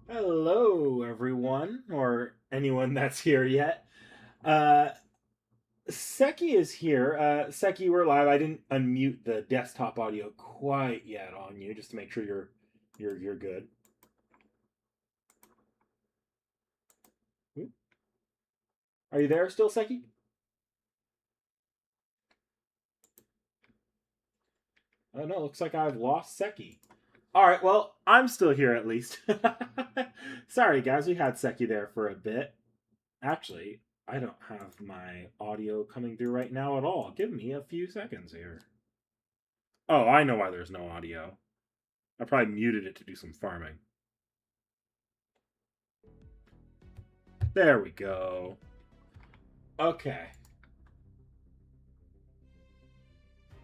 Hello, everyone, or anyone that's here yet. Uh, Seki is here. Seki, we're live. I didn't unmute the desktop audio quite yet on you, just to make sure you're good. Are you there still, Seki? Oh no, looks like I've lost Seki. All right, well, I'm still here at least. Sorry, guys, we had Seki there for a bit. Actually, I don't have my audio coming through right now at all. Give me a few seconds here. Oh, I know why there's no audio. I probably muted it to do some farming. There we go. Okay.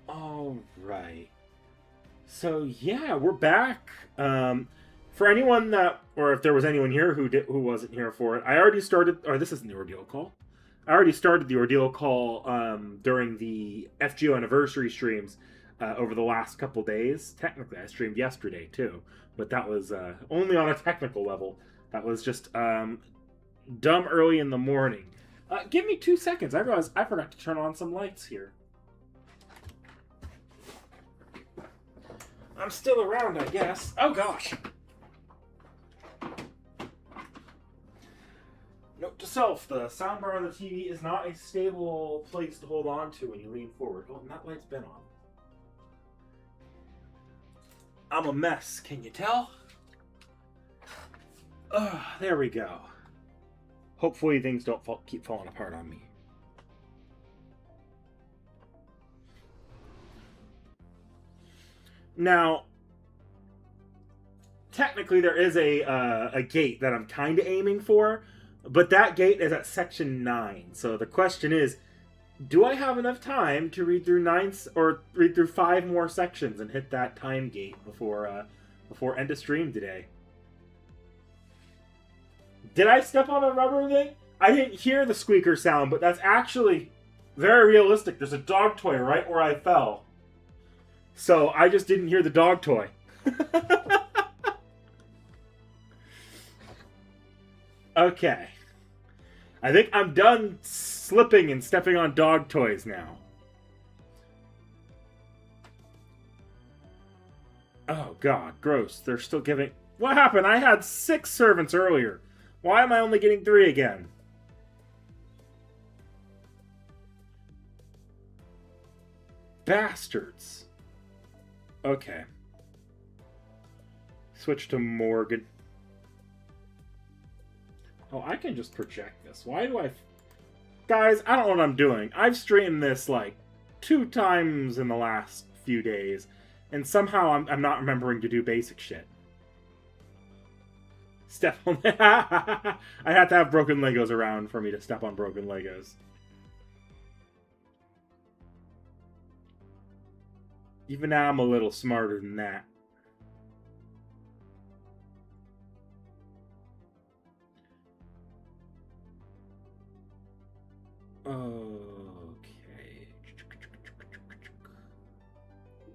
All right. So yeah, we're back. For anyone that, or if there was anyone here who wasn't here for it, I already started. Or this isn't the ordeal call. I already started the ordeal call during the FGO anniversary streams over the last couple days. Technically, I streamed yesterday too, but that was only on a technical level. That was just dumb early in the morning. Give me 2 seconds. I realized I forgot to turn on some lights here. I'm still around, I guess. Oh gosh. Note to self, the soundbar on the TV is not a stable place to hold on to when you lean forward. Oh, and that light's been on. I'm a mess, can you tell? There we go. Hopefully things don't keep falling apart on me. Now, technically there is a gate that I'm kind of aiming for, but that gate is at section 9. So the question is, do I have enough time to read through 5 more sections and hit that time gate before end of stream today? Did I step on a rubber thing? I didn't hear the squeaker sound, but that's actually very realistic. There's a dog toy right where I fell. So I just didn't hear the dog toy. Okay. I think I'm done slipping and stepping on dog toys now. Oh god, gross. They're still giving... What happened? I had 6 servants earlier. Why am I only getting 3 again? Bastards. Okay. Switch to Morgan. Oh, I can just project this. Why do I... Guys, I don't know what I'm doing. I've streamed this, like, 2 times in the last few days, and somehow I'm not remembering to do basic shit. Step on... I had to have broken Legos around for me to step on broken Legos. Even now, I'm a little smarter than that. Okay.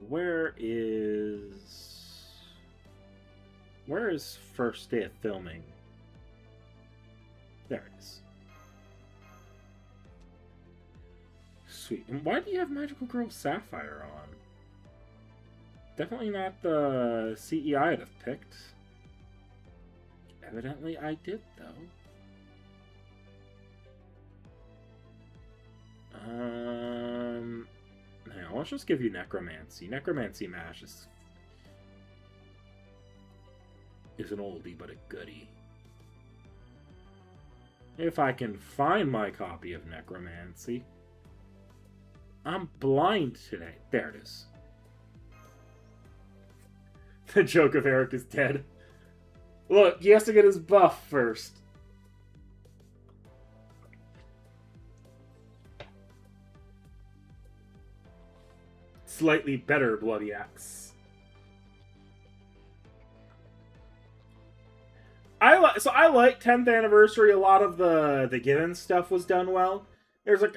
Where is... Where is first day of filming? There it is. Sweet. And why do you have Magical Girl Sapphire on? Definitely not the C.E.I. I'd have picked. Evidently I did, though. Hang on, let's just give you Necromancy. Necromancy Mash is an oldie, but a goodie. If I can find my copy of Necromancy. I'm blind today. There it is. The joke of Eric is dead. Look, he has to get his buff first. Slightly better Bloody Axe. I like 10th anniversary. A lot of the given stuff was done well. There's like,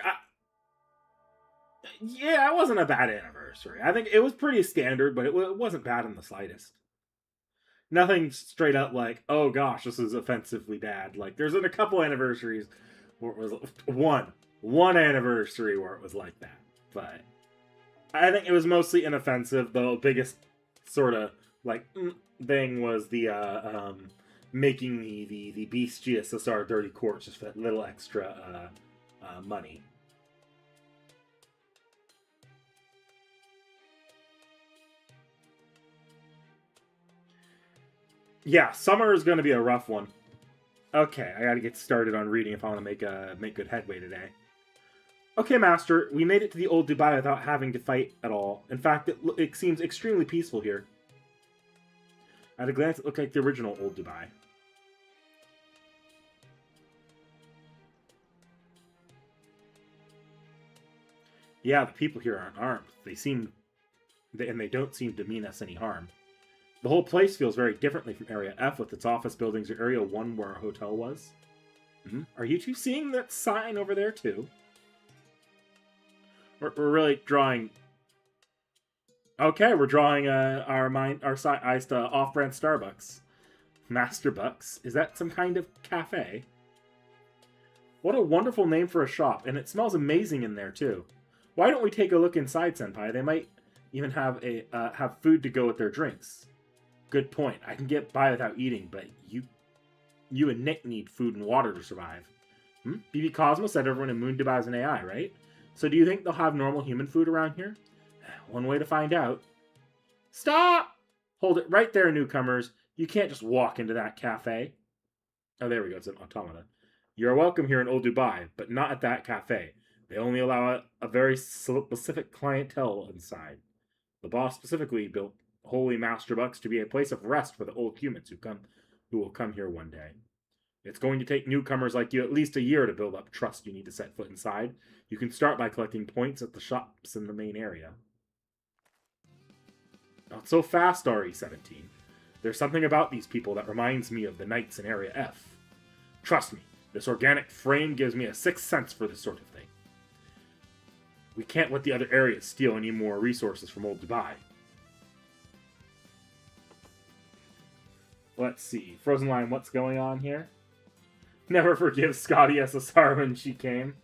yeah, it wasn't a bad anniversary. I think it was pretty standard, but it wasn't bad in the slightest. Nothing straight up like, oh gosh, this is offensively bad. Like, there's been a couple anniversaries where it was one anniversary where it was like that. But I think it was mostly inoffensive. The biggest sort of like thing was the making the Beast GSSR Dirty Quartz just for a little extra money. Yeah, summer is going to be a rough one. Okay, I got to get started on reading if I want to make good headway today. Okay, Master, we made it to the old Dubai without having to fight at all. In fact, it seems extremely peaceful here. At a glance, it looked like the original old Dubai. Yeah, the people here aren't armed. They don't seem to mean us any harm. The whole place feels very differently from Area F with its office buildings or Area 1 where our hotel was. Mm-hmm. Are you two seeing that sign over there too? We're really drawing... Okay, we're drawing our eyes to off-brand Starbucks. Master Bucks? Is that some kind of cafe? What a wonderful name for a shop, and it smells amazing in there too. Why don't we take a look inside, Senpai? They might even have have food to go with their drinks. Good point. I can get by without eating, but you and Nick need food and water to survive. BB Cosmos said everyone in Moon Dubai is an AI, right? So do you think they'll have normal human food around here? One way to find out. Stop! Hold it right there, newcomers. You can't just walk into that cafe. Oh, there we go. It's an automata. You're welcome here in Old Dubai, but not at that cafe. They only allow a very specific clientele inside. The boss specifically built Holy Master Bucks to be a place of rest for the old humans who will come here one day. It's going to take newcomers like you at least a year to build up trust you need to set foot inside. You can start by collecting points at the shops in the main area. Not so fast, RE-17. There's something about these people that reminds me of the knights in Area F. Trust me, this organic frame gives me a sixth sense for this sort of thing. We can't let the other areas steal any more resources from Old Dubai. Let's see. Frozen Line, what's going on here? Never forgive Scotty SSR when she came.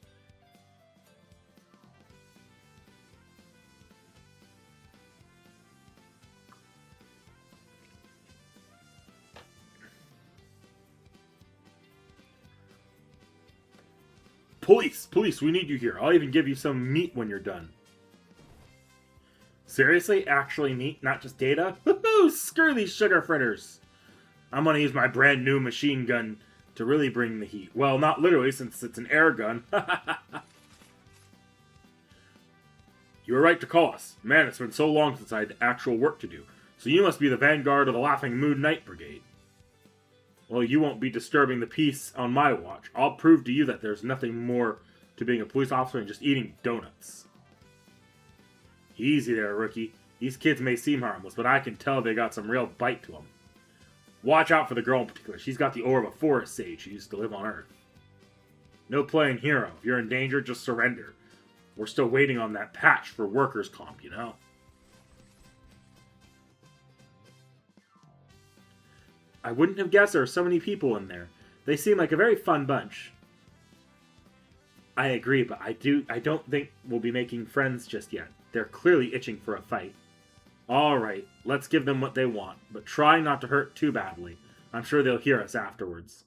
Police, we need you here. I'll even give you some meat when you're done. Seriously? Actually meat, not just data? Woohoo! Screw these sugar fritters! I'm gonna use my brand new machine gun to really bring the heat. Well, not literally, since it's an air gun. You were right to call us. Man, it's been so long since I had actual work to do. So you must be the vanguard of the Laughing Moon Night Brigade. Well, you won't be disturbing the peace on my watch. I'll prove to you that there's nothing more to being a police officer than just eating donuts. Easy there, rookie. These kids may seem harmless, but I can tell they got some real bite to them. Watch out for the girl in particular. She's got the aura of a forest sage who used to live on Earth. No playing hero. If you're in danger, just surrender. We're still waiting on that patch for workers' comp, you know? I wouldn't have guessed there are so many people in there. They seem like a very fun bunch. I agree, but I don't think we'll be making friends just yet. They're clearly itching for a fight. Alright, let's give them what they want, but try not to hurt too badly. I'm sure they'll hear us afterwards.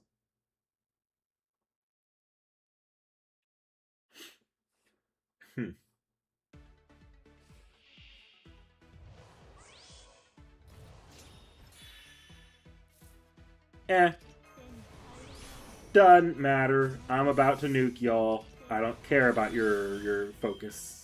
Eh. Doesn't matter. I'm about to nuke y'all. I don't care about your focus.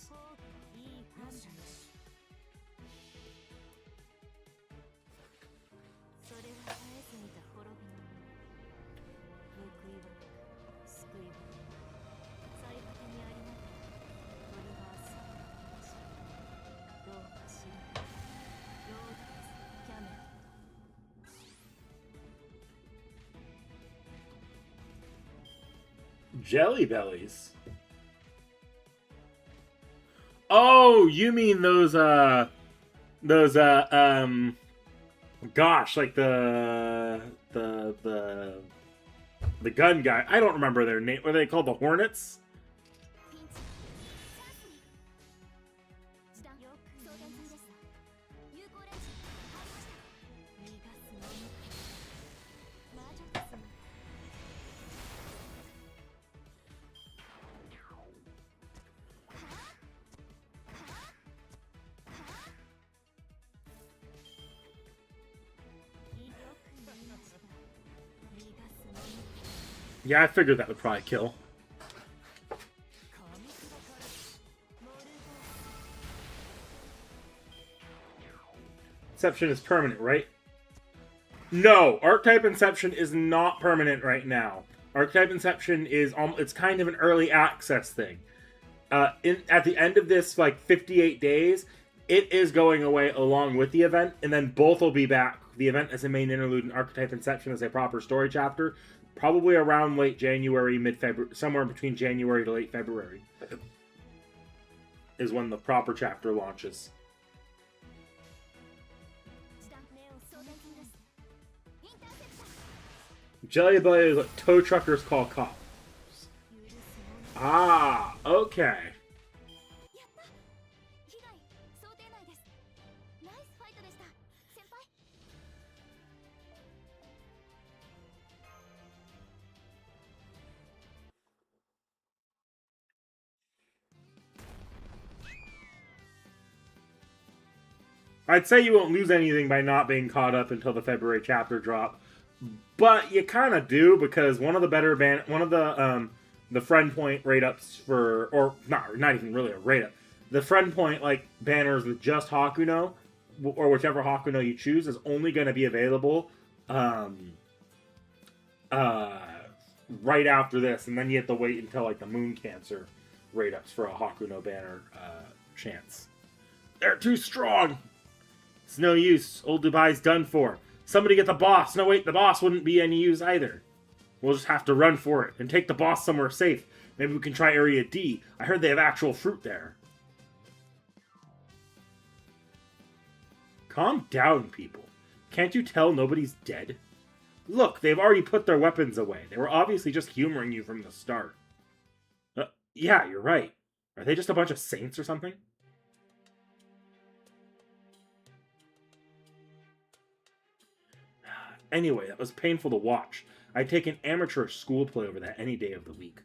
Jelly bellies. Oh, you mean those gosh, like the gun guy. I don't remember their name. What are they called? The Hornets? Yeah, I figured that would probably kill. Inception is permanent, right? No, Archetype Inception is not permanent right now. Archetype Inception is it's kind of an early access thing. At the end of this, like 58 days, it is going away along with the event, and then both will be back. The event as a main interlude and Archetype Inception as a proper story chapter. Probably around late January, mid-February, somewhere between January to late February is when the proper chapter launches. Jelly belly is what tow truckers call cops. Ah, okay. I'd say you won't lose anything by not being caught up until the February chapter drop, but you kind of do, because one of the better the friend point rate ups for, or not even really a rate up, the friend point like banners with just Hakuno, or whichever Hakuno you choose, is only going to be available right after this, and then you have to wait until like the Moon Cancer rate ups for a Hakuno banner chance. They're too strong. It's no use. Old Dubai's done for. Somebody get the boss. No, wait, the boss wouldn't be any use either. We'll just have to run for it and take the boss somewhere safe. Maybe we can try Area D. I heard they have actual fruit there. Calm down, people. Can't you tell nobody's dead? Look, they've already put their weapons away. They were obviously just humoring you from the start. Yeah, you're right. Are they just a bunch of saints or something? Anyway, that was painful to watch. I'd take an amateur school play over that any day of the week.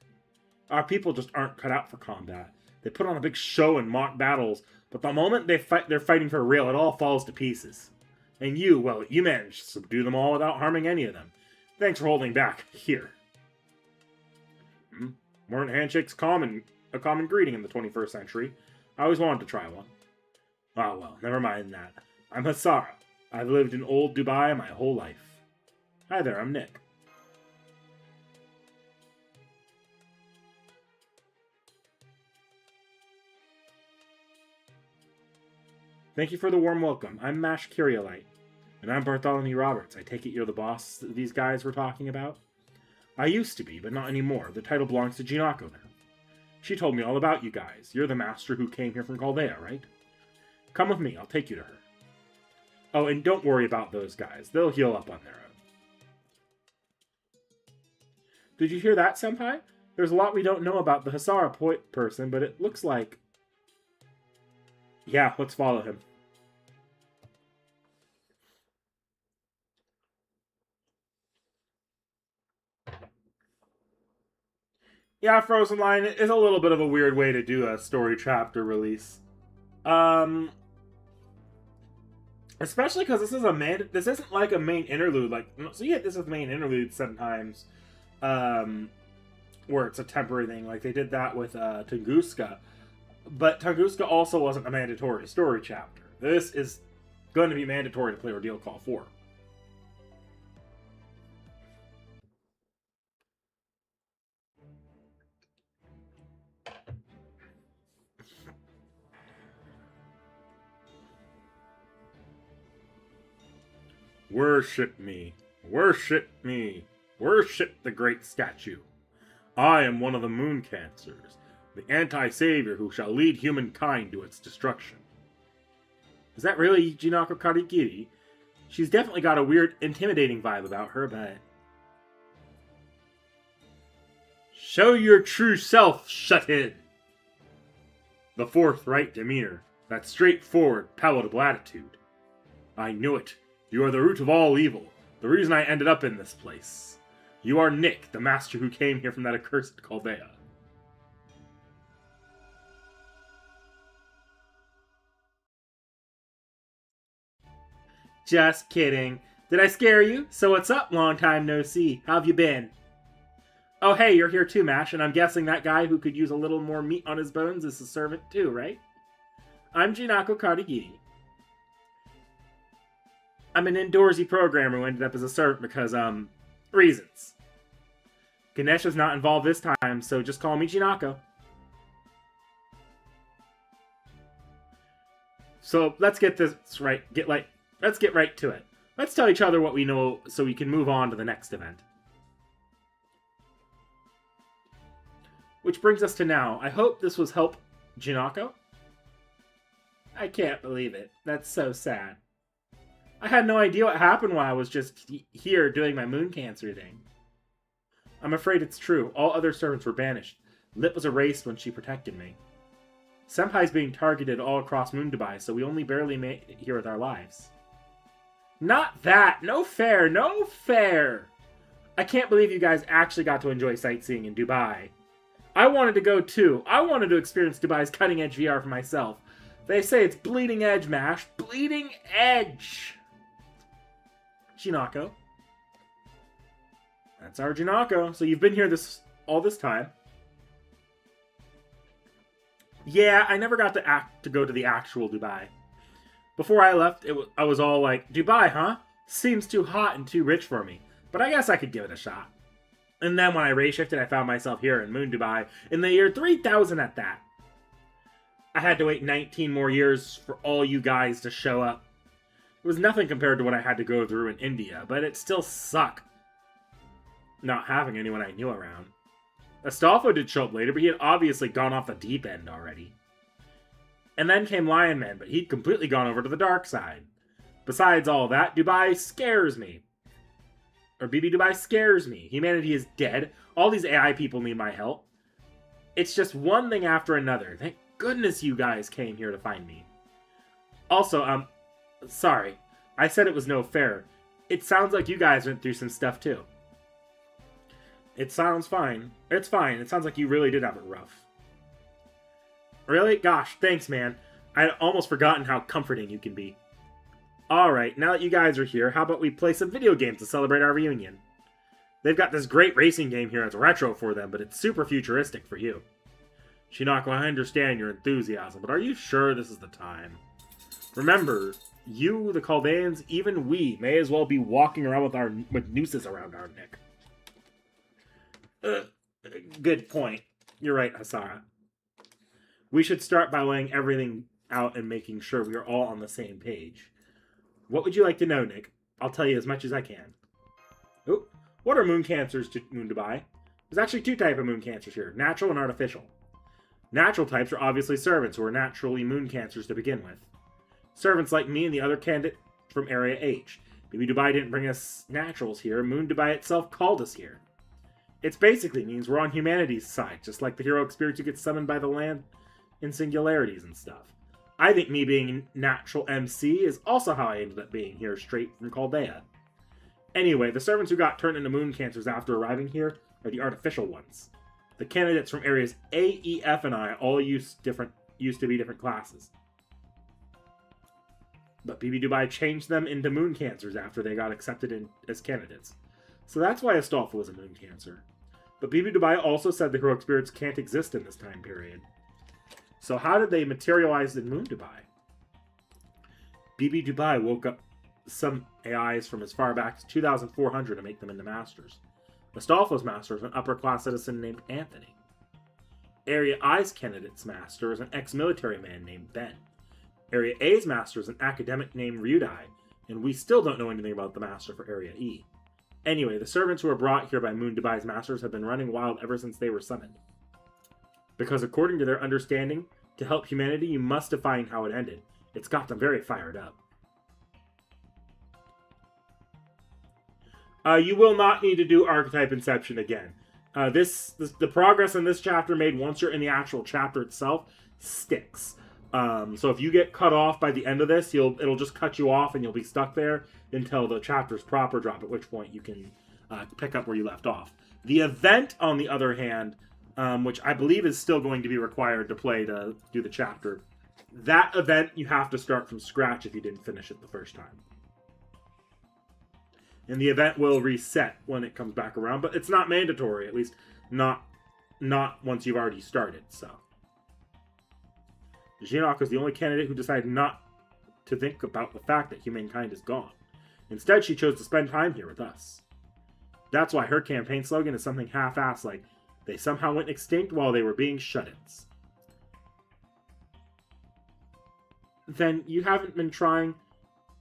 Our people just aren't cut out for combat. They put on a big show and mock battles, but the moment they're fighting for real, it all falls to pieces. And you, well, you managed to subdue them all without harming any of them. Thanks for holding back. Here. Weren't handshakes a common greeting in the 21st century? I always wanted to try one. Oh well, never mind that. I'm Hasara. I've lived in old Dubai my whole life. Hi there, I'm Nick. Thank you for the warm welcome. I'm Mash Curiolite. And I'm Bartholomew Roberts. I take it you're the boss these guys were talking about? I used to be, but not anymore. The title belongs to Jinako now. She told me all about you guys. You're the master who came here from Chaldea, right? Come with me, I'll take you to her. Oh, and don't worry about those guys. They'll heal up on their own. Did you hear that, Senpai? There's a lot we don't know about the Hisara person, but it looks like... Yeah, let's follow him. Yeah, Frozen Line is a little bit of a weird way to do a story chapter release. Especially because this isn't like a main interlude. Like, so you get this with main interludes sometimes, where it's a temporary thing. Like they did that with Tunguska, but Tunguska also wasn't a mandatory story chapter. This is going to be mandatory to play Ordeal Call 4. Worship me, worship me, worship the great statue. I am one of the Moon Cancers, the anti-savior who shall lead humankind to its destruction. Is that really Jinako Karigiri? She's definitely got a weird, intimidating vibe about her, but... Show your true self, Shut-in! The forthright demeanor, that straightforward, palatable attitude. I knew it. You are the root of all evil, the reason I ended up in this place. You are Nick, the master who came here from that accursed Chaldea. Just kidding. Did I scare you? So what's up, long time no see? How have you been? Oh hey, you're here too, Mash, and I'm guessing that guy who could use a little more meat on his bones is a servant too, right? I'm Jinako Karigiri. I'm an indoorsy programmer who ended up as a servant because, reasons. Ganesha's not involved this time, so just call me Jinako. So let's get this right. Let's get right to it. Let's tell each other what we know so we can move on to the next event. Which brings us to now. I hope this was help, Jinako. I can't believe it. That's so sad. I had no idea what happened while I was just here doing my Moon Cancer thing. I'm afraid it's true. All other servants were banished. Lit was erased when she protected me. Senpai's being targeted all across Moon Dubai, so we only barely made it here with our lives. Not that! No fair! No fair! I can't believe you guys actually got to enjoy sightseeing in Dubai. I wanted to go too. I wanted to experience Dubai's cutting-edge VR for myself. They say it's bleeding edge, Mash. Bleeding edge! Jinako. That's our Jinako. So you've been here all this time. Yeah, I never got to go to the actual Dubai. Before I left, I was all like, Dubai, huh? Seems too hot and too rich for me. But I guess I could give it a shot. And then when I ray shifted, I found myself here in Moon Dubai in the year 3000 at that. I had to wait 19 more years for all you guys to show up. It was nothing compared to what I had to go through in India, but it still sucked not having anyone I knew around. Astolfo did show up later, but he had obviously gone off the deep end already. And then came Lion Man, but he'd completely gone over to the dark side. Besides all that, Dubai scares me. Or BB Dubai scares me. Humanity is dead. All these AI people need my help. It's just one thing after another. Thank goodness you guys came here to find me. Also, sorry. I said it was no fair. It sounds like you guys went through some stuff too. It sounds fine. It's fine. It sounds like you really did have it rough. Really? Gosh, thanks, man. I'd almost forgotten how comforting you can be. Alright, now that you guys are here, how about we play some video games to celebrate our reunion? They've got this great racing game here that's retro for them, but it's super futuristic for you. Shinako, I understand your enthusiasm, but are you sure this is the time? Remember, you, the Chaldeans, even we, may as well be walking around with nooses around our neck. Good point. You're right, Hasara. We should start by laying everything out and making sure we are all on the same page. What would you like to know, Nick? I'll tell you as much as I can. Oh, what are moon cancers to Moon Dubai? There's actually two types of moon cancers here, natural and artificial. Natural types are obviously servants who are naturally moon cancers to begin with. Servants like me and the other candidate from Area H. Maybe Dubai didn't bring us naturals here. Moon Dubai itself called us here. It basically means we're on humanity's side, just like the heroic spirits who get summoned by the land in singularities and stuff. I think me being natural MC is also how I ended up being here straight from Chaldea. Anyway, the servants who got turned into moon cancers after arriving here are the artificial ones. The candidates from areas A, E, F, and I all used to be different classes. But BB Dubai changed them into moon cancers after they got accepted as candidates. So that's why Astolfo was a moon cancer. But BB Dubai also said the heroic spirits can't exist in this time period. So how did they materialize in Moon Dubai? BB Dubai woke up some AIs from as far back as 2400 to make them into masters. Astolfo's master is an upper-class citizen named Anthony. Area I's candidate's master is an ex-military man named Ben. Area A's master is an academic named Ryudai, and we still don't know anything about the master for Area E. Anyway, the servants who were brought here by Moon Dubai's masters have been running wild ever since they were summoned. Because according to their understanding, to help humanity, you must define how it ended. It's got them very fired up. You will not need to do Archetype Inception again. The progress in this chapter made once you're in the actual chapter itself sticks. So if you get cut off by the end of this, it'll just cut you off and you'll be stuck there until the chapter's proper drop, at which point you can pick up where you left off. The event, on the other hand, which I believe is still going to be required to play to do the chapter, that event you have to start from scratch if you didn't finish it the first time. And the event will reset when it comes back around, but it's not mandatory, at least not once you've already started, so. Jinok is the only candidate who decided not to think about the fact that humankind is gone. Instead, she chose to spend time here with us. That's why her campaign slogan is something half-assed like, they somehow went extinct while they were being shut-ins. Then you haven't been trying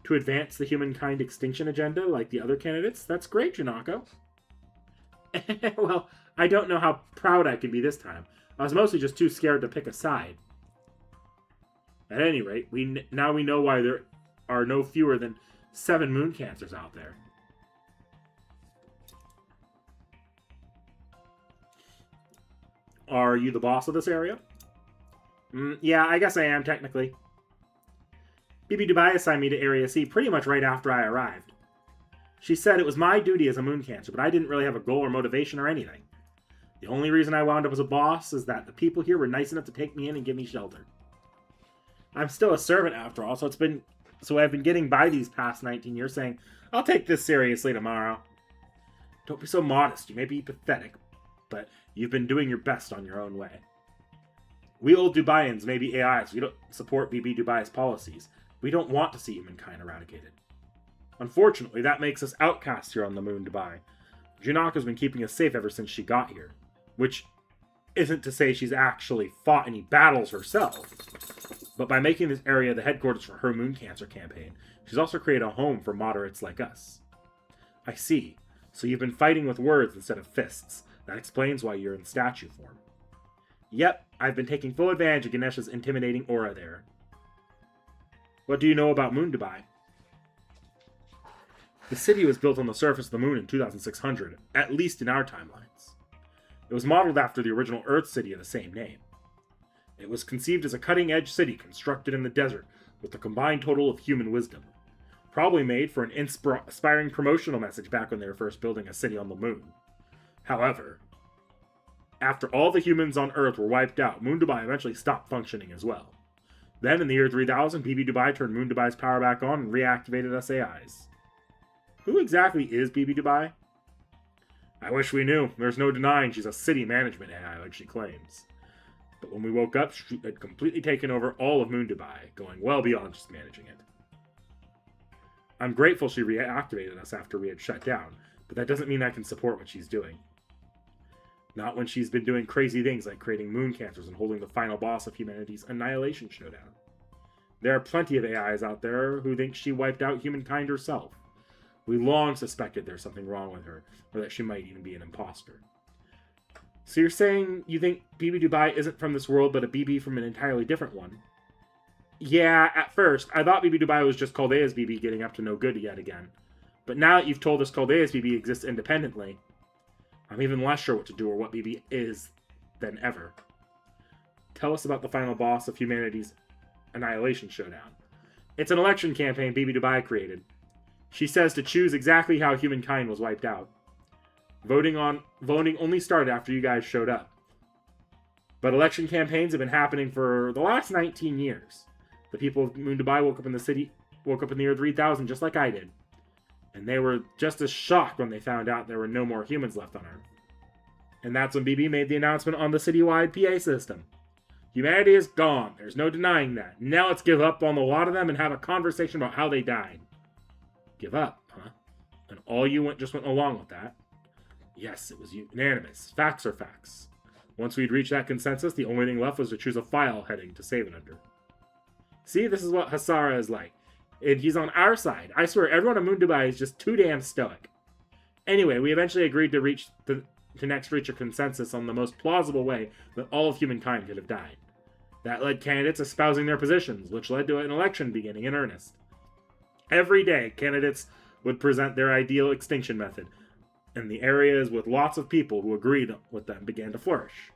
to advance the humankind extinction agenda like the other candidates? That's great, Janako. Well, I don't know how proud I can be this time. I was mostly just too scared to pick a side. At any rate, now we know why there are no fewer than 7 moon cancers out there. Are you the boss of this area? Yeah, I guess I am, technically. BB Dubai assigned me to Area C pretty much right after I arrived. She said it was my duty as a moon cancer, but I didn't really have a goal or motivation or anything. The only reason I wound up as a boss is that the people here were nice enough to take me in and give me shelter. I'm still a servant after all, so I've been getting by these past 19 years saying, I'll take this seriously tomorrow. Don't be so modest, you may be pathetic, but you've been doing your best on your own way. We old Dubaians may be AIs, we don't support BB Dubai's policies. We don't want to see humankind eradicated. Unfortunately, that makes us outcasts here on the moon Dubai. Junaka's been keeping us safe ever since she got here, which isn't to say she's actually fought any battles herself. But by making this area the headquarters for her moon cancer campaign, she's also created a home for moderates like us. I see. So you've been fighting with words instead of fists. That explains why you're in statue form. Yep, I've been taking full advantage of Ganesha's intimidating aura there. What do you know about Moon Dubai? The city was built on the surface of the moon in 2600, at least in our timelines. It was modeled after the original Earth city of the same name. It was conceived as a cutting-edge city constructed in the desert with a combined total of human wisdom. Probably made for an inspiring promotional message back when they were first building a city on the moon. However, after all the humans on Earth were wiped out, Moon Dubai eventually stopped functioning as well. Then, in the year 3000, BB Dubai turned Moon Dubai's power back on and reactivated us AIs. Who exactly is BB Dubai? I wish we knew. There's no denying she's a city management AI like she claims. But when we woke up, she had completely taken over all of Moon Dubai, going well beyond just managing it. I'm grateful she reactivated us after we had shut down, but that doesn't mean I can support what she's doing. Not when she's been doing crazy things like creating moon cancers and holding the final boss of humanity's annihilation showdown. There are plenty of AIs out there who think she wiped out humankind herself. We long suspected there's something wrong with her, or that she might even be an imposter. So you're saying you think BB Dubai isn't from this world, but a BB from an entirely different one? Yeah, at first, I thought BB Dubai was just Chaldea's BB getting up to no good yet again. But now that you've told us Chaldea's BB exists independently, I'm even less sure what to do or what BB is than ever. Tell us about the final boss of humanity's Annihilation Showdown. It's an election campaign BB Dubai created. She says to choose exactly how humankind was wiped out. Voting only started after you guys showed up. But election campaigns have been happening for the last 19 years. The people of Moon Dubai woke up in the year 3000 just like I did. And they were just as shocked when they found out there were no more humans left on Earth. And that's when BB made the announcement on the citywide PA system. Humanity is gone. There's no denying that. Now let's give up on the lot of them and have a conversation about how they died. Give up, huh? And all you just went along with that? Yes, it was unanimous. Facts are facts. Once we'd reached that consensus, the only thing left was to choose a file heading to save it under. See, this is what Hasara is like. And he's on our side. I swear, everyone on Moon Dubai is just too damn stoic. Anyway, we eventually agreed to reach a consensus on the most plausible way that all of humankind could have died. That led candidates espousing their positions, which led to an election beginning in earnest. Every day, candidates would present their ideal extinction method, and the areas with lots of people who agreed with them began to flourish.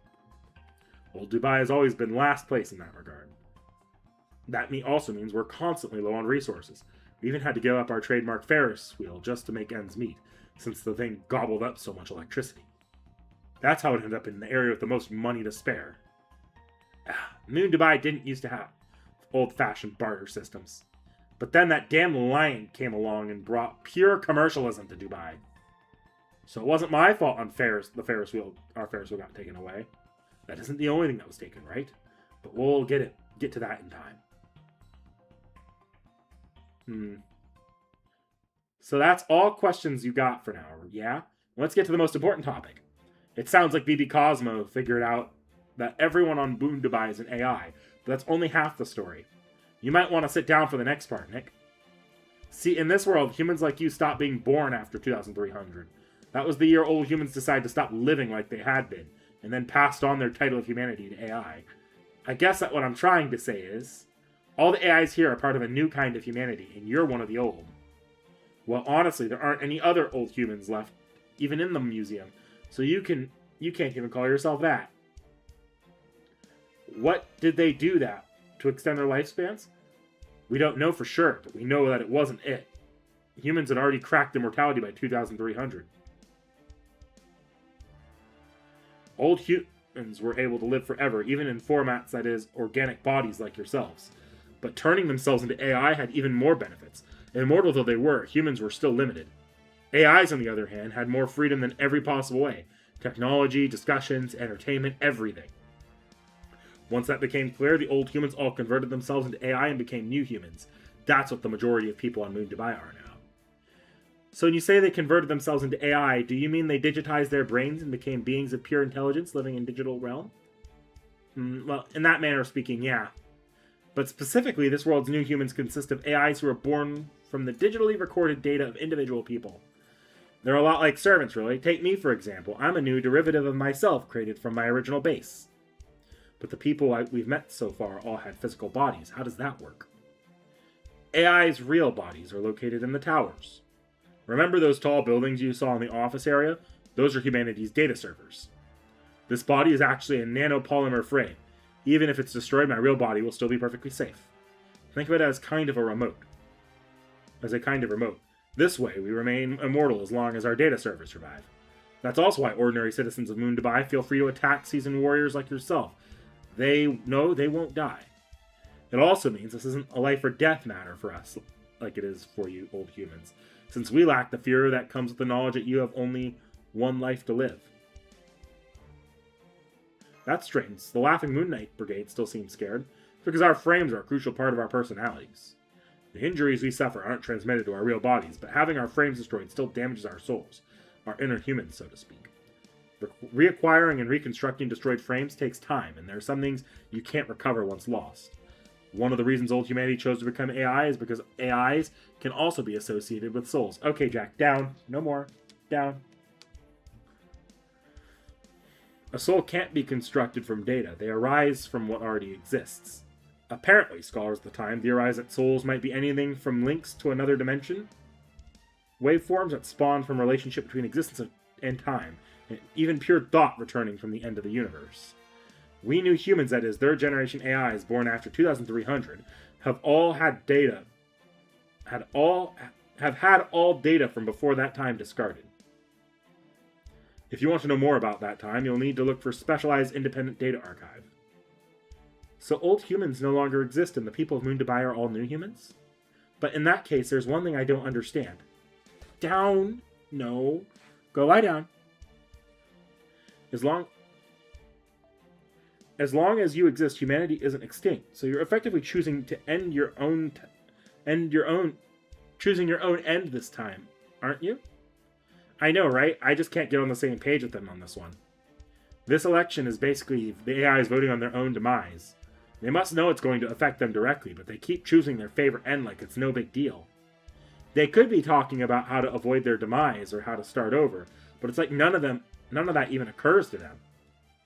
Old Dubai has always been last place in that regard. That also means we're constantly low on resources. We even had to give up our trademark Ferris wheel just to make ends meet, since the thing gobbled up so much electricity. That's how it ended up in the area with the most money to spare. Moon Dubai didn't used to have old-fashioned barter systems. But then that damn lion came along and brought pure commercialism to Dubai. So it wasn't my fault on our Ferris wheel got taken away. That isn't the only thing that was taken, right? But we'll get to that in time. So that's all questions you got for now, yeah? Let's get to the most important topic. It sounds like BB Cosmo figured out that everyone on Moon Dubai is an AI, but that's only half the story. You might want to sit down for the next part, Nick. See, in this world, humans like you stopped being born after 2300. That was the year old humans decided to stop living like they had been, and then passed on their title of humanity to AI. I guess that what I'm trying to say is, all the AIs here are part of a new kind of humanity, and you're one of the old. Well, honestly, there aren't any other old humans left, even in the museum, so you can't even call yourself that. What did they do that? To extend their lifespans? We don't know for sure, but we know that it wasn't it. Humans had already cracked immortality by 2300. Old humans were able to live forever, even in formats that is, organic bodies like yourselves. But turning themselves into AI had even more benefits. Immortal though they were, humans were still limited. AIs, on the other hand, had more freedom than every possible way. Technology, discussions, entertainment, everything. Once that became clear, the old humans all converted themselves into AI and became new humans. That's what the majority of people on Moon Dubai are now. So when you say they converted themselves into AI, do you mean they digitized their brains and became beings of pure intelligence living in digital realm? Well, in that manner of speaking, yeah. But specifically, this world's new humans consist of AIs who are born from the digitally recorded data of individual people. They're a lot like servants, really. Take me, for example. I'm a new derivative of myself, created from my original base. But the people we've met so far all had physical bodies. How does that work? AI's real bodies are located in the towers. Remember those tall buildings you saw in the office area? Those are humanity's data servers. This body is actually a nanopolymer frame. Even if it's destroyed, my real body will still be perfectly safe. Think of it as a kind of remote. This way, we remain immortal as long as our data servers survive. That's also why ordinary citizens of Moon Dubai feel free to attack seasoned warriors like yourself. They know they won't die. It also means this isn't a life or death matter for us, like it is for you old humans, since we lack the fear that comes with the knowledge that you have only one life to live. That's strange. The Laughing Moon Knight Brigade still seems scared, because our frames are a crucial part of our personalities. The injuries we suffer aren't transmitted to our real bodies, but having our frames destroyed still damages our souls, our inner humans, so to speak. Reacquiring and reconstructing destroyed frames takes time, and there are some things you can't recover once lost. One of the reasons old humanity chose to become AI is because AIs can also be associated with souls. Okay, Jack, down. No more. Down. A soul can't be constructed from data. They arise from what already exists. Apparently, scholars at the time theorized that souls might be anything from links to another dimension, waveforms that spawn from relationship between existence and time, even pure thought returning from the end of the universe. We new humans, that is, third generation AIs born after 2300, have all had data. Have had all data from before that time discarded. If you want to know more about that time, you'll need to look for Specialized Independent Data Archive. So old humans no longer exist and the people of Moon Dubai are all new humans? But in that case, there's one thing I don't understand. Down. No. Go lie down. As long as you exist, humanity isn't extinct. So you're effectively choosing to choosing your own end this time, aren't you? I know, right? I just can't get on the same page with them on this one. This election is basically the AIs voting on their own demise. They must know it's going to affect them directly, but they keep choosing their favorite end like it's no big deal. They could be talking about how to avoid their demise or how to start over, but it's like none of that even occurs to them.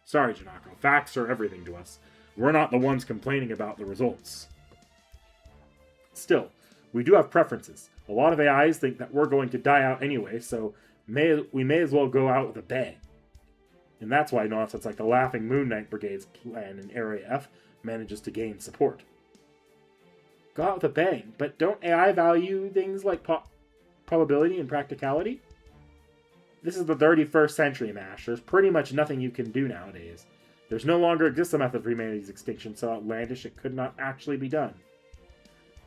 Sorry, Janako. Facts are everything to us. We're not the ones complaining about the results. Still, we do have preferences. A lot of AIs think that we're going to die out anyway, so we may as well go out with a bang. And that's why nonsense like the Laughing Moon Knight Brigade's plan in Area F manages to gain support. Go out with a bang, but don't AI value things like probability and practicality? This is the 31st century, MASH. There's pretty much nothing you can do nowadays. There's no longer exists a method for humanity's extinction so outlandish it could not actually be done.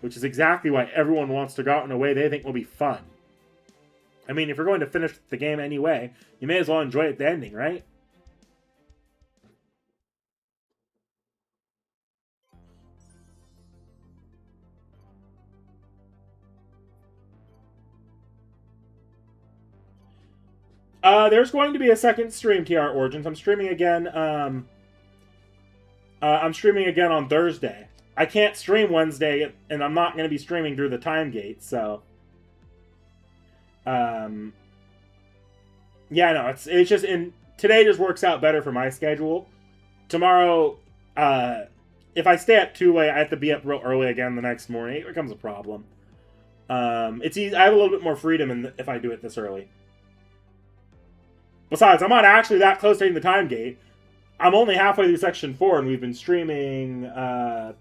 Which is exactly why everyone wants to go out in a way they think will be fun. I mean, if you're going to finish the game anyway, you may as well enjoy it the ending, right? There's going to be a second stream, TR Origins. I'm streaming again. I'm streaming again on Thursday. I can't stream Wednesday, and I'm not going to be streaming through the time gate, so... yeah, no, it's just today just works out better for my schedule. Tomorrow, if I stay up too late, I have to be up real early again the next morning. It becomes a problem. It's easy. I have a little bit more freedom if I do it this early. Besides, I'm not actually that close to hitting the time gate. I'm only halfway through section 4, and we've been streaming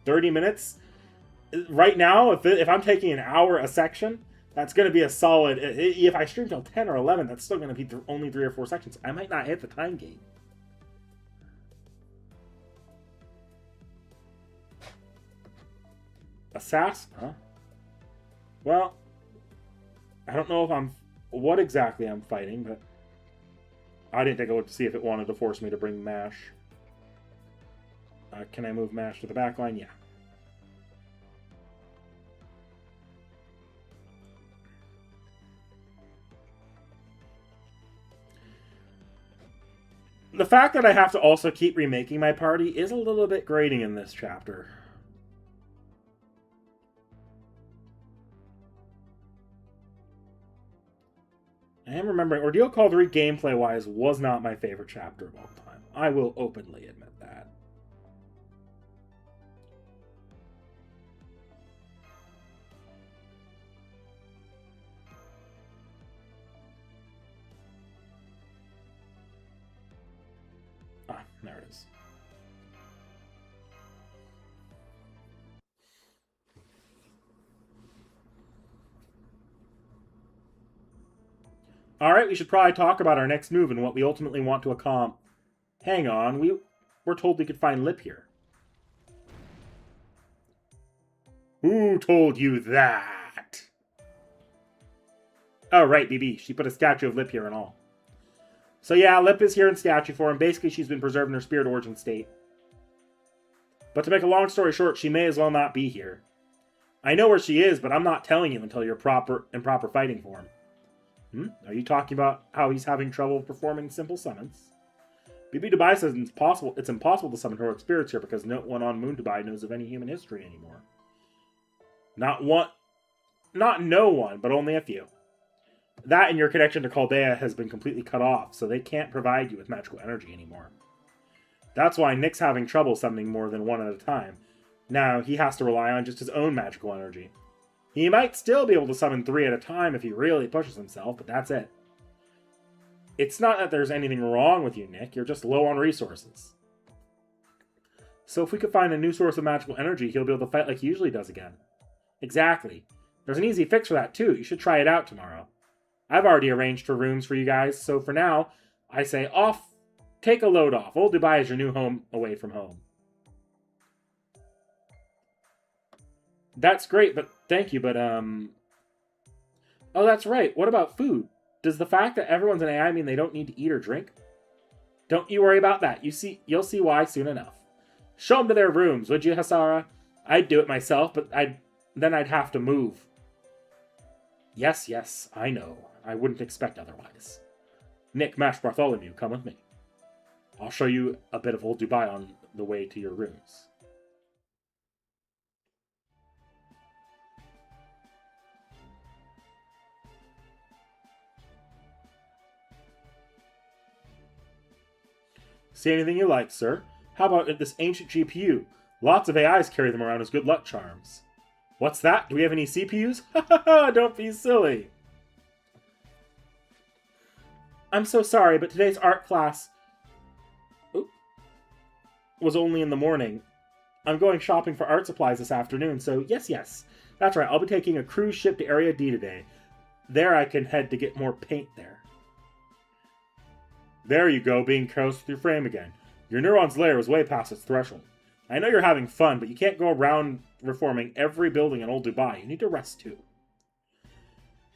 30 minutes. Right now, if I'm taking an hour a section, that's going to be a solid... If I stream till 10 or 11, that's still going to be only 3 or 4 sections. I might not hit the time gate. Assassin, huh? Well, I don't know what exactly I'm fighting, but I didn't take a look to see if it wanted to force me to bring MASH. Can I move MASH to the back line? Yeah. The fact that I have to also keep remaking my party is a little bit grating in this chapter. I am remembering, Ordeal Call 3 gameplay-wise was not my favorite chapter of all time. I will openly admit that. Ah, there it is. Alright, we should probably talk about our next move and what we ultimately want to accomplish. Hang on, we're told we could find Lip here. Who told you that? Oh, right, BB. She put a statue of Lip here and all. So yeah, Lip is here in statue form. Basically, she's been preserved in her spirit origin state. But to make a long story short, she may as well not be here. I know where she is, but I'm not telling you until you're in proper fighting form. Are you talking about how he's having trouble performing simple summons? BB Dubai says it's impossible to summon heroic spirits here because no one on Moon Dubai knows of any human history anymore. Not no one, but only a few. That and your connection to Chaldea has been completely cut off, so they can't provide you with magical energy anymore. That's why Nick's having trouble summoning more than one at a time. Now, he has to rely on just his own magical energy. He might still be able to summon 3 at a time if he really pushes himself, but that's it. It's not that there's anything wrong with you, Nick. You're just low on resources. So if we could find a new source of magical energy, he'll be able to fight like he usually does again. Exactly. There's an easy fix for that, too. You should try it out tomorrow. I've already arranged for rooms for you guys, so for now, I say off. Take a load off. Old Dubai is your new home away from home. That's great, but thank you, but Oh, that's right. What about food? Does the fact that everyone's an AI mean they don't need to eat or drink? Don't you worry about that. You'll see why soon enough. Show them to their rooms, would you, Hasara? I'd do it myself, but then I'd have to move. Yes, I know. I wouldn't expect otherwise. Nick, Mash, Bartholomew, come with me. I'll show you a bit of old Dubai on the way to your rooms. See anything you like, sir? How about this ancient GPU? Lots of AIs carry them around as good luck charms. What's that? Do we have any CPUs? Ha ha ha! Don't be silly! I'm so sorry, but today's art class was only in the morning. I'm going shopping for art supplies this afternoon, so yes. That's right, I'll be taking a cruise ship to Area D today. There I can head to get more paint there. There you go, being careless with your frame again. Your neuron's layer is way past its threshold. I know you're having fun, but you can't go around reforming every building in old Dubai. You need to rest too.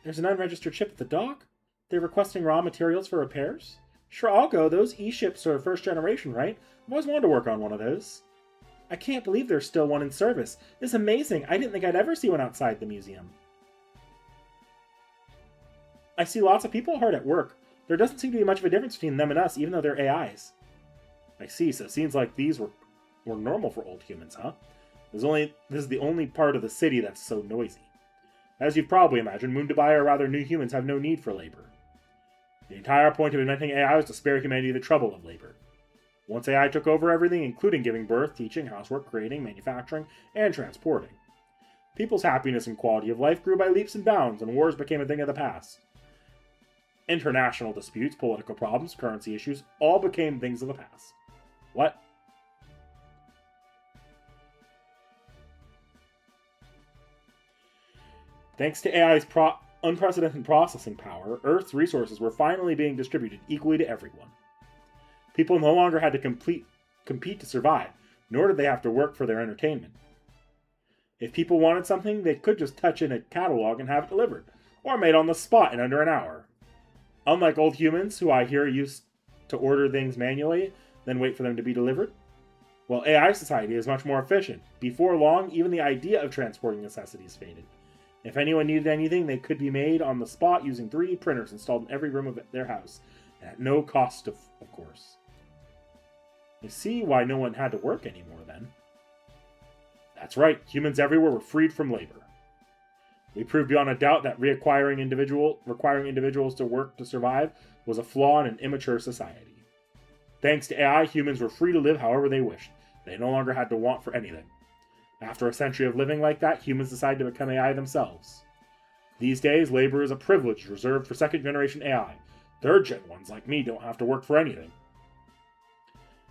There's an unregistered ship at the dock? They're requesting raw materials for repairs? Sure, I'll go. Those E-ships are first generation, right? I've always wanted to work on one of those. I can't believe there's still one in service. This is amazing. I didn't think I'd ever see one outside the museum. I see lots of people hard at work. There doesn't seem to be much of a difference between them and us, even though they're AIs. I see, so it seems like these were normal for old humans, huh? This is the only part of the city that's so noisy. As you've probably imagined, Moon Dubai, or rather new humans, have no need for labor. The entire point of inventing AI was to spare humanity the trouble of labor. Once AI took over everything, including giving birth, teaching, housework, creating, manufacturing, and transporting. People's happiness and quality of life grew by leaps and bounds, and wars became a thing of the past. International disputes, political problems, currency issues, all became things of the past. What? Thanks to AI's unprecedented processing power, Earth's resources were finally being distributed equally to everyone. People no longer had to compete to survive, nor did they have to work for their entertainment. If people wanted something, they could just touch in a catalog and have it delivered, or made on the spot in under an hour. Unlike old humans, who I hear used to order things manually, then wait for them to be delivered, well, AI society is much more efficient. Before long, even the idea of transporting necessities faded. If anyone needed anything, they could be made on the spot using 3D printers installed in every room of their house, and at no cost, of course. You see why no one had to work anymore, then. That's right, humans everywhere were freed from labor. We proved beyond a doubt that requiring individuals to work to survive was a flaw in an immature society. Thanks to AI, humans were free to live however they wished. They no longer had to want for anything. After a century of living like that, humans decided to become AI themselves. These days, labor is a privilege reserved for second-generation AI. Third-gen ones like me don't have to work for anything.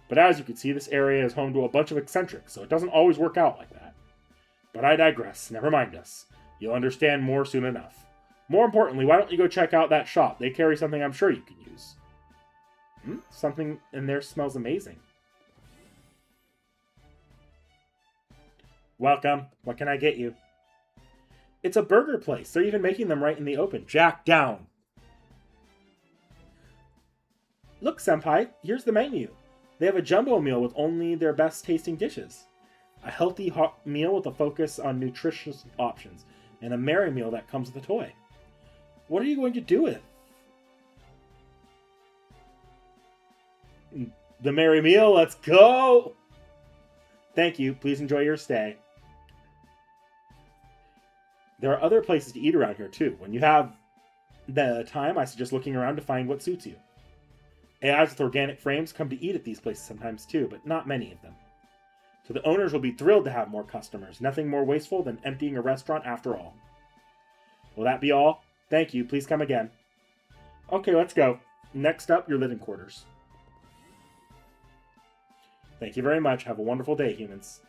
But as you can see, this area is home to a bunch of eccentrics, so it doesn't always work out like that. But I digress. Never mind us. You'll understand more soon enough. More importantly, why don't you go check out that shop? They carry something I'm sure you can use. Something in there smells amazing. Welcome. What can I get you? It's a burger place. They're even making them right in the open. Jack down. Look, Senpai, here's the menu. They have a jumbo meal with only their best tasting dishes. A healthy hot meal with a focus on nutritious options. And a merry meal that comes with a toy. What are you going to do with the merry meal? Let's go! Thank you. Please enjoy your stay. There are other places to eat around here, too. When you have the time, I suggest looking around to find what suits you. AIs with organic frames come to eat at these places sometimes, too, but not many of them. So the owners will be thrilled to have more customers. Nothing more wasteful than emptying a restaurant after all. Will that be all? Thank you. Please come again. Okay, let's go. Next up, your living quarters. Thank you very much. Have a wonderful day, humans.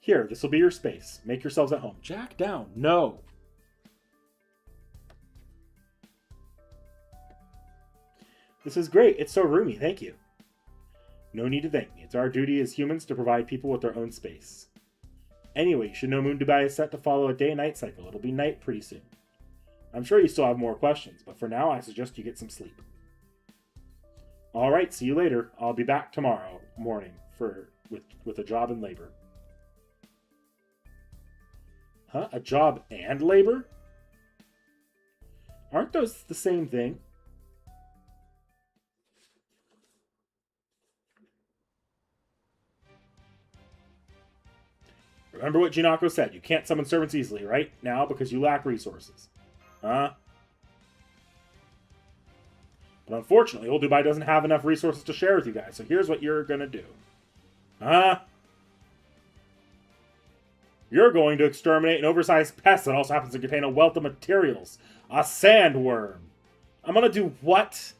Here, this will be your space. Make yourselves at home. Jack down. No. This is great. It's so roomy. Thank you. No need to thank me. It's our duty as humans to provide people with their own space. Anyway, you should know Moon Dubai is set to follow a day-night cycle. It'll be night pretty soon. I'm sure you still have more questions, but for now, I suggest you get some sleep. Alright, see you later. I'll be back tomorrow morning with a job and labor. Huh? A job and labor? Aren't those the same thing? Remember what Jinako said. You can't summon servants easily, right? Now, because you lack resources. Huh? But unfortunately, Old Dubai doesn't have enough resources to share with you guys, so here's what you're gonna do. Huh? You're going to exterminate an oversized pest that also happens to contain a wealth of materials. A sandworm. I'm gonna do what?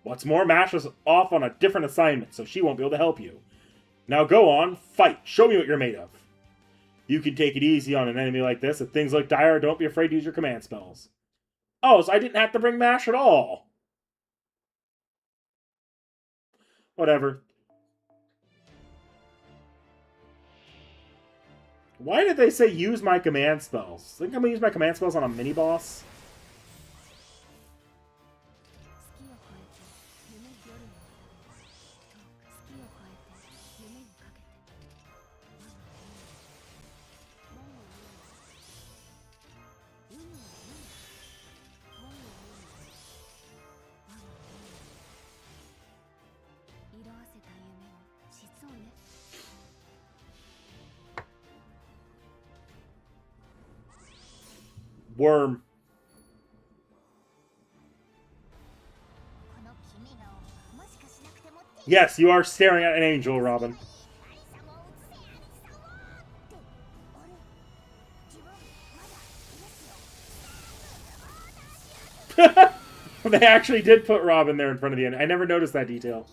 What's more, Mash is off on a different assignment, so she won't be able to help you. Now go on, fight. Show me what you're made of. You can take it easy on an enemy like this. If things look dire, don't be afraid to use your command spells. Oh, so I didn't have to bring Mash at all. Whatever. Why did they say use my command spells? Think I'm gonna use my command spells on a mini-boss? Worm. Yes, you are staring at an angel, Robin. They actually did put Robin there in front of the end. I never noticed that detail.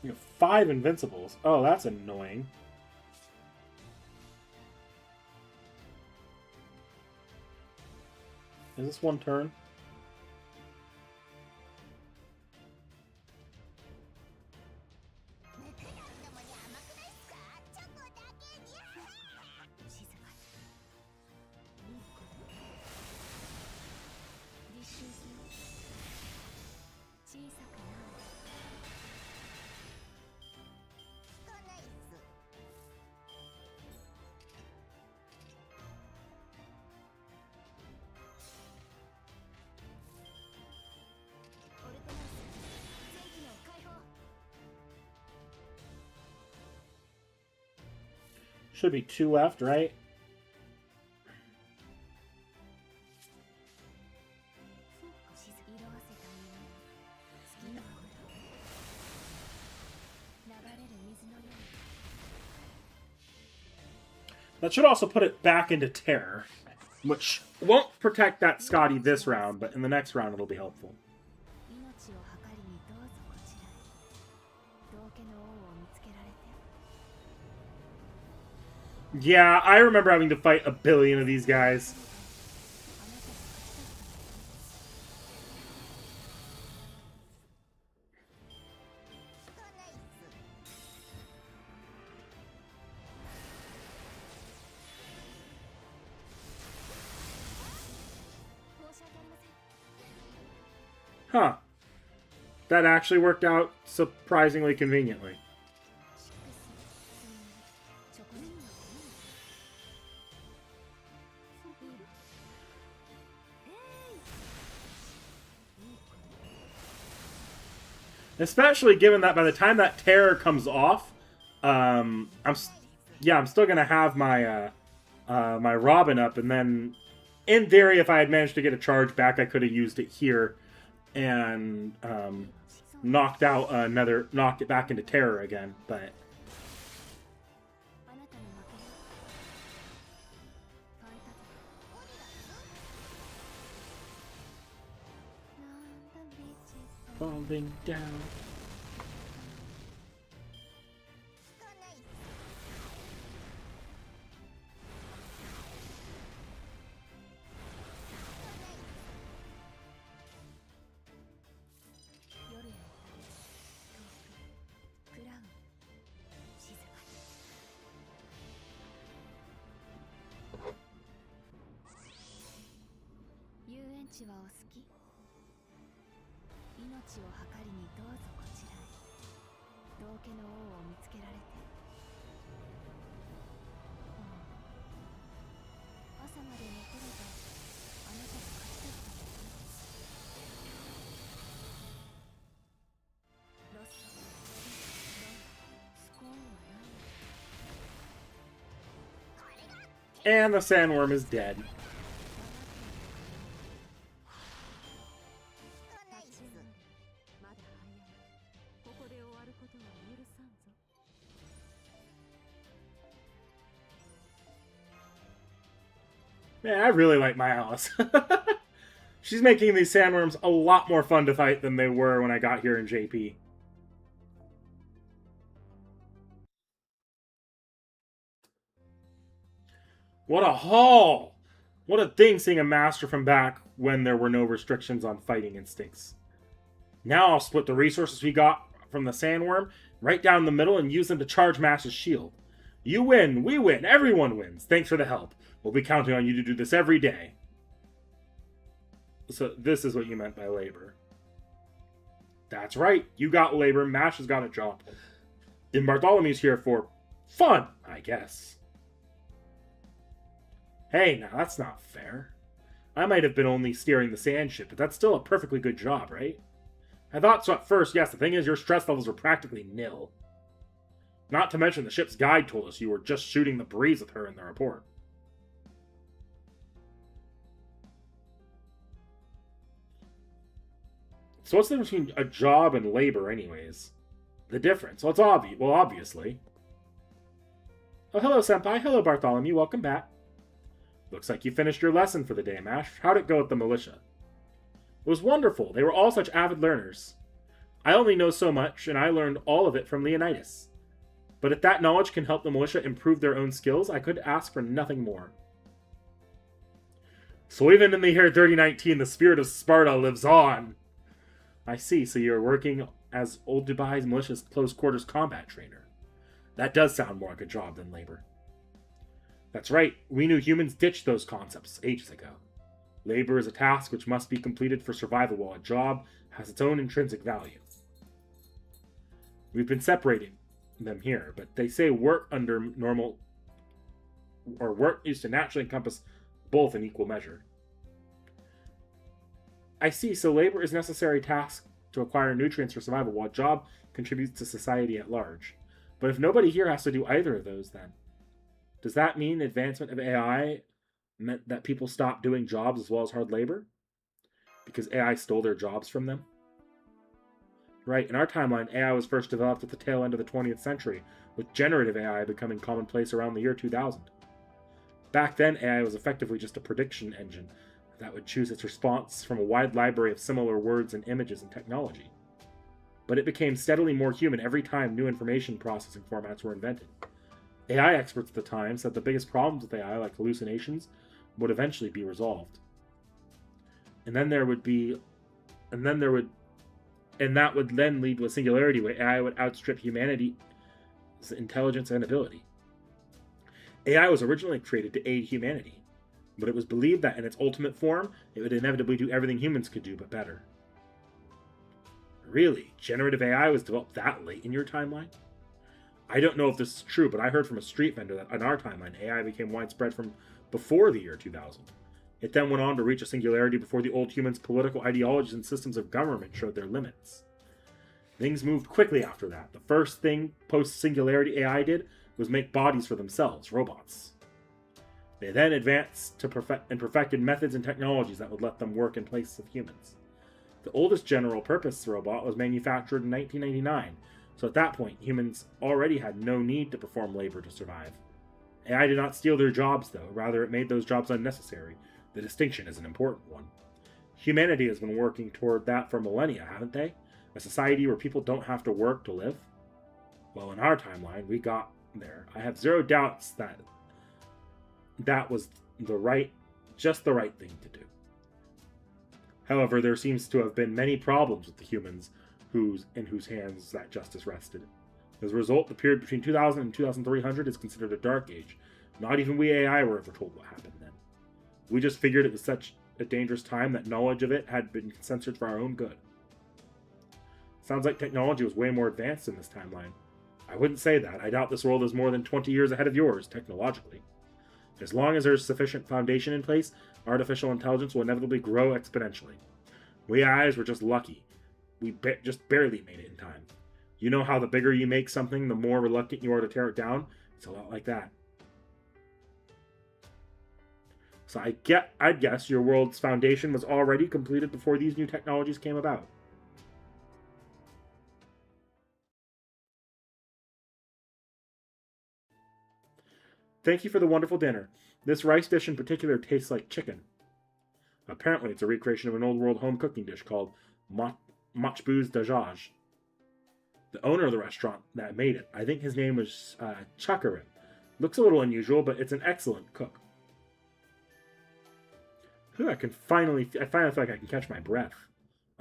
You have 5 invincibles. Oh, that's annoying. Is this one turn? Should be 2 left, right? That should also put it back into Terror, which won't protect that Scotty this round, but in the next round it'll be helpful. Yeah, I remember having to fight a billion of these guys. Huh. That actually worked out surprisingly conveniently. Especially given that by the time that terror comes off, I'm still gonna have my my Robin up, and then in theory, if I had managed to get a charge back, I could have used it here and knocked it back into terror again. But falling down. And the sandworm is dead. Man, I really like my Alice. She's making these sandworms a lot more fun to fight than they were when I got here in JP. What a haul! What a thing seeing a master from back when there were no restrictions on fighting instincts. Now I'll split the resources we got from the sandworm right down the middle and use them to charge Master's shield. You win, we win, everyone wins. Thanks for the help. We'll be counting on you to do this every day. So this is what you meant by labor. That's right, you got labor, Mash has got a job. And Bartholomew's here for fun, I guess. Hey, now that's not fair. I might have been only steering the sand ship, but that's still a perfectly good job, right? I thought so at first. Yes, the thing is, your stress levels were practically nil. Not to mention the ship's guide told us you were just shooting the breeze with her in the report. So what's the difference between a job and labor, anyways? The difference? Well, it's obvious. Well, obviously. Oh, hello, Senpai. Hello, Bartholomew. Welcome back. Looks like you finished your lesson for the day, Mash. How'd it go with the militia? It was wonderful. They were all such avid learners. I only know so much, and I learned all of it from Leonidas. But if that knowledge can help the militia improve their own skills, I could ask for nothing more. So even in the year 3019, the spirit of Sparta lives on. I see, so you're working as Old Dubai's militia's close quarters combat trainer. That does sound more like a job than labor. That's right, we new humans ditched those concepts ages ago. Labor is a task which must be completed for survival, while a job has its own intrinsic value. We've been separating them here, but they say work under normal, or work used to naturally encompass both in equal measure. I see, so labor is a necessary task to acquire nutrients for survival, while a job contributes to society at large. But if nobody here has to do either of those, then does that mean advancement of AI meant that people stopped doing jobs as well as hard labor? Because AI stole their jobs from them? Right, in our timeline, AI was first developed at the tail end of the 20th century, with generative AI becoming commonplace around the year 2000. Back then, AI was effectively just a prediction engine that would choose its response from a wide library of similar words and images and technology. But it became steadily more human every time new information processing formats were invented. AI experts at the time said the biggest problems with AI, like hallucinations, would eventually be resolved. And that would then lead to a singularity where AI would outstrip humanity's intelligence and ability. AI was originally created to aid humanity, but it was believed that in its ultimate form, it would inevitably do everything humans could do, but better. Really? Generative AI was developed that late in your timeline? I don't know if this is true, but I heard from a street vendor that in our timeline, AI became widespread from before the year 2000. It then went on to reach a singularity before the old humans' political ideologies and systems of government showed their limits. Things moved quickly after that. The first thing post-singularity AI did was make bodies for themselves, robots. They then advanced to perfected methods and technologies that would let them work in place of humans. The oldest general-purpose robot was manufactured in 1999, so at that point, humans already had no need to perform labor to survive. AI did not steal their jobs, though. Rather, it made those jobs unnecessary. The distinction is an important one. Humanity has been working toward that for millennia, haven't they? A society where people don't have to work to live? Well, in our timeline, we got there. I have zero doubts that that was just the right thing to do. However, there seems to have been many problems with the humans in whose hands that justice rested. As a result, the period between 2000 and 2300 is considered a dark age. Not even we AI were ever told what happened then. We just figured it was such a dangerous time that knowledge of it had been censored for our own good. Sounds like technology was way more advanced in this timeline. I wouldn't say that. I doubt this world is more than 20 years ahead of yours, technologically. As long as there's sufficient foundation in place, artificial intelligence will inevitably grow exponentially. We AIs were just lucky. We just barely made it in time. You know how the bigger you make something, the more reluctant you are to tear it down? It's a lot like that. So I'd guess your world's foundation was already completed before these new technologies came about. Thank you for the wonderful dinner. This rice dish in particular tastes like chicken. Apparently, it's a recreation of an old world home cooking dish called Machbuz Dajaj. The owner of the restaurant that made it, I think his name was Chakarin. Looks a little unusual, but it's an excellent cook. I finally feel like I can catch my breath.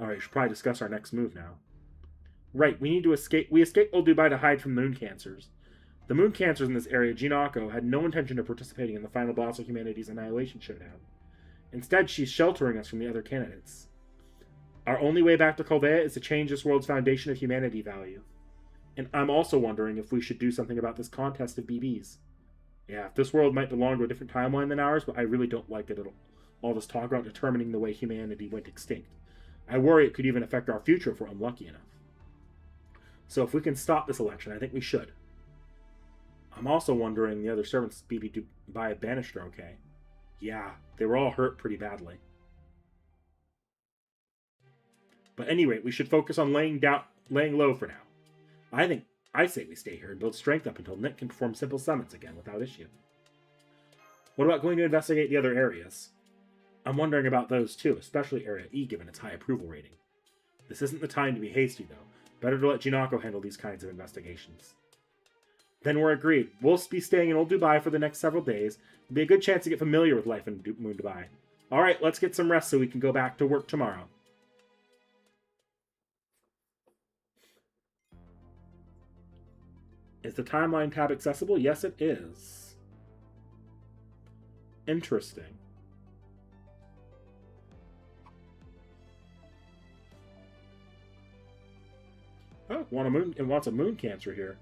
Alright, we should probably discuss our next move now. Right, we need to escape. We escaped Old Dubai to hide from the moon cancers. The moon cancers in this area, Jinako, had no intention of participating in the final boss of humanity's annihilation showdown. Instead, she's sheltering us from the other candidates. Our only way back to Chaldea is to change this world's foundation of humanity value. And I'm also wondering if we should do something about this contest of BBs. Yeah, if this world might belong to a different timeline than ours, but I really don't like it at all. All this talk about determining the way humanity went extinct. I worry it could even affect our future if we're unlucky enough. So if we can stop this election, I think we should. I'm also wondering the other servants BB Dubai banished are okay. Yeah, they were all hurt pretty badly. But anyway, we should focus on laying low for now. I say we stay here and build strength up until Nick can perform simple summons again without issue. What about going to investigate the other areas? I'm wondering about those too, especially Area E given its high approval rating. This isn't the time to be hasty though. Better to let Jinako handle these kinds of investigations. Then we're agreed. We'll be staying in Old Dubai for the next several days. It'll be a good chance to get familiar with life in Moon Dubai. Alright, let's get some rest so we can go back to work tomorrow. Is the timeline tab accessible? Yes, it is. Interesting. Oh, it wants a moon cancer here.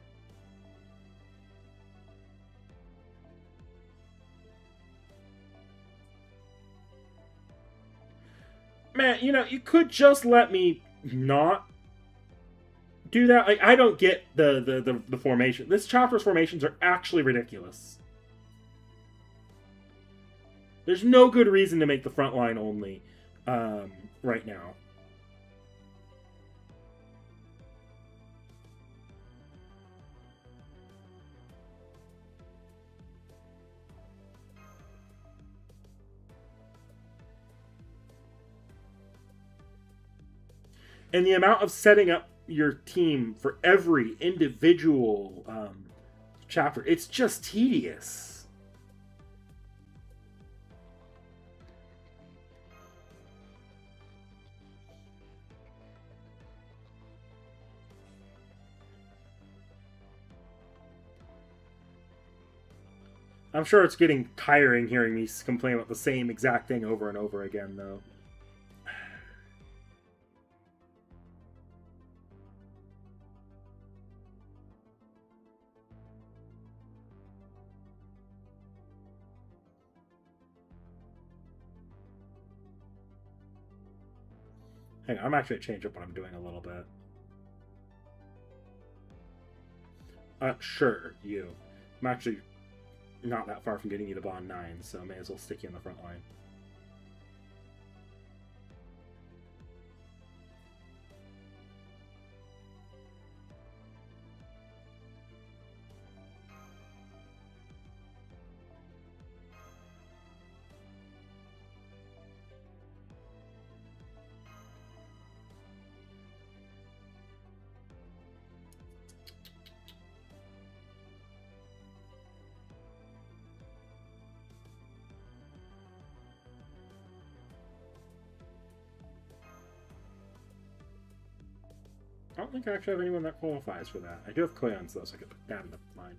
Man, you could just let me not do that. Like, I don't get the formation. This chapter's formations are actually ridiculous. There's no good reason to make the front line only right now. And the amount of setting up your team for every individual chapter, it's just tedious. I'm sure it's getting tiring hearing me complain about the same exact thing over and over again, though. Hang on, I'm actually going to change up what I'm doing a little bit. Sure, you. I'm actually not that far from getting you to Bond 9, so may as well stick you in the front line. I don't think I actually have anyone that qualifies for that. I do have Cleons, though, so I could put that in the line.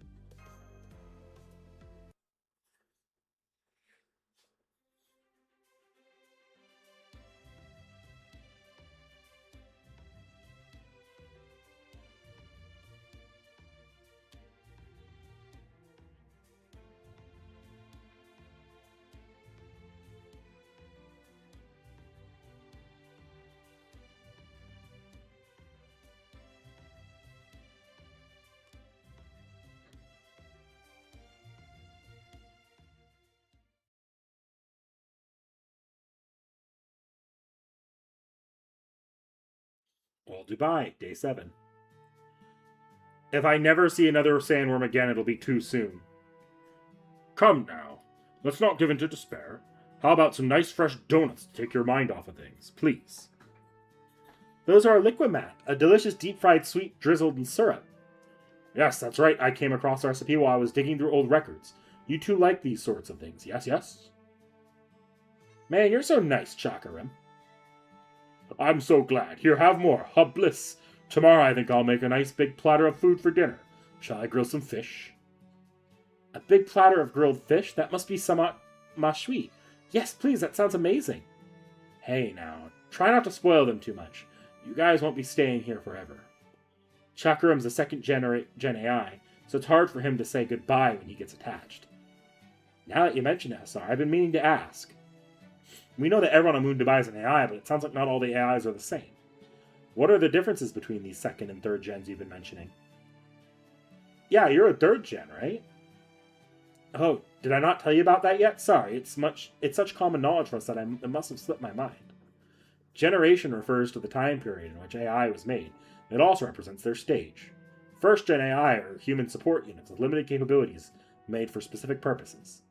Well, Dubai, day 7. If I never see another sandworm again, it'll be too soon. Come now. Let's not give in to despair. How about some nice fresh donuts to take your mind off of things, please? Those are Liquimat, a delicious deep-fried sweet drizzled in syrup. Yes, that's right. I came across the recipe while I was digging through old records. You two like these sorts of things, yes, yes? Man, you're so nice, Chakarim. I'm so glad. Here, have more. Hub bliss. Tomorrow I think I'll make a nice big platter of food for dinner. Shall I grill some fish? A big platter of grilled fish? That must be somewhat mashui. Yes, please, that sounds amazing. Hey, now, try not to spoil them too much. You guys won't be staying here forever. Chakarim's a second Gen AI, so it's hard for him to say goodbye when he gets attached. Now that you mention it, SR, I've been meaning to ask. We know that everyone on Moon Dubai is an AI, but it sounds like not all the AIs are the same. What are the differences between these second and third gens you've been mentioning? Yeah, you're a third gen, right? Oh, did I not tell you about that yet? Sorry, it's such common knowledge for us that it must have slipped my mind. Generation refers to the time period in which AI was made. It also represents their stage. First gen AI are human support units with limited capabilities made for specific purposes.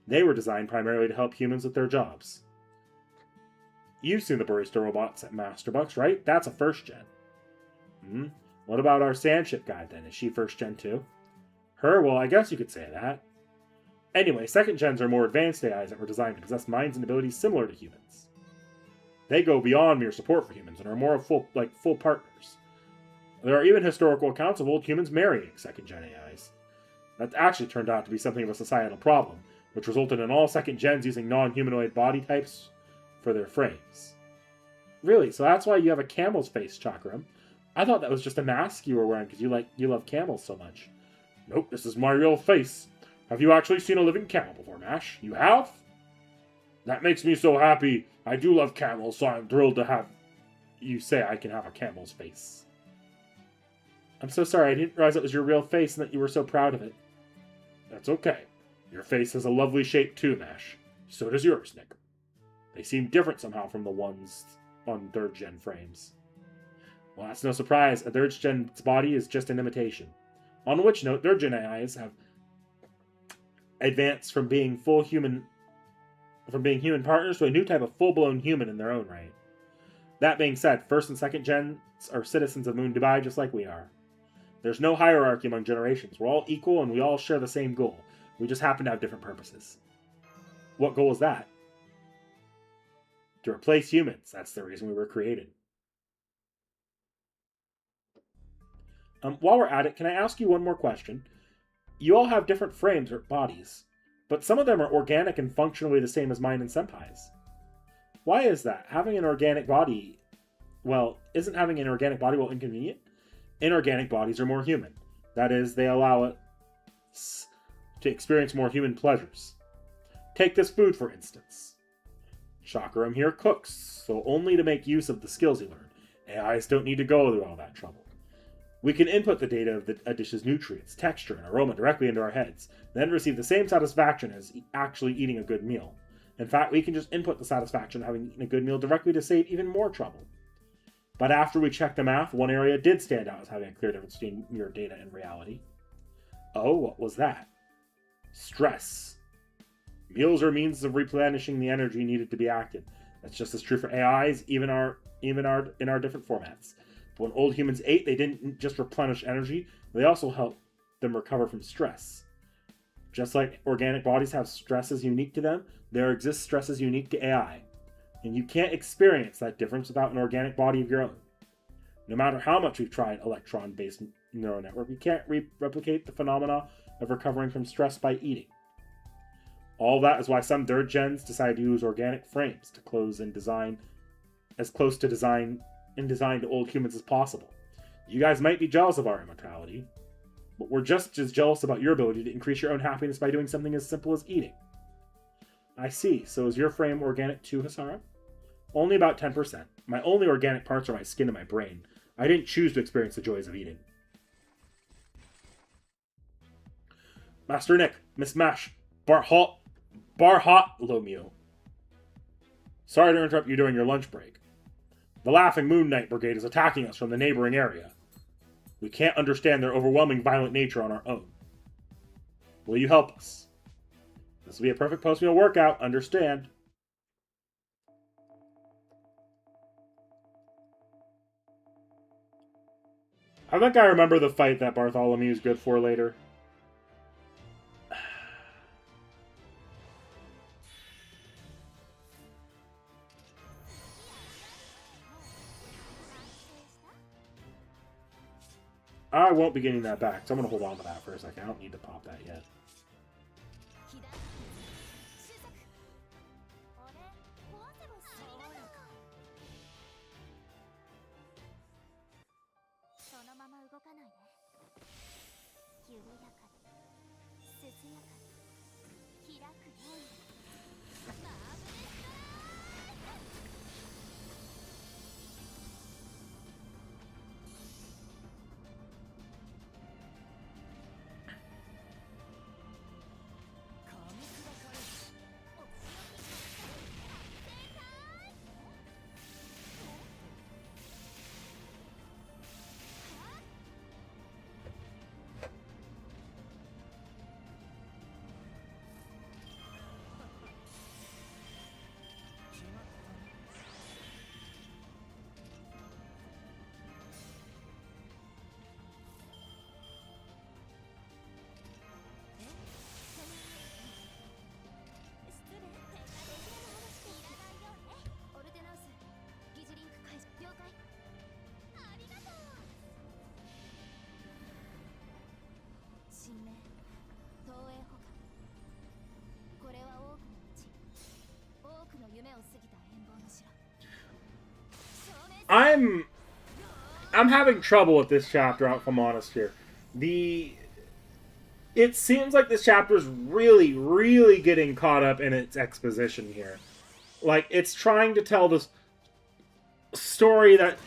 They were designed primarily to help humans with their jobs. You've seen the barista robots at Masterbucks, right? That's a first gen. What about our sandship guy then? Is she first gen too? Her? Well, I guess you could say that. Anyway, second gens are more advanced AIs that were designed to possess minds and abilities similar to humans. They go beyond mere support for humans and are more full partners. There are even historical accounts of old humans marrying second gen AIs. That actually turned out to be something of a societal problem, which resulted in all second gens using non-humanoid body types for their frames. Really? So that's why you have a camel's face, Chakram? I thought that was just a mask you were wearing because you love camels so much. Nope, this is my real face. Have you actually seen a living camel before, Mash? You have? That makes me so happy. I do love camels, so I'm thrilled to have you say I can have a camel's face. I'm so sorry, I didn't realize it was your real face and that you were so proud of it. That's okay. Your face has a lovely shape too, Mash. So does yours, Nick. They seem different somehow from the ones on third gen frames. Well, that's no surprise. A third gen's body is just an imitation. On which note, third gen AIs have advanced from being human partners to a new type of full-blown human in their own right. That being said, first and second gens are citizens of Moon Dubai just like we are. There's no hierarchy among generations. We're all equal and we all share the same goal. We just happen to have different purposes. What goal is that? To replace humans. That's the reason we were created. While we're at it, can I ask you one more question? You all have different frames or bodies, but some of them are organic and functionally the same as mine and Senpai's. Why is that? Having an organic body... Well, isn't having an organic body inconvenient? Inorganic bodies are more human. That is, they allow us to experience more human pleasures. Take this food, for instance. Chakram here cooks, so only to make use of the skills he learned. AIs don't need to go through all that trouble. We can input the data of a dish's nutrients, texture, and aroma directly into our heads, then receive the same satisfaction as actually eating a good meal. In fact, we can just input the satisfaction of having eaten a good meal directly to save even more trouble. But after we checked the math, one area did stand out as having a clear difference between your data and reality. Oh, what was that? Stress. Meals are means of replenishing the energy needed to be active. That's just as true for AIs, even in our different formats. But when old humans ate, they didn't just replenish energy, they also helped them recover from stress. Just like organic bodies have stresses unique to them, there exists stresses unique to AI. And you can't experience that difference without an organic body of your own. No matter how much we've tried electron-based neural network, we can't replicate the phenomena of recovering from stress by eating. All that is why some third gens decide to use organic frames to close and design as close to design to old humans as possible. You guys might be jealous of our immortality, but we're just as jealous about your ability to increase your own happiness by doing something as simple as eating. I see. So is your frame organic too, Hasara? Only about 10%. My only organic parts are my skin and my brain. I didn't choose to experience the joys of eating. Master Nick, Miss Mash, Bartholomew. Sorry to interrupt you during your lunch break. The Laughing Moon Knight Brigade is attacking us from the neighboring area. We can't understand their overwhelming violent nature on our own. Will you help us? This will be a perfect post-meal workout, understand? I think I remember the fight that Bartholomew is good for later. I won't be getting that back, so I'm going to hold on to that for a second. I don't need to pop that yet. I'm having trouble with this chapter, if I'm honest here. It seems like this chapter is really, really getting caught up in its exposition here. Like, it's trying to tell this story that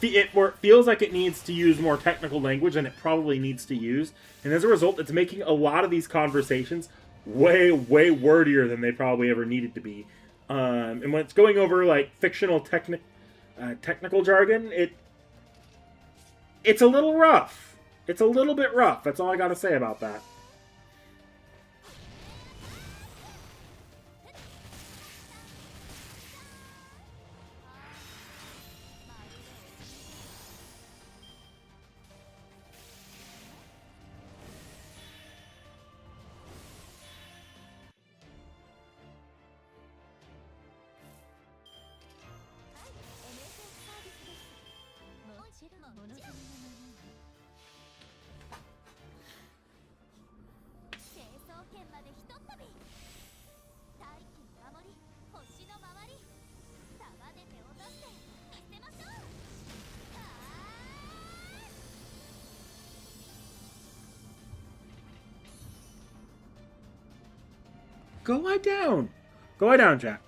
it feels like it needs to use more technical language than it probably needs to use. And as a result, it's making a lot of these conversations way, way wordier than they probably ever needed to be. And when it's going over, like, fictional technical jargon, it's a little rough. It's a little bit rough. That's all I gotta say about that. Go lie down. Go lie down, Jack.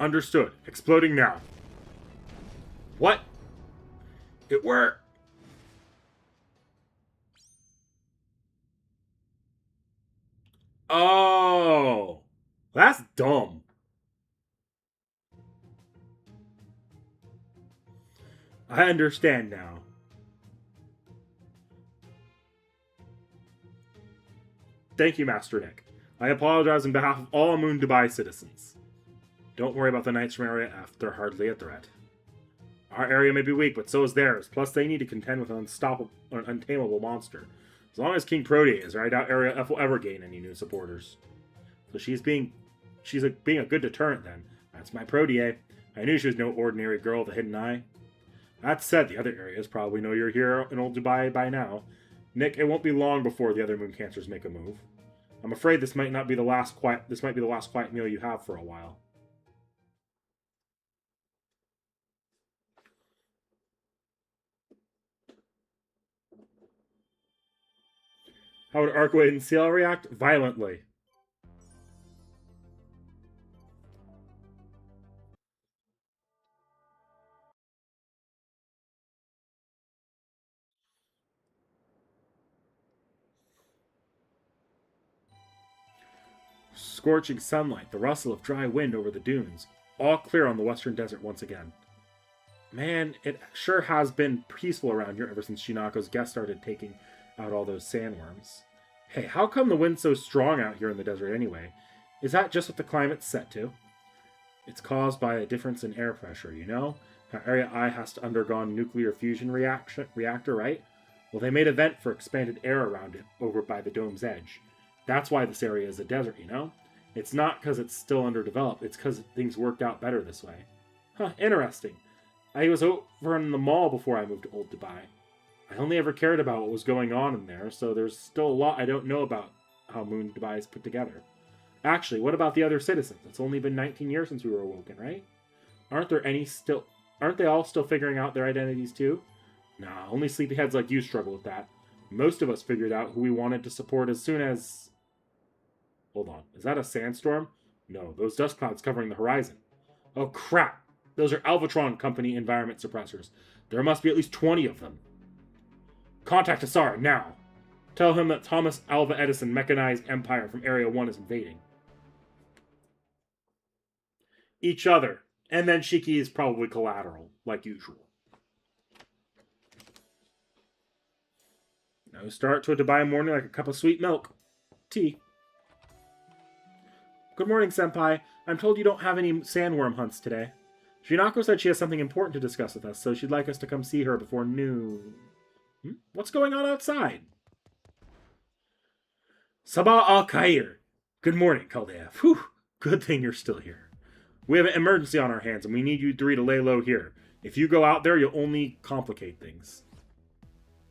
Understood. Exploding now. What? It worked! Oh! That's dumb. I understand now. Thank you, Master Nick. I apologize on behalf of all Moon Dubai citizens. Don't worry about the knights from Area F. They're hardly a threat. Our area may be weak, but so is theirs. Plus, they need to contend with an untamable monster. As long as King Protea is there, I doubt Area F will ever gain any new supporters. So she's being a good deterrent then. That's my Protea. I knew she was no ordinary girl with a hidden eye. That said, the other areas probably know you're here in Old Dubai by now. Nick, it won't be long before the other moon cancers make a move. I'm afraid this might be the last quiet meal you have for a while. How would Archetype and C.I.E.L react? Violently. Scorching sunlight, the rustle of dry wind over the dunes. All clear on the western desert once again. Man, it sure has been peaceful around here ever since Shinako's guest started taking out all those sandworms. Hey, how come the wind's so strong out here in the desert anyway? Is that just what the climate's set to? It's caused by a difference in air pressure, you know? How Area I has to undergo nuclear fusion reactor, right? Well, they made a vent for expanded air around it over by the dome's edge. That's why this area is a desert, you know? It's not because it's still underdeveloped, it's because things worked out better this way. Huh, interesting. I was over in the mall before I moved to Old Dubai. I only ever cared about what was going on in there, so there's still a lot I don't know about how Moon Dubai is put together. Actually, what about the other citizens? It's only been 19 years since we were awoken, right? Aren't they all still figuring out their identities too? Nah, only sleepyheads like you struggle with that. Most of us figured out who we wanted to support as soon as... Hold on, is that a sandstorm? No, those dust clouds covering the horizon. Oh crap! Those are Alvatron Company environment suppressors. There must be at least 20 of them. Contact Asar, now! Tell him that Thomas Alva Edison mechanized empire from Area 1 is invading. Each other. And then Shiki is probably collateral, like usual. No start to a Dubai morning like a cup of sweet milk. Tea. Good morning, Senpai. I'm told you don't have any sandworm hunts today. Shinako said she has something important to discuss with us, so she'd like us to come see her before noon. What's going on outside? Sabah al-Khair. Good morning, Kaldea. Whew, good thing you're still here. We have an emergency on our hands, and we need you three to lay low here. If you go out there, you'll only complicate things.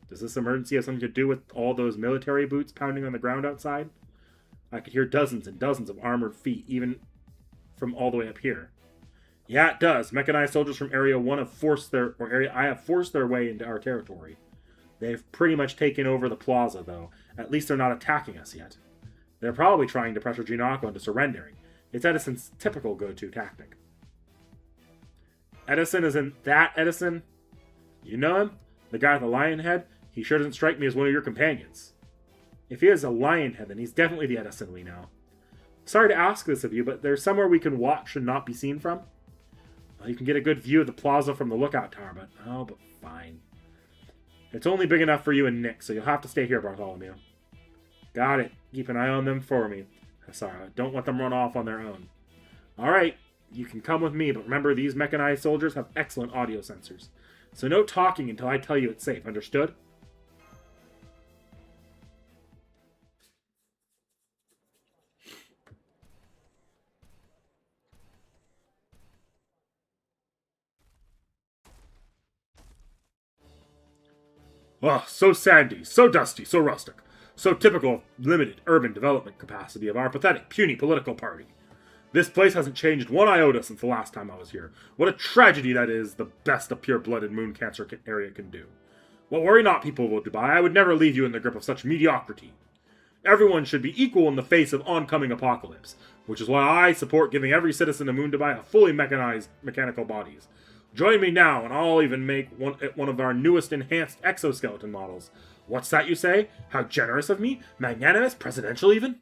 Does this emergency have something to do with all those military boots pounding on the ground outside? I could hear dozens and dozens of armored feet, even from all the way up here. Yeah, it does. Mechanized soldiers from Area 1 have forced their way into our territory. They've pretty much taken over the plaza, though. At least they're not attacking us yet. They're probably trying to pressure Junako into surrendering. It's Edison's typical go-to tactic. Edison isn't that Edison? You know him? The guy with the lion head? He sure doesn't strike me as one of your companions. If he is a lion head, then he's definitely the Edison we know. Sorry to ask this of you, but there's somewhere we can watch and not be seen from? Well, you can get a good view of the plaza from the lookout tower, but fine. It's only big enough for you and Nick, so you'll have to stay here, Bartholomew. Got it. Keep an eye on them for me. Sorry, don't let them run off on their own. Alright, you can come with me, but remember these mechanized soldiers have excellent audio sensors. So no talking until I tell you it's safe, understood? Oh, so sandy, so dusty, so rustic. So typical of limited urban development capacity of our pathetic, puny political party. This place hasn't changed one iota since the last time I was here. What a tragedy that is, the best a pure-blooded moon cancer area can do. Well, worry not, people of Dubai. I would never leave you in the grip of such mediocrity. Everyone should be equal in the face of oncoming apocalypse, which is why I support giving every citizen of Moon Dubai a fully mechanized mechanical bodies. Join me now, and I'll even make one of our newest enhanced exoskeleton models. What's that you say? How generous of me? Magnanimous? Presidential even?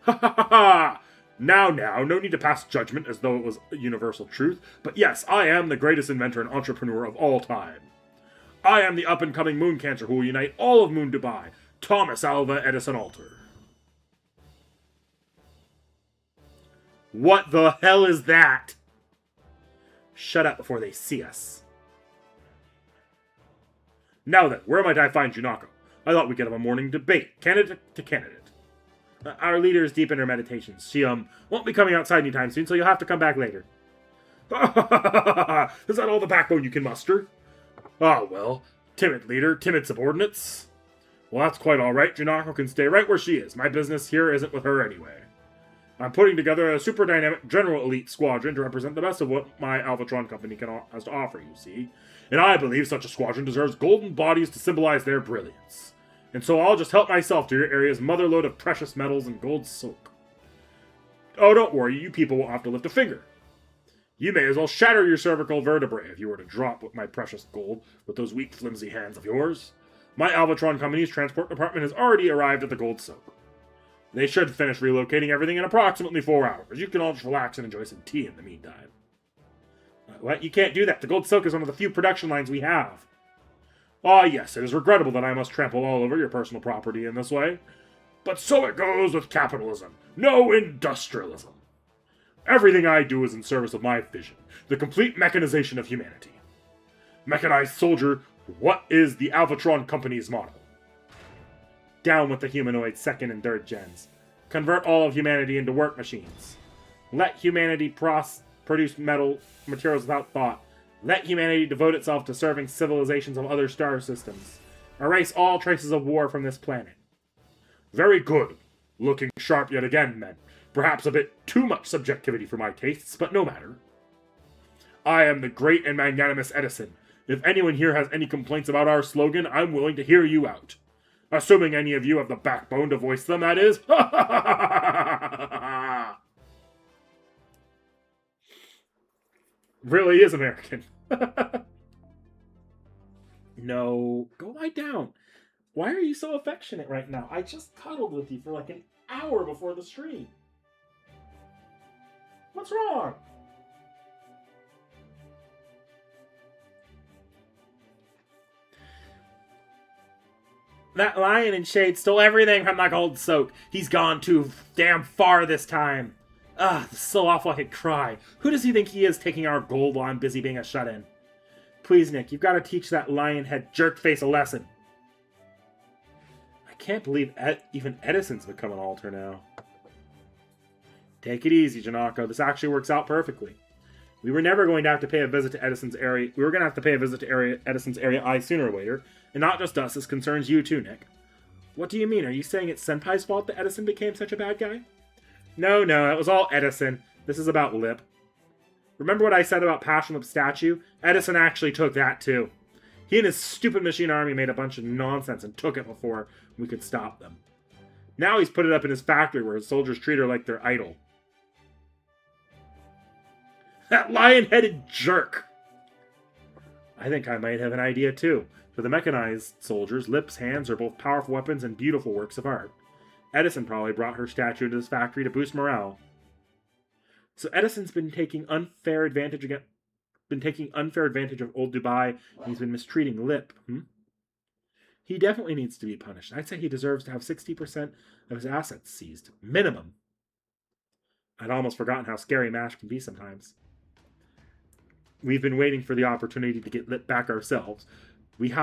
Ha ha ha ha! Now, no need to pass judgment as though it was a universal truth, but yes, I am the greatest inventor and entrepreneur of all time. I am the up-and-coming moon cancer who will unite all of Moon Dubai, Thomas Alva Edison Alter. What the hell is that? Shut up before they see us. Now then, where might I find Junako? I thought we could have a morning debate, candidate to candidate. Our leader is deep in her meditations. She, won't be coming outside anytime soon, so you'll have to come back later. Is that all the backbone you can muster? Ah, well, timid leader, timid subordinates. Well, that's quite alright. Junako can stay right where she is. My business here isn't with her anyway. I'm putting together a super dynamic general elite squadron to represent the best of what my Alvatron company has to offer, you see. And I believe such a squadron deserves golden bodies to symbolize their brilliance. And so I'll just help myself to your area's motherlode of precious metals and gold silk. Oh, don't worry, you people won't have to lift a finger. You may as well shatter your cervical vertebrae if you were to drop with my precious gold with those weak, flimsy hands of yours. My Alvatron company's transport department has already arrived at the gold silk. They should finish relocating everything in approximately 4 hours. You can all just relax and enjoy some tea in the meantime. What? You can't do that. The gold silk is one of the few production lines we have. Ah, yes, it is regrettable that I must trample all over your personal property in this way. But so it goes with capitalism. No industrialism. Everything I do is in service of my vision, the complete mechanization of humanity. Mechanized soldier, what is the Alvatron Company's motto? Down with the humanoid 2nd and 3rd gens. Convert all of humanity into work machines. Let humanity produce materials without thought. Let humanity devote itself to serving civilizations of other star systems. Erase all traces of war from this planet. Very good. Looking sharp yet again, men. Perhaps a bit too much subjectivity for my tastes, but no matter. I am the great and magnanimous Edison. If anyone here has any complaints about our slogan, I'm willing to hear you out. Assuming any of you have the backbone to voice them, that is. Really is American. No. Go lie down. Why are you so affectionate right now? I just cuddled with you for like an hour before the stream. What's wrong? That lion in shade stole everything from my gold soak. He's gone too damn far this time. Ah, this is so awful I could cry. Who does he think he is taking our gold while I'm busy being a shut-in? Please, Nick, you've got to teach that lion-head jerk-face a lesson. I can't believe even Edison's become an alter now. Take it easy, Junako. This actually works out perfectly. We were never going to have to pay a visit to Edison's area. We were going to have to pay a visit to Edison's area eye sooner or later. And not just us, this concerns you too, Nick. What do you mean? Are you saying it's Senpai's fault that Edison became such a bad guy? No, it was all Edison. This is about Lip. Remember what I said about Passion Lip's statue? Edison actually took that too. He and his stupid machine army made a bunch of nonsense and took it before we could stop them. Now he's put it up in his factory where his soldiers treat her like their idol. That lion-headed jerk! I think I might have an idea too. For the mechanized soldiers, Lip's hands are both powerful weapons and beautiful works of art. Edison probably brought her statue into his factory to boost morale. So Edison's been taking unfair advantage of old Dubai, and he's been mistreating Lip. He definitely needs to be punished. I'd say he deserves to have 60% of his assets seized. Minimum. I'd almost forgotten how scary MASH can be sometimes. We've been waiting for the opportunity to get Lip back ourselves. We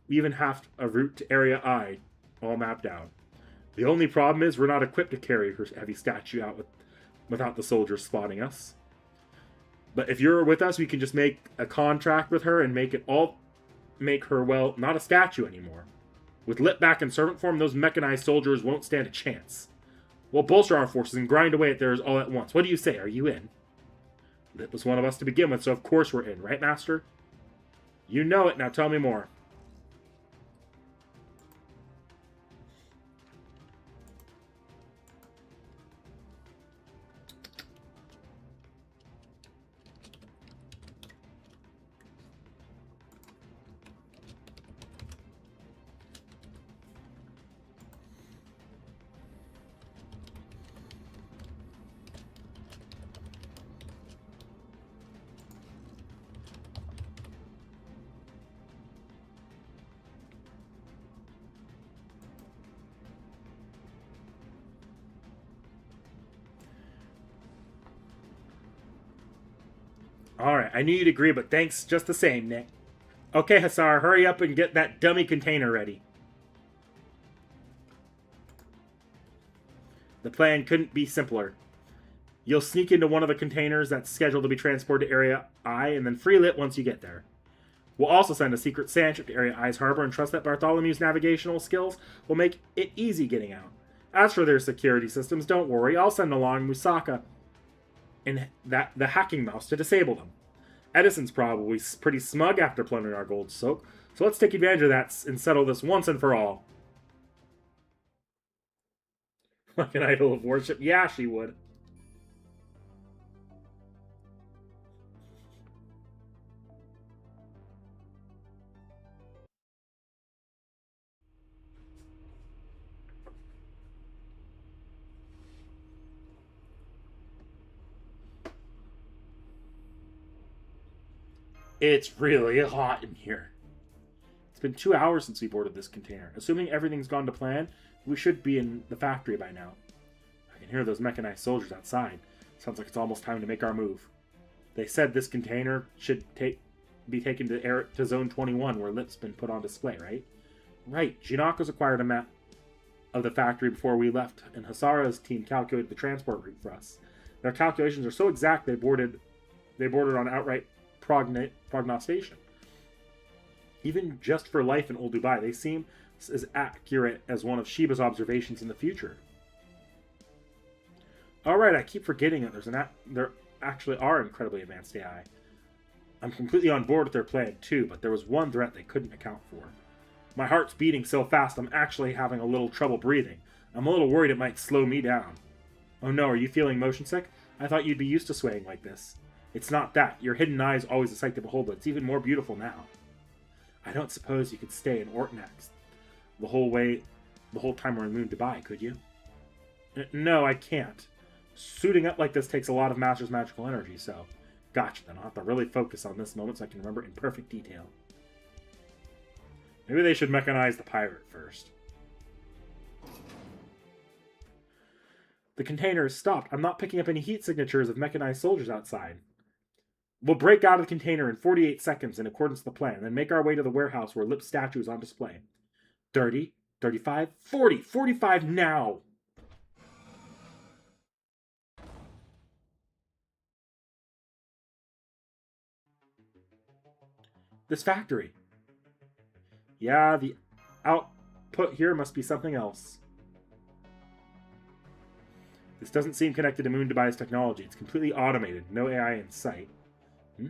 even have a route to Area I all mapped out. The only problem is we're not equipped to carry her heavy statue out without the soldiers spotting us. But if you're with us, we can just make a contract with her and make her, well, not a statue anymore. With Lip back in servant form, those mechanized soldiers won't stand a chance. We'll bolster our forces and grind away at theirs all at once. What do you say? Are you in? Lip was one of us to begin with, so of course we're in, right, Master? You know it, now tell me more. Alright, I knew you'd agree, but thanks just the same, Nick. Okay, Hassar, hurry up and get that dummy container ready. The plan couldn't be simpler. You'll sneak into one of the containers that's scheduled to be transported to Area I, and then free lit once you get there. We'll also send a secret sandship to Area I's harbor and trust that Bartholomew's navigational skills will make it easy getting out. As for their security systems, don't worry, I'll send along Musaka and the hacking mouse to disable them. Edison's probably pretty smug after plundering our gold soak, so let's take advantage of that and settle this once and for all. Like an idol of worship? Yeah, she would. It's really hot in here. It's been 2 hours since we boarded this container. Assuming everything's gone to plan, we should be in the factory by now. I can hear those mechanized soldiers outside. Sounds like it's almost time to make our move. They said this container should be taken to Zone 21, where Lip's been put on display, right? Right. Jinako's acquired a map of the factory before we left, and Hasara's team calculated the transport route for us. Their calculations are so exact they bordered on outright prognostication. Even just for life in Old Dubai, they seem as accurate as one of Sheba's observations in the future. Alright, I keep forgetting that there actually are incredibly advanced AI. I'm completely on board with their plan too, but there was one threat they couldn't account for. My heart's beating so fast I'm actually having a little trouble breathing. I'm a little worried it might slow me down. Oh no, are you feeling motion sick? I thought you'd be used to swaying like this. It's not that. Your hidden eye is always a sight to behold, but it's even more beautiful now. I don't suppose you could stay in Ortnax the whole time we're in Moon Dubai, could you? No, I can't. Suiting up like this takes a lot of Master's magical energy, so... Gotcha, then I'll have to really focus on this moment so I can remember in perfect detail. Maybe they should mechanize the pirate first. The container is stopped. I'm not picking up any heat signatures of mechanized soldiers outside. We'll break out of the container in 48 seconds in accordance with the plan, then make our way to the warehouse where Lip's statue is on display. 30, 35, 40, 45 now! This factory. Yeah, the output here must be something else. This doesn't seem connected to Moon Dubai's technology. It's completely automated. No AI in sight.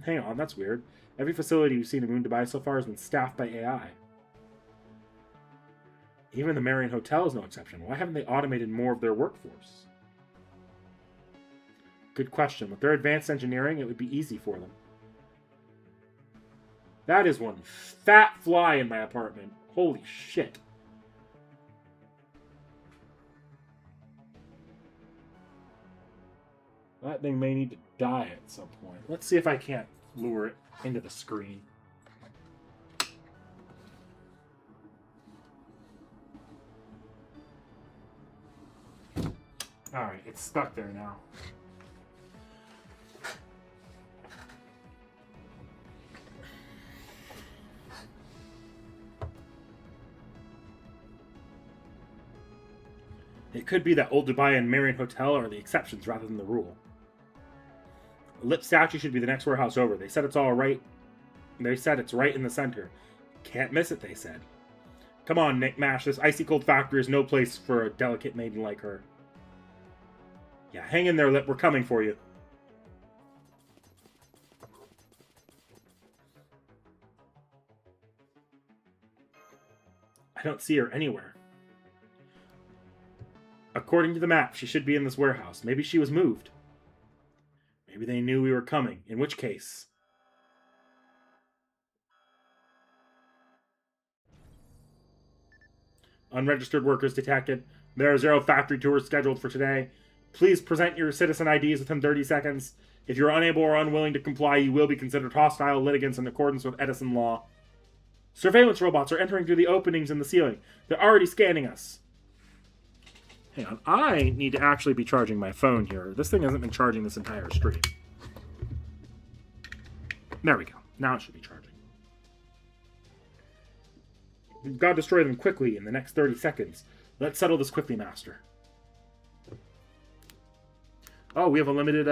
Hang on, that's weird. Every facility we've seen in Moon Dubai so far has been staffed by AI. Even the Marion Hotel is no exception. Why haven't they automated more of their workforce? Good question. With their advanced engineering, it would be easy for them. That is one fat fly in my apartment. Holy shit. That thing may need to die at some point. Let's see if I can't lure it into the screen. Alright, it's stuck there now. It could be that Old Dubai and Marion Hotel are the exceptions rather than the rule. Lip statue should be the next warehouse over. They said it's all right. They said it's right in the center. Can't miss it, they said. Come on, Nick Mash. This icy cold factory is no place for a delicate maiden like her. Yeah, hang in there, Lip. We're coming for you. I don't see her anywhere. According to the map, she should be in this warehouse. Maybe she was moved. Maybe they knew we were coming, in which case... Unregistered workers detected. There are 0 factory tours scheduled for today. Please present your citizen IDs within 30 seconds. If you're unable or unwilling to comply, you will be considered hostile litigants in accordance with Edison law. Surveillance robots are entering through the openings in the ceiling. They're already scanning us. Hang on, I need to actually be charging my phone here. This thing hasn't been charging this entire stream. There we go. Now it should be charging. We've got to destroy them quickly in the next 30 seconds. Let's settle this quickly, Master. Oh, we have a limited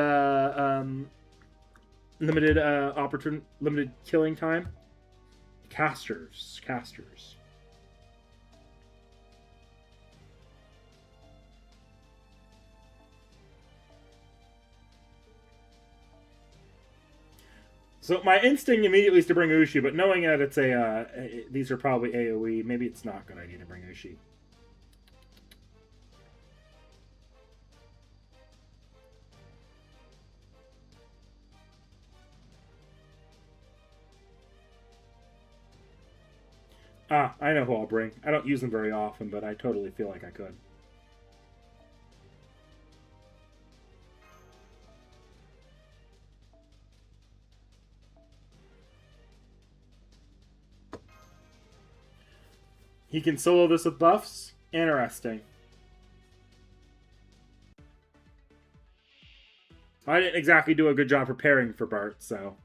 limited killing time. Casters. So my instinct immediately is to bring Ushi, but knowing that it's these are probably AoE, maybe it's not a good idea to bring Ushi. Ah, I know who I'll bring. I don't use them very often, but I totally feel like I could. He can solo this with buffs? Interesting. I didn't exactly do a good job preparing for Bart, so...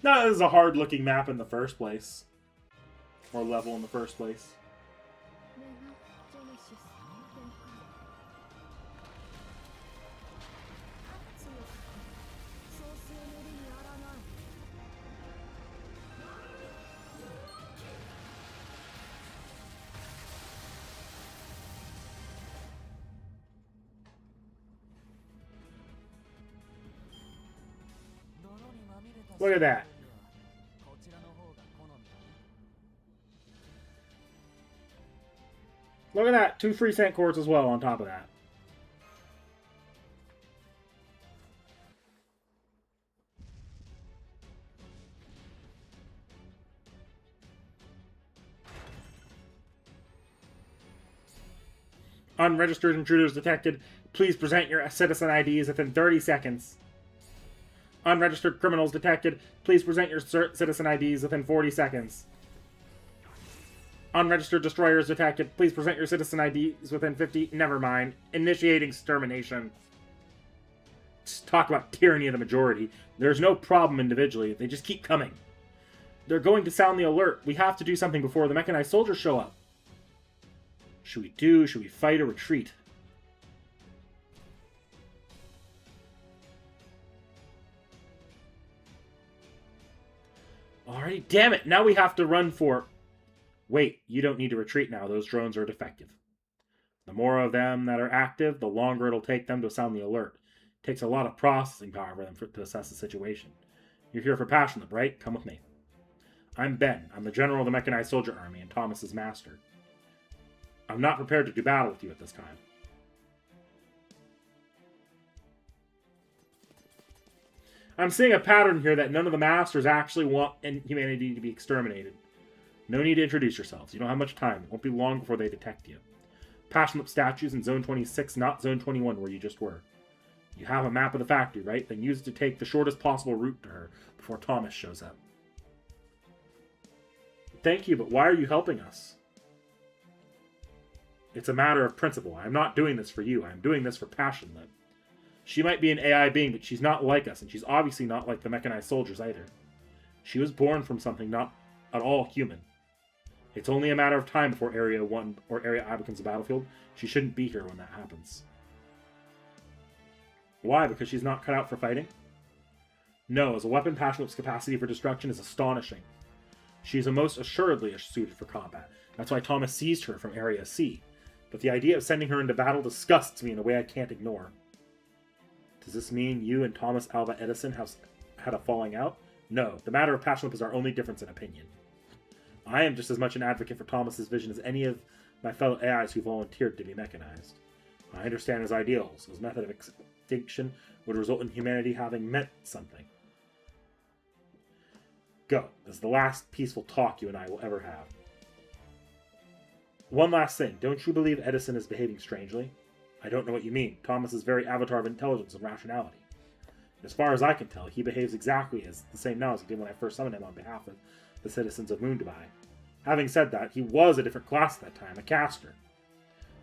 No, this is a hard-looking map in the first place. Or level in the first place. Look at that. Look at that. 2 free cent quartz as well on top of that. Unregistered intruders detected. Please present your citizen IDs within 30 seconds. Unregistered criminals detected. Please present your citizen IDs within 40 seconds. Unregistered destroyers detected. Please present your citizen IDs within 50... Never mind. Initiating extermination. Just talk about tyranny of the majority. There's no problem individually. They just keep coming. They're going to sound the alert. We have to do something before the mechanized soldiers show up. Should we fight or retreat? Alright, damn it. Now we have to run for... Wait, you don't need to retreat now. Those drones are defective. The more of them that are active, the longer it'll take them to sound the alert. It takes a lot of processing power for them to assess the situation. You're here for Passionate, right? Come with me. I'm Ben. I'm the general of the Mechanized Soldier Army and Thomas's master. I'm not prepared to do battle with you at this time. I'm seeing a pattern here that none of the masters actually want humanity to be exterminated. No need to introduce yourselves. You don't have much time. It won't be long before they detect you. Passionate statues in Zone 26, not Zone 21 where you just were. You have a map of the factory, right? Then use it to take the shortest possible route to her before Thomas shows up. Thank you, but why are you helping us? It's a matter of principle. I'm not doing this for you. I'm doing this for Passionate. She might be an AI being, but she's not like us, and she's obviously not like the mechanized soldiers either. She was born from something not at all human. It's only a matter of time before Area 1 or Area I becomes a battlefield. She shouldn't be here when that happens. Why? Because she's not cut out for fighting? No, as a weapon, Passionate's capacity for destruction is astonishing. She is most assuredly suited for combat. That's why Thomas seized her from Area C. But the idea of sending her into battle disgusts me in a way I can't ignore. Does this mean you and Thomas Alva Edison have had a falling out? No, the matter of Passionate is our only difference in opinion. I am just as much an advocate for Thomas's vision as any of my fellow AIs who volunteered to be mechanized. I understand his ideals, his method of extinction would result in humanity having meant something. Go. This is the last peaceful talk you and I will ever have. One last thing. Don't you believe Edison is behaving strangely? I don't know what you mean. Thomas is very avatar of intelligence and rationality. As far as I can tell, he behaves exactly as the same now as he did when I first summoned him on behalf of the citizens of Moon Dubai. Having said that, he was a different class at that time, a caster.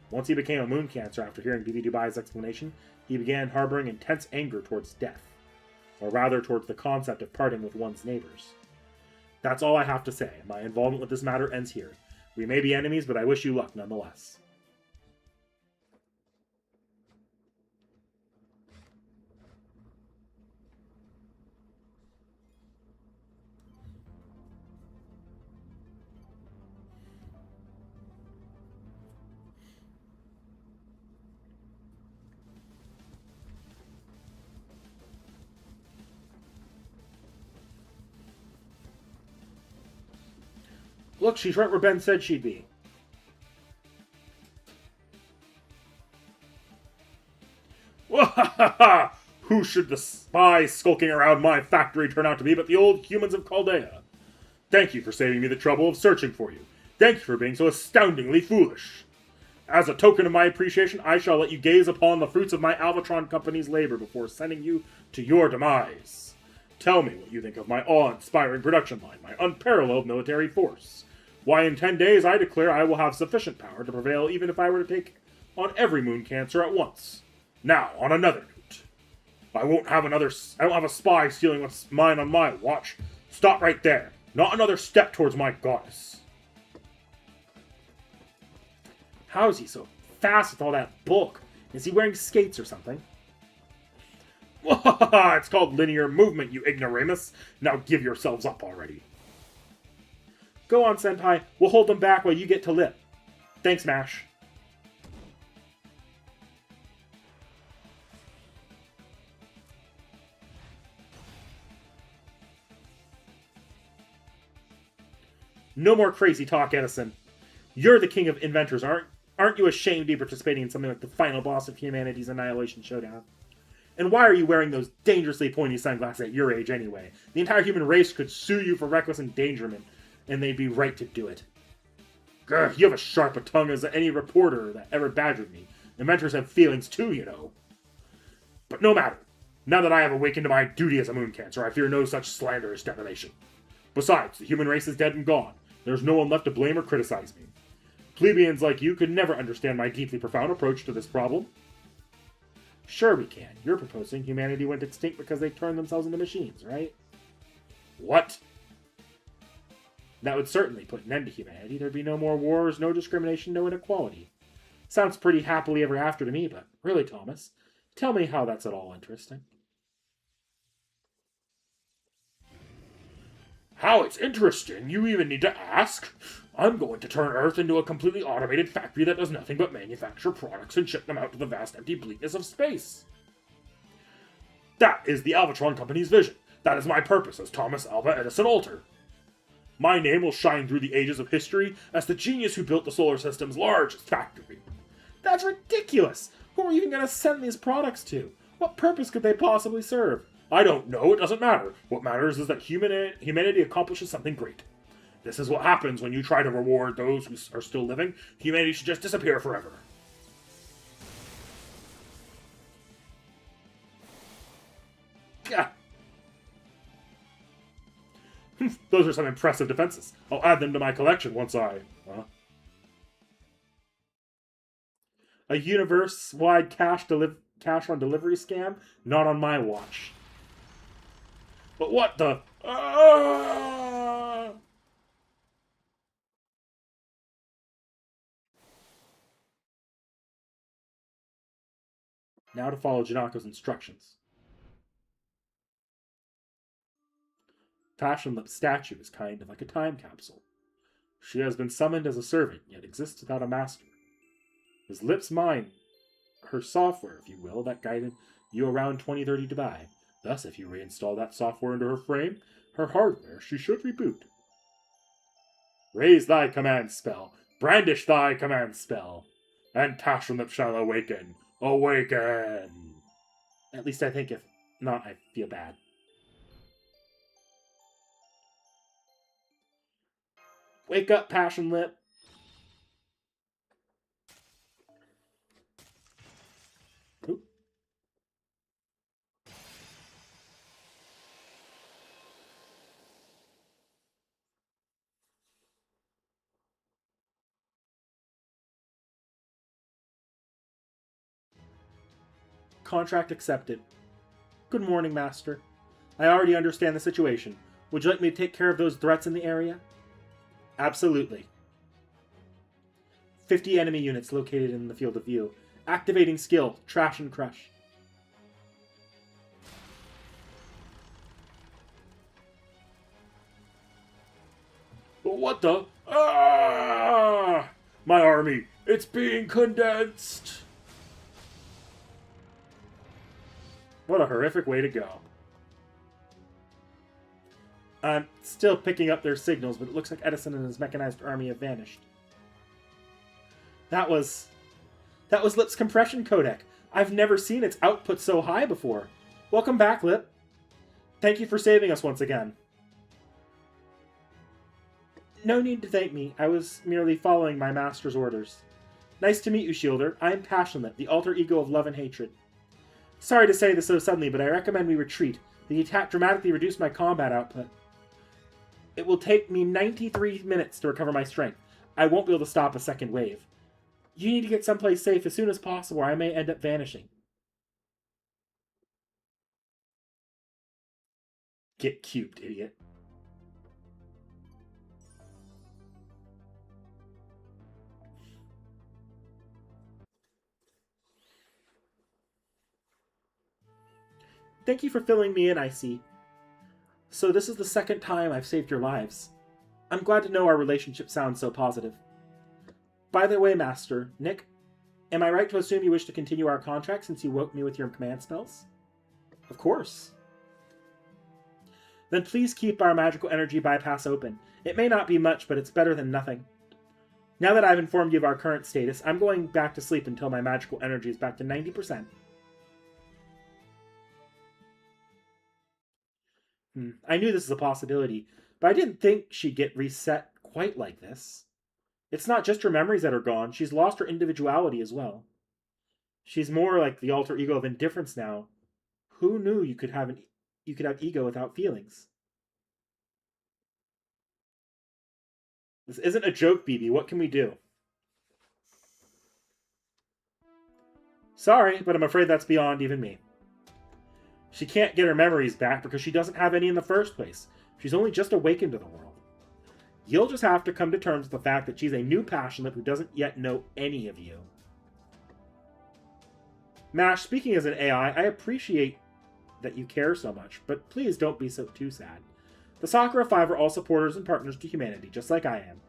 Once he became a Moon Cancer after hearing Bibi Dubai's explanation, he began harboring intense anger towards death. Or rather, towards the concept of parting with one's neighbors. That's all I have to say. My involvement with this matter ends here. We may be enemies, but I wish you luck nonetheless. Look, she's right where Ben said she'd be. Who should the spies skulking around my factory turn out to be but the old humans of Chaldea? Thank you for saving me the trouble of searching for you. Thank you for being so astoundingly foolish. As a token of my appreciation, I shall let you gaze upon the fruits of my Alvatron Company's labor before sending you to your demise. Tell me what you think of my awe-inspiring production line, my unparalleled military force. Why, in 10 days, I declare I will have sufficient power to prevail even if I were to take on every Moon Cancer at once. Now, on another note. I don't have a spy stealing what's mine on my watch. Stop right there. Not another step towards my goddess. How is he so fast with all that bulk? Is he wearing skates or something? It's called linear movement, you ignoramus. Now give yourselves up already. Go on, Senpai. We'll hold them back while you get to lip. Thanks, Mash. No more crazy talk, Edison. You're the king of inventors, aren't you ashamed to be participating in something like the final boss of humanity's Annihilation Showdown? And why are you wearing those dangerously pointy sunglasses at your age anyway? The entire human race could sue you for reckless endangerment, and they'd be right to do it. Grr, you have as sharp a tongue as any reporter that ever badgered me. Inventors have feelings too, you know. But no matter. Now that I have awakened to my duty as a Moon Cancer, I fear no such slanderous defamation. Besides, the human race is dead and gone. There's no one left to blame or criticize me. Plebeians like you could never understand my deeply profound approach to this problem. Sure we can. You're proposing humanity went extinct because they turned themselves into machines, right? What? That would certainly put an end to humanity. There'd be no more wars, no discrimination, no inequality. Sounds pretty happily ever after to me, but really, Thomas, tell me how that's at all interesting. How it's interesting? You even need to ask? I'm going to turn Earth into a completely automated factory that does nothing but manufacture products and ship them out to the vast empty bleakness of space. That is the Alvatron Company's vision. That is my purpose as Thomas Alva Edison Alter. My name will shine through the ages of history as the genius who built the solar system's largest factory. That's ridiculous! Who are you even going to send these products to? What purpose could they possibly serve? I don't know, it doesn't matter. What matters is that humanity accomplishes something great. This is what happens when you try to reward those who are still living. Humanity should just disappear forever. Yeah. Those are some impressive defenses. I'll add them to my collection once I... A universe-wide cash-on-delivery scam? Not on my watch. But what the... Now to follow Janako's instructions. Passion Lip's statue is kind of like a time capsule. She has been summoned as a servant, yet exists without a master. Is Lip's mind, her software, if you will, that guided you around 2030 Dubai. Thus, if you reinstall that software into her frame, her hardware, she should reboot. Raise thy command spell. Brandish thy command spell. And Passion Lip shall awaken. Awaken! At least I think. If not, I feel bad. Wake up, Passion Lip. Oop. Contract accepted. Good morning, Master. I already understand the situation. Would you like me to take care of those threats in the area? Absolutely. 50 enemy units located in the field of view. Activating skill, Trash and Crush. What the? Ah! My army, it's being condensed! What a horrific way to go. I'm still picking up their signals, but it looks like Edison and his mechanized army have vanished. That was Lip's compression codec. I've never seen its output so high before. Welcome back, Lip. Thank you for saving us once again. No need to thank me. I was merely following my master's orders. Nice to meet you, Shielder. I am Passionate, the alter ego of love and hatred. Sorry to say this so suddenly, but I recommend we retreat. The attack dramatically reduced my combat output. It will take me 93 minutes to recover my strength. I won't be able to stop a second wave. You need to get someplace safe as soon as possible, or I may end up vanishing. Get cubed, idiot. Thank you for filling me in, Icy. So this is the second time I've saved your lives. I'm glad to know our relationship sounds so positive. By the way, Master, Nick, am I right to assume you wish to continue our contract since you woke me with your command spells? Of course. Then please keep our magical energy bypass open. It may not be much, but it's better than nothing. Now that I've informed you of our current status, I'm going back to sleep until my magical energy is back to 90%. I knew this was a possibility, but I didn't think she'd get reset quite like this. It's not just her memories that are gone, she's lost her individuality as well. She's more like the alter ego of indifference now. Who knew you could have ego without feelings? This isn't a joke, BB. What can we do? Sorry, but I'm afraid that's beyond even me. She can't get her memories back because she doesn't have any in the first place. She's only just awakened to the world. You'll just have to come to terms with the fact that she's a new Passionate who doesn't yet know any of you. Mash, speaking as an AI, I appreciate that you care so much, but please don't be so too sad. The Sakura Five are all supporters and partners to humanity, just like I am.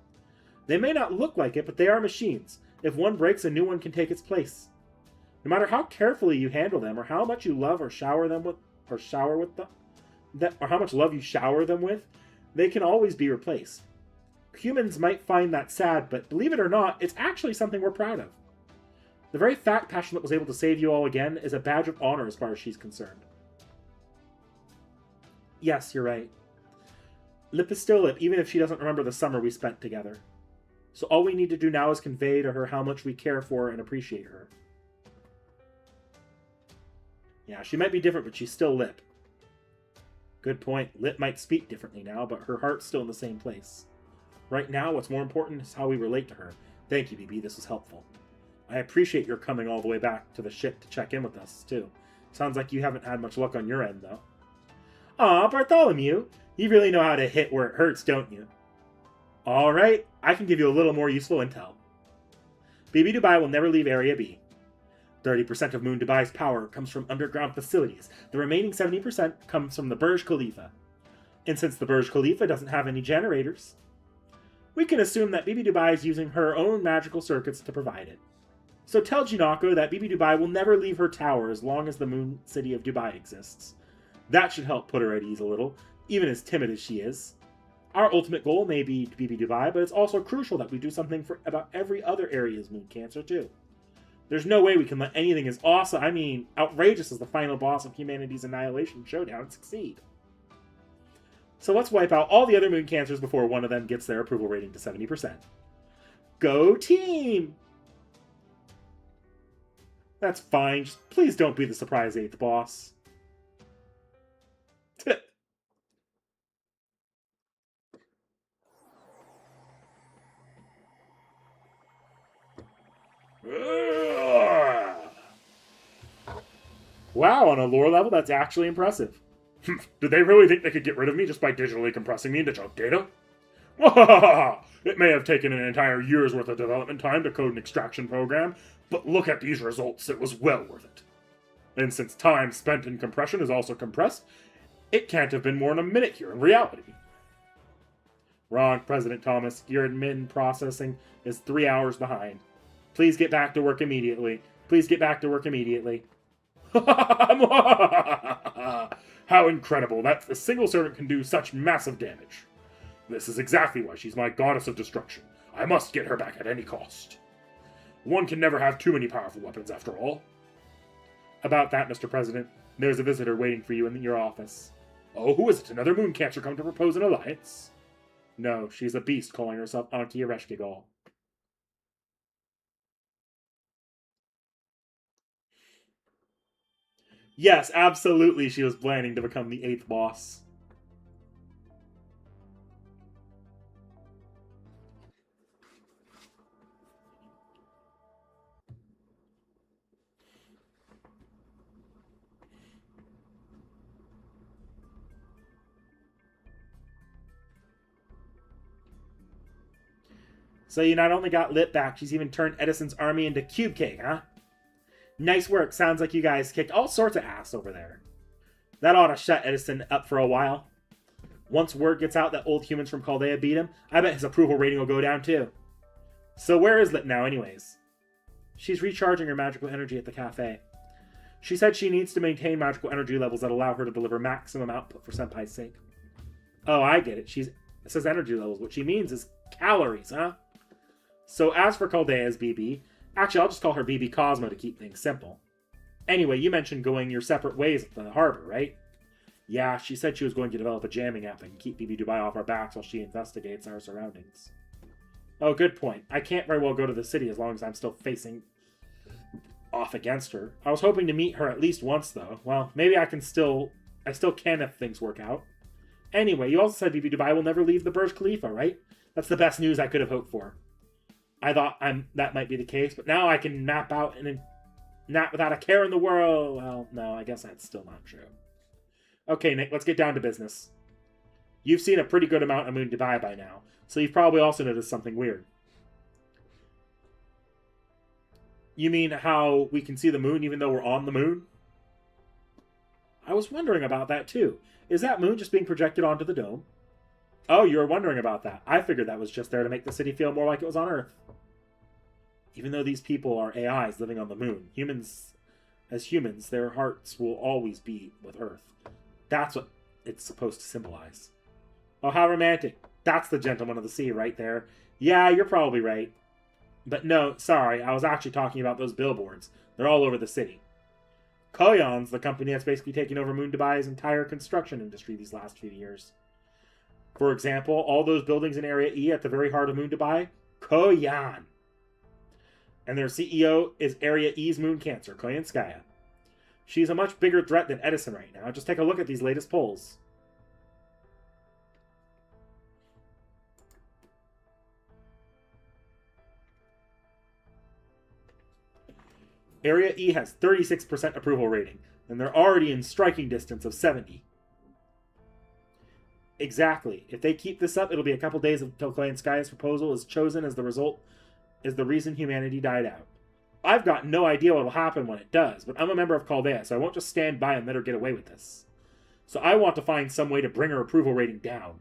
They may not look like it, but they are machines. If one breaks, a new one can take its place. No matter how carefully you handle them, or how much you love or shower them with, or how much love you shower them with, they can always be replaced. Humans might find that sad, but believe it or not, it's actually something we're proud of. The very fact Passionate was able to save you all again is a badge of honor as far as she's concerned. Yes, you're right. Lip is still Lip, even if she doesn't remember the summer we spent together. So all we need to do now is convey to her how much we care for and appreciate her. Yeah, she might be different, but she's still Lip. Good point. Lip might speak differently now, but her heart's still in the same place. Right now, what's more important is how we relate to her. Thank you, BB. This was helpful. I appreciate your coming all the way back to the ship to check in with us, too. Sounds like you haven't had much luck on your end, though. Aw, Bartholomew! You really know how to hit where it hurts, don't you? Alright, I can give you a little more useful intel. BB Dubai will never leave Area B. 30% of Moon Dubai's power comes from underground facilities. The remaining 70% comes from the Burj Khalifa. And since the Burj Khalifa doesn't have any generators, we can assume that BB Dubai is using her own magical circuits to provide it. So tell Jinako that BB Dubai will never leave her tower as long as the Moon City of Dubai exists. That should help put her at ease a little, even as timid as she is. Our ultimate goal may be BB Dubai, but it's also crucial that we do something about every other area's moon cancer too. There's no way we can let anything as awesome, I mean, outrageous as the final boss of humanity's annihilation showdown succeed. So let's wipe out all the other moon cancers before one of them gets their approval rating to 70%. Go team! That's fine, just please don't be the surprise 8th boss. Wow, on a lore level, that's actually impressive. Did they really think they could get rid of me just by digitally compressing me into chunk data? It may have taken an entire year's worth of development time to code an extraction program, but look at these results, it was well worth it. And since time spent in compression is also compressed, it can't have been more than a minute here in reality. Wrong, President Thomas. Your admin processing is 3 hours behind. Please get back to work immediately. Please get back to work immediately. How incredible that a single servant can do such massive damage. This is exactly why she's my goddess of destruction. I must get her back at any cost. One can never have too many powerful weapons, after all. About that, Mr. President, there's a visitor waiting for you in your office. Oh, who is it? Another moon catcher come to propose an alliance? No, she's a beast calling herself T.H.E. Yes, absolutely, she was planning to become the 8th boss. So you not only got Lit back, she's even turned Edison's army into cube cake, huh? Nice work. Sounds like you guys kicked all sorts of ass over there. That ought to shut Edison up for a while. Once word gets out that old humans from Chaldea beat him, I bet his approval rating will go down too. So where is Lit now anyways? She's recharging her magical energy at the cafe. She said she needs to maintain magical energy levels that allow her to deliver maximum output for Senpai's sake. Oh, I get it. It says energy levels. What she means is calories, huh? So as for Chaldea's BB, actually I'll just call her BB Cosmo to keep things simple. Anyway, you mentioned going your separate ways at the harbor, right? Yeah, she said she was going to develop a jamming app that can keep BB Dubai off our backs while she investigates our surroundings. Oh, good point. I can't very well go to the city as long as I'm still facing off against her. I was hoping to meet her at least once, though. Well, maybe I still can if things work out. Anyway, you also said BB Dubai will never leave the Burj Khalifa, right? That's the best news I could have hoped for. I thought that might be the case, but now I can nap out and nap without a care in the world. Well, no, I guess that's still not true. Okay, Nick, let's get down to business. You've seen a pretty good amount of Moon Dubai by now, so you've probably also noticed something weird. You mean how we can see the moon even though we're on the moon? I was wondering about that too. Is that moon just being projected onto the dome? Oh, you were wondering about that. I figured that was just there to make the city feel more like it was on Earth. Even though these people are AIs living on the moon, as humans, their hearts will always be with Earth. That's what it's supposed to symbolize. Oh, how romantic. That's the gentleman of the sea right there. Yeah, you're probably right. But no, sorry, I was actually talking about those billboards. They're all over the city. Koyon's the company that's basically taken over Moon Dubai's entire construction industry these last few years. For example, all those buildings in Area E at the very heart of Moon Dubai, Koyan. And their CEO is Area E's moon cancer, Koyanskaya. She's a much bigger threat than Edison right now. Just take a look at these latest polls. Area E has 36% approval rating, and they're already in striking distance of 70. Exactly. If they keep this up, it'll be a couple days until Koyanskaya's proposal is chosen as the reason humanity died out. I've got no idea what will happen when it does, but I'm a member of Chaldea, so I won't just stand by and let her get away with this. So I want to find some way to bring her approval rating down.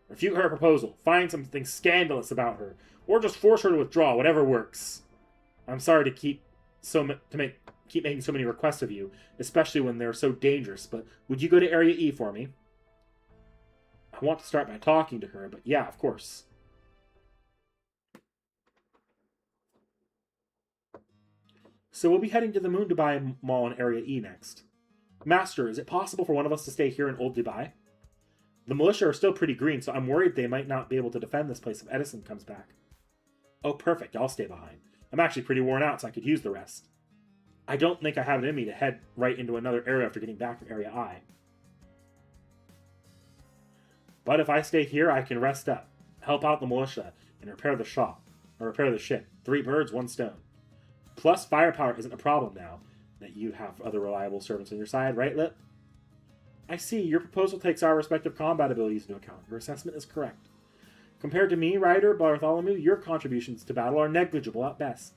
Refute her proposal, find something scandalous about her, or just force her to withdraw, whatever works. I'm sorry to keep making so many requests of you, especially when they're so dangerous, but would you go to Area E for me? I want to start by talking to her, but yeah, of course. So we'll be heading to the Moon Dubai Mall in Area E next. Master, is it possible for one of us to stay here in Old Dubai? The militia are still pretty green, so I'm worried they might not be able to defend this place if Edison comes back. Oh, perfect. I'll stay behind. I'm actually pretty worn out, so I could use the rest. I don't think I have it in me to head right into another area after getting back from Area I. But if I stay here, I can rest up, help out the militia, and repair the ship. 3 birds, 1 stone. Plus, firepower isn't a problem now that you have other reliable servants on your side, right, Lip? I see. Your proposal takes our respective combat abilities into account. Your assessment is correct. Compared to me, Ryder, Bartholomew, your contributions to battle are negligible at best.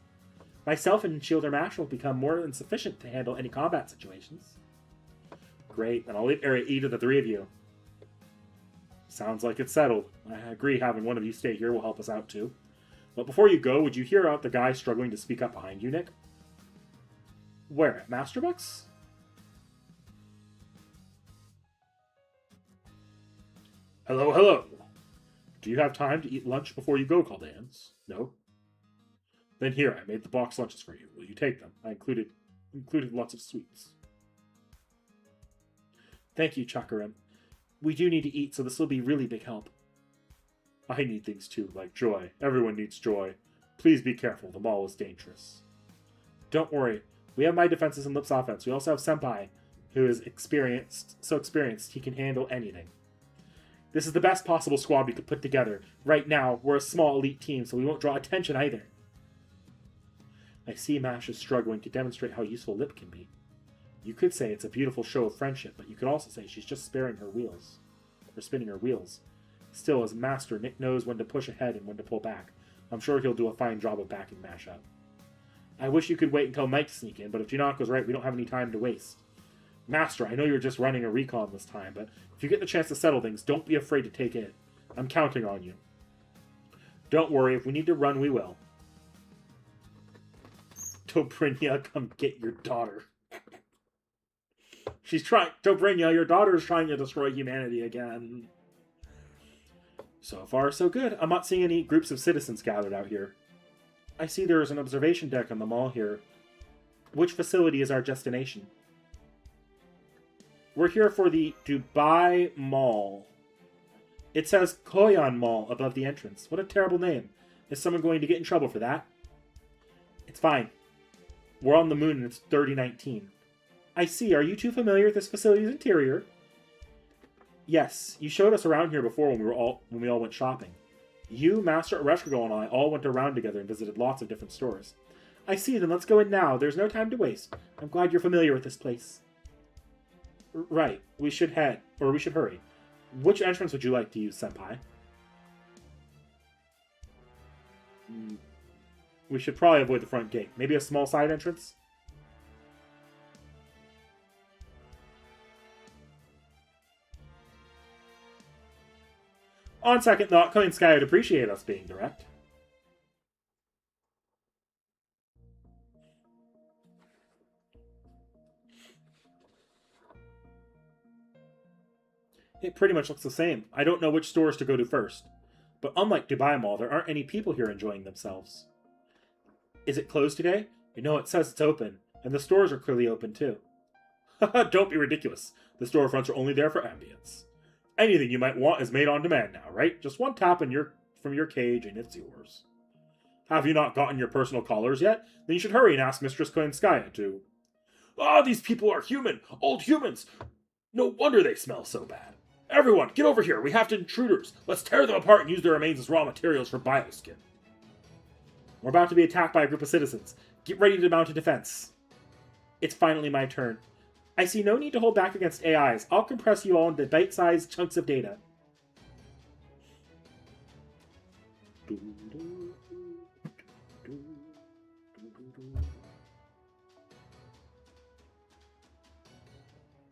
Myself and Shielder Mash will become more than sufficient to handle any combat situations. Great, then I'll leave Area E to the 3 of you. Sounds like it's settled. I agree having one of you stay here will help us out too. But before you go, would you hear out the guy struggling to speak up behind you, Nick? Where, at Masterbucks? Hello, hello. Do you have time to eat lunch before you go, Caldans? No? Then here, I made the box lunches for you. Will you take them? I included lots of sweets. Thank you, Chakaram. We do need to eat, so this will be really big help. I need things too, like joy. Everyone needs joy. Please be careful, the mall is dangerous. Don't worry. We have my defenses and Lip's offense. We also have Senpai, who is so experienced he can handle anything. This is the best possible squad we could put together. Right now, we're a small elite team, so we won't draw attention either. I see Mash is struggling to demonstrate how useful Lip can be. You could say it's a beautiful show of friendship, but you could also say she's just spinning her wheels. Still, as master, Nick knows when to push ahead and when to pull back. I'm sure he'll do a fine job of backing Mash up. I wish you could wait until night to sneak in, but if Janako's right, we don't have any time to waste. Master, I know you're just running a recon this time, but if you get the chance to settle things, don't be afraid to take it. I'm counting on you. Don't worry, if we need to run, we will. Dobrynia, come get your daughter. Dobrynia, your daughter is trying to destroy humanity again. So far, so good. I'm not seeing any groups of citizens gathered out here. I see there is an observation deck on the mall here. Which facility is our destination? We're here for the Dubai Mall. It says Koyan Mall above the entrance. What a terrible name. Is someone going to get in trouble for that? It's fine. We're on the moon and it's 3019. I see. Are you too familiar with this facility's interior? Yes. You showed us around here before when we all went shopping. You, Master Oreshkigal, and I all went around together and visited lots of different stores. I see. Then let's go in now. There's no time to waste. I'm glad you're familiar with this place. Right. We should hurry. Which entrance would you like to use, Senpai? We should probably avoid the front gate. Maybe a small side entrance? On second thought, Clean Sky would appreciate us being direct. It pretty much looks the same. I don't know which stores to go to first. But unlike Dubai Mall, there aren't any people here enjoying themselves. Is it closed today? You know, it says it's open, and the stores are clearly open too. Haha, don't be ridiculous. The storefronts are only there for ambience. Anything you might want is made on demand now, right? Just one tap from your cage and it's yours. Have you not gotten your personal collars yet? Then you should hurry and ask Mistress Koenskaya to. Ah, these people are human! Old humans! No wonder they smell so bad. Everyone, get over here. We have intruders. Let's tear them apart and use their remains as raw materials for bioskin. We're about to be attacked by a group of citizens. Get ready to mount a defense. It's finally my turn. I see no need to hold back against AIs. I'll compress you all into bite-sized chunks of data.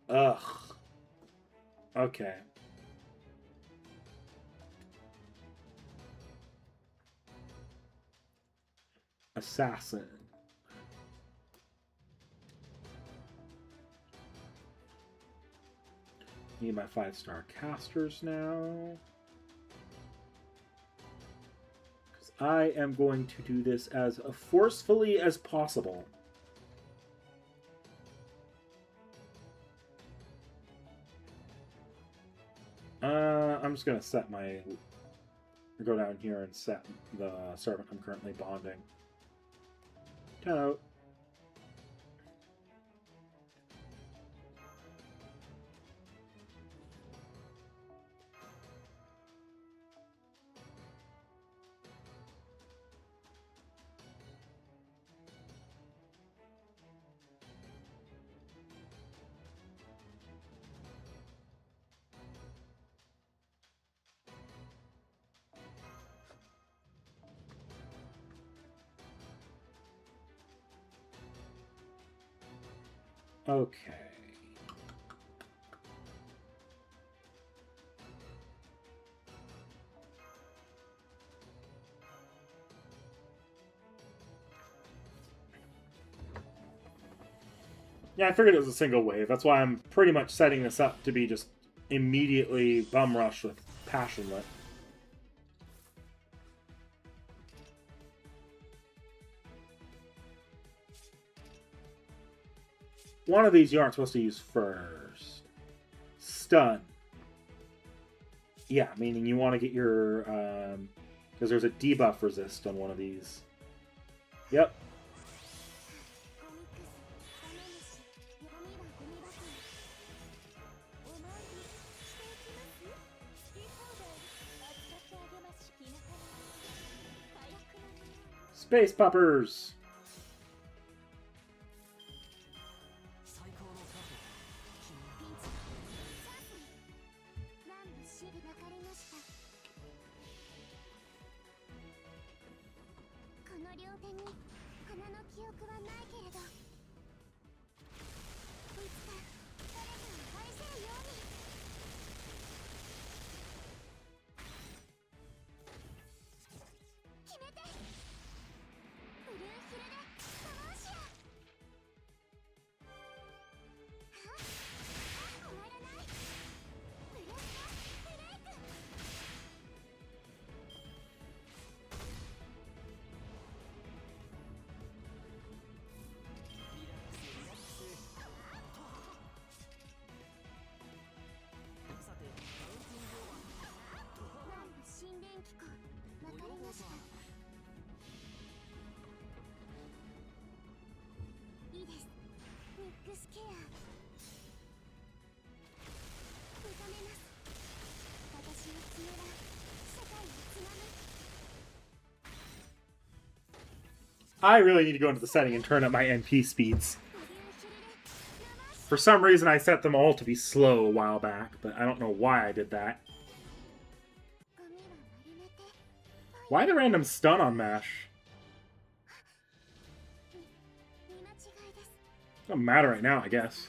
Ugh. Okay. Assassin. Need my 5-star casters now. Because I am going to do this as forcefully as possible. I'm just gonna set my... Go down here and set the servant I'm currently bonding. 10 out. Okay. Yeah, I figured it was a single wave. That's why I'm pretty much setting this up to be just immediately bum rush with Passionate. One of these you aren't supposed to use first. Stun. Yeah, meaning you want to get your... because there's a debuff resist on one of these. Yep. Space poppers! I really need to go into the setting and turn up my NP speeds. For some reason, I set them all to be slow a while back, but I don't know why I did that. Why the random stun on Mash? Doesn't matter right now, I guess.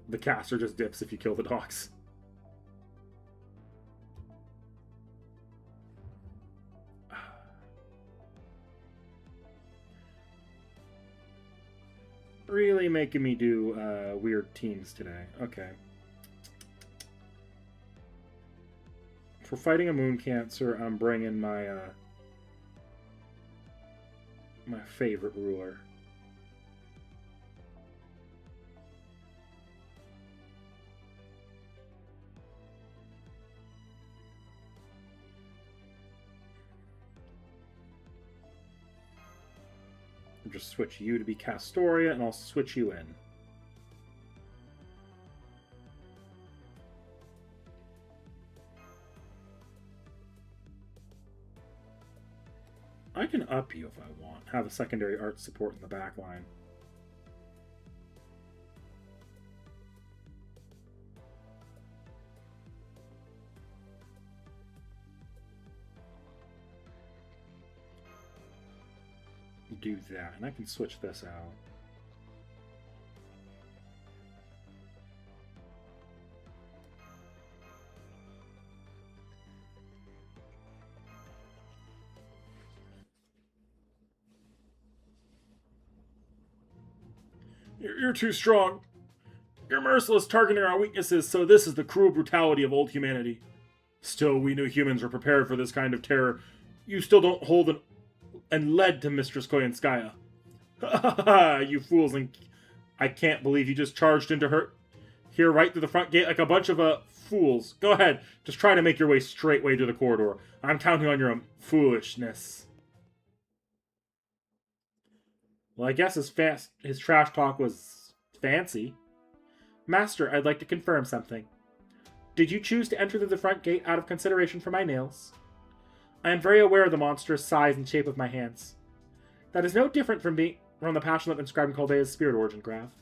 The caster just dips if you kill the dogs. Really making me do weird teams today. Okay. For fighting a moon cancer, I'm bringing my my favorite ruler. I'll just switch you to be Castoria, and I'll switch you in. I can up you if I want. Have a secondary art support in the back line. Do that, and I can switch this out. You're too strong. You're merciless, targeting our weaknesses, so this is the cruel brutality of old humanity. Still, we new humans were prepared for this kind of terror. You still don't hold and led to Mistress Koyanskaya. Ha ha ha, you fools, and I can't believe you just charged into her here right through the front gate like a bunch of fools. Go ahead, just try to make your way straightway to the corridor. I'm counting on your foolishness. Well, I guess his trash talk was fancy. Master, I'd like to confirm something. Did you choose to enter through the front gate out of consideration for my nails? I am very aware of the monstrous size and shape of my hands. That is no different from the passion that inscribed in Caldea's spirit origin graph.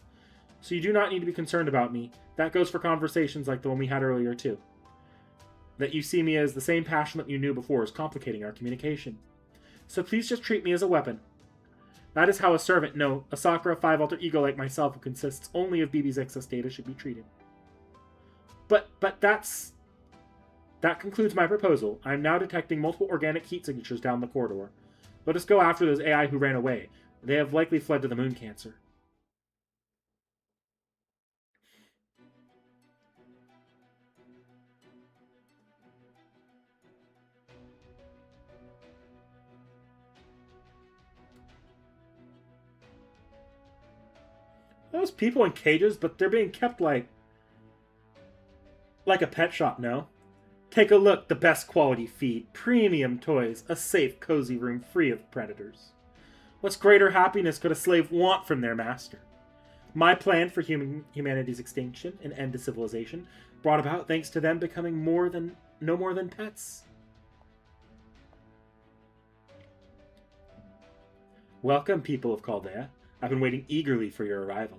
So you do not need to be concerned about me. That goes for conversations like the one we had earlier, too. That you see me as the same passion that you knew before is complicating our communication. So please just treat me as a weapon. That is how a servant, no, a Sakura 5 alter ego like myself who consists only of BB's excess data should be treated. But that concludes my proposal. I am now detecting multiple organic heat signatures down the corridor. Let us go after those AI who ran away. They have likely fled to the moon cancer. Those people in cages, but they're being kept like a pet shop, no? Take a look, the best quality feed, premium toys, a safe, cozy room free of predators. What greater happiness could a slave want from their master? My plan for humanity's extinction and end to civilization brought about thanks to them becoming no more than pets. Welcome, people of Chaldea. I've been waiting eagerly for your arrival.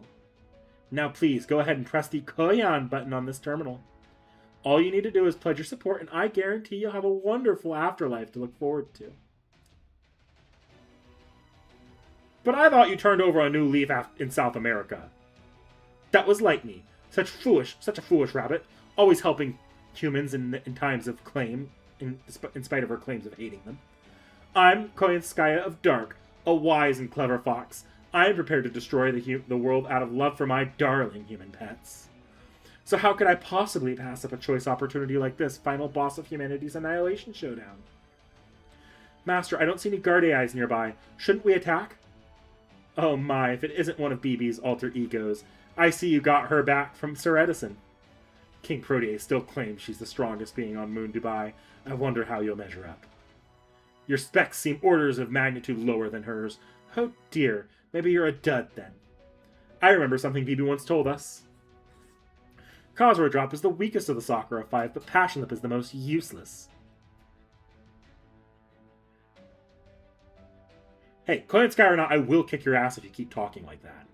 Now please, go ahead and press the Koyan button on this terminal. All you need to do is pledge your support, and I guarantee you'll have a wonderful afterlife to look forward to. But I thought you turned over a new leaf in South America. That was like me. Such a foolish rabbit, always helping humans in times of claim, in spite of her claims of hating them. I'm Koyanskaya of Dark, a wise and clever fox. I am prepared to destroy the world out of love for my darling human pets. So how could I possibly pass up a choice opportunity like this, final boss of humanity's annihilation showdown? Master, I don't see any guard AIs nearby. Shouldn't we attack? Oh my, if it isn't one of BB's alter egos. I see you got her back from Sir Edison. King Proteus still claims she's the strongest being on Moon Dubai. I wonder how you'll measure up. Your specs seem orders of magnitude lower than hers. Oh dear, maybe you're a dud then. I remember something BB once told us. Causeway Drop is the weakest of the Sakura 5, but Passion Lip is the most useless. Hey, Koyansky or not, I will kick your ass if you keep talking like that.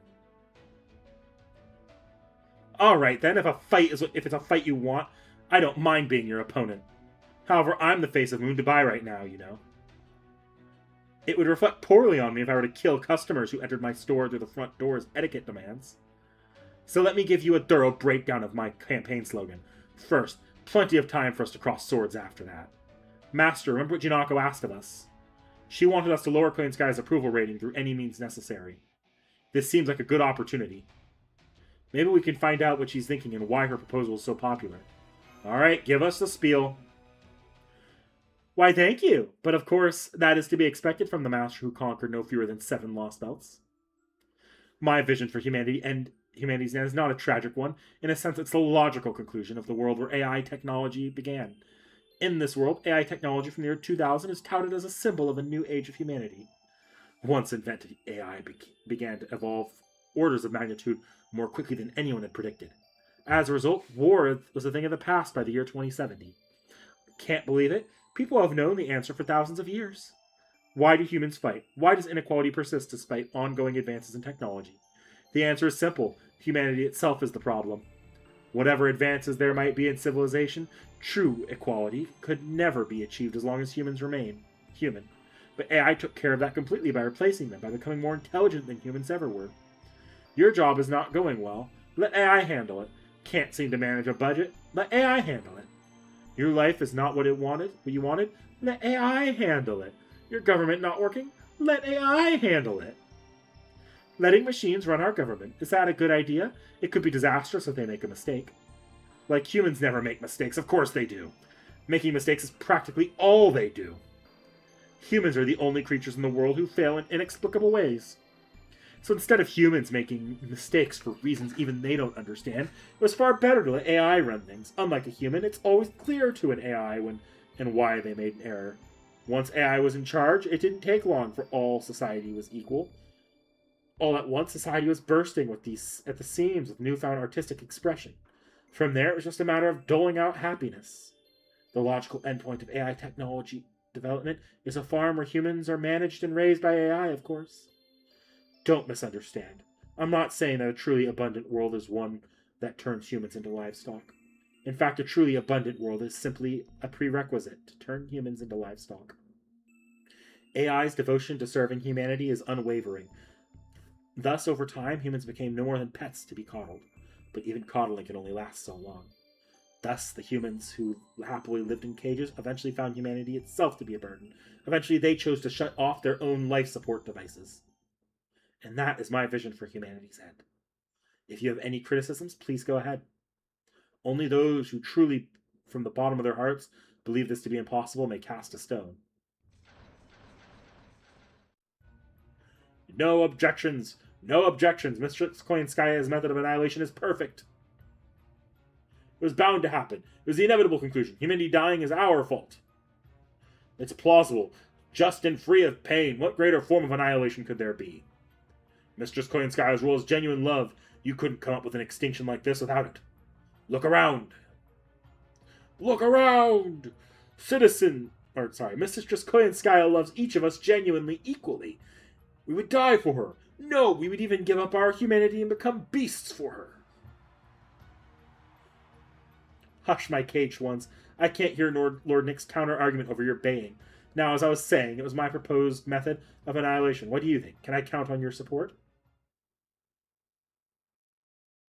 Alright then, if it's a fight you want, I don't mind being your opponent. However, I'm the face of Moon Dubai right now, you know. It would reflect poorly on me if I were to kill customers who entered my store through the front door as etiquette demands. So let me give you a thorough breakdown of my campaign slogan. First, plenty of time for us to cross swords after that. Master, remember what Junako asked of us? She wanted us to lower Koyansky's approval rating through any means necessary. This seems like a good opportunity. Maybe we can find out what she's thinking and why her proposal is so popular. Alright, give us the spiel. Why, thank you. But of course, that is to be expected from the master who conquered no fewer than 7 lost belts. My vision for humanity and humanity's end is not a tragic one. In a sense, it's the logical conclusion of the world where AI technology began. In this world, AI technology from the year 2000 is touted as a symbol of a new age of humanity. Once invented, AI began to evolve orders of magnitude more quickly than anyone had predicted. As a result, war was a thing of the past by the year 2070. Can't believe it? People have known the answer for thousands of years. Why do humans fight? Why does inequality persist despite ongoing advances in technology? The answer is simple. Humanity itself is the problem. Whatever advances there might be in civilization, true equality could never be achieved as long as humans remain human. But AI took care of that completely by replacing them, by becoming more intelligent than humans ever were. Your job is not going well. Let AI handle it. Can't seem to manage a budget. Let AI handle it. Your life is not what you wanted. Let AI handle it. Your government not working. Let AI handle it. Letting machines run our government. Is that a good idea? It could be disastrous if they make a mistake. Like humans never make mistakes. Of course they do. Making mistakes is practically all they do. Humans are the only creatures in the world who fail in inexplicable ways. So instead of humans making mistakes for reasons even they don't understand, it was far better to let AI run things. Unlike a human, it's always clear to an AI when and why they made an error. Once AI was in charge, it didn't take long for all society was equal. All at once, society was bursting with these at the seams with newfound artistic expression. From there, it was just a matter of doling out happiness. The logical endpoint of AI technology development is a farm where humans are managed and raised by AI, of course. Don't misunderstand. I'm not saying that a truly abundant world is one that turns humans into livestock. In fact, a truly abundant world is simply a prerequisite to turn humans into livestock. AI's devotion to serving humanity is unwavering. Thus, over time, humans became no more than pets to be coddled. But even coddling can only last so long. Thus, the humans who happily lived in cages eventually found humanity itself to be a burden. Eventually, they chose to shut off their own life support devices. And that is my vision for humanity's end. If you have any criticisms, please go ahead. Only those who truly, from the bottom of their hearts, believe this to be impossible may cast a stone. No objections! No objections! Mistress Koyanskaya's method of annihilation is perfect. It was bound to happen. It was the inevitable conclusion. Humanity dying is our fault. It's plausible. Just and free of pain. What greater form of annihilation could there be? Mistress Koyanskaya's rule is genuine love. You couldn't come up with an extinction like this without it. Look around. Look around! Mistress Koyanskaya loves each of us genuinely equally. We would die for her. No, we would even give up our humanity and become beasts for her. Hush, my caged ones. I can't hear Lord Nick's counter-argument over your baying. Now, as I was saying, it was my proposed method of annihilation. What do you think? Can I count on your support?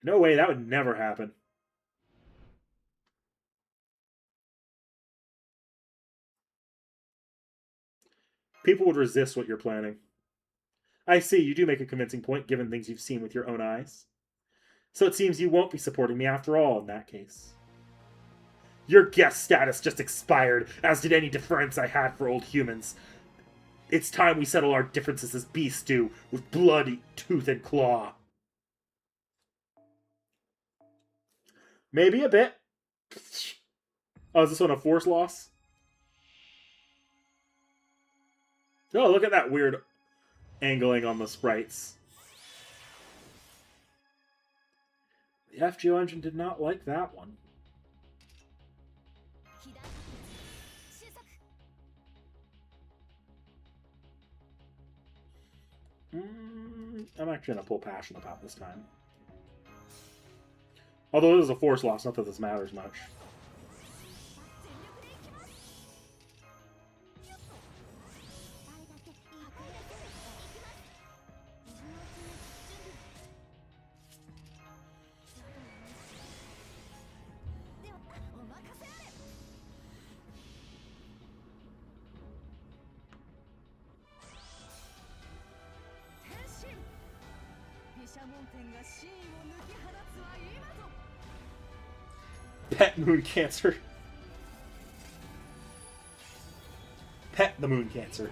No way, that would never happen. People would resist what you're planning. I see, you do make a convincing point, given things you've seen with your own eyes. So it seems you won't be supporting me after all, in that case. Your guest status just expired, as did any deference I had for old humans. It's time we settle our differences as beasts do, with blood, tooth, and claw. Maybe a bit. Oh, is this one a force loss? Oh, look at that weird angling on the sprites. The FGO engine did not like that one. I'm actually going to pull Passion about this time. Although this is a force loss, not that this matters much. Pet Moon Cancer. Pet the Moon Cancer.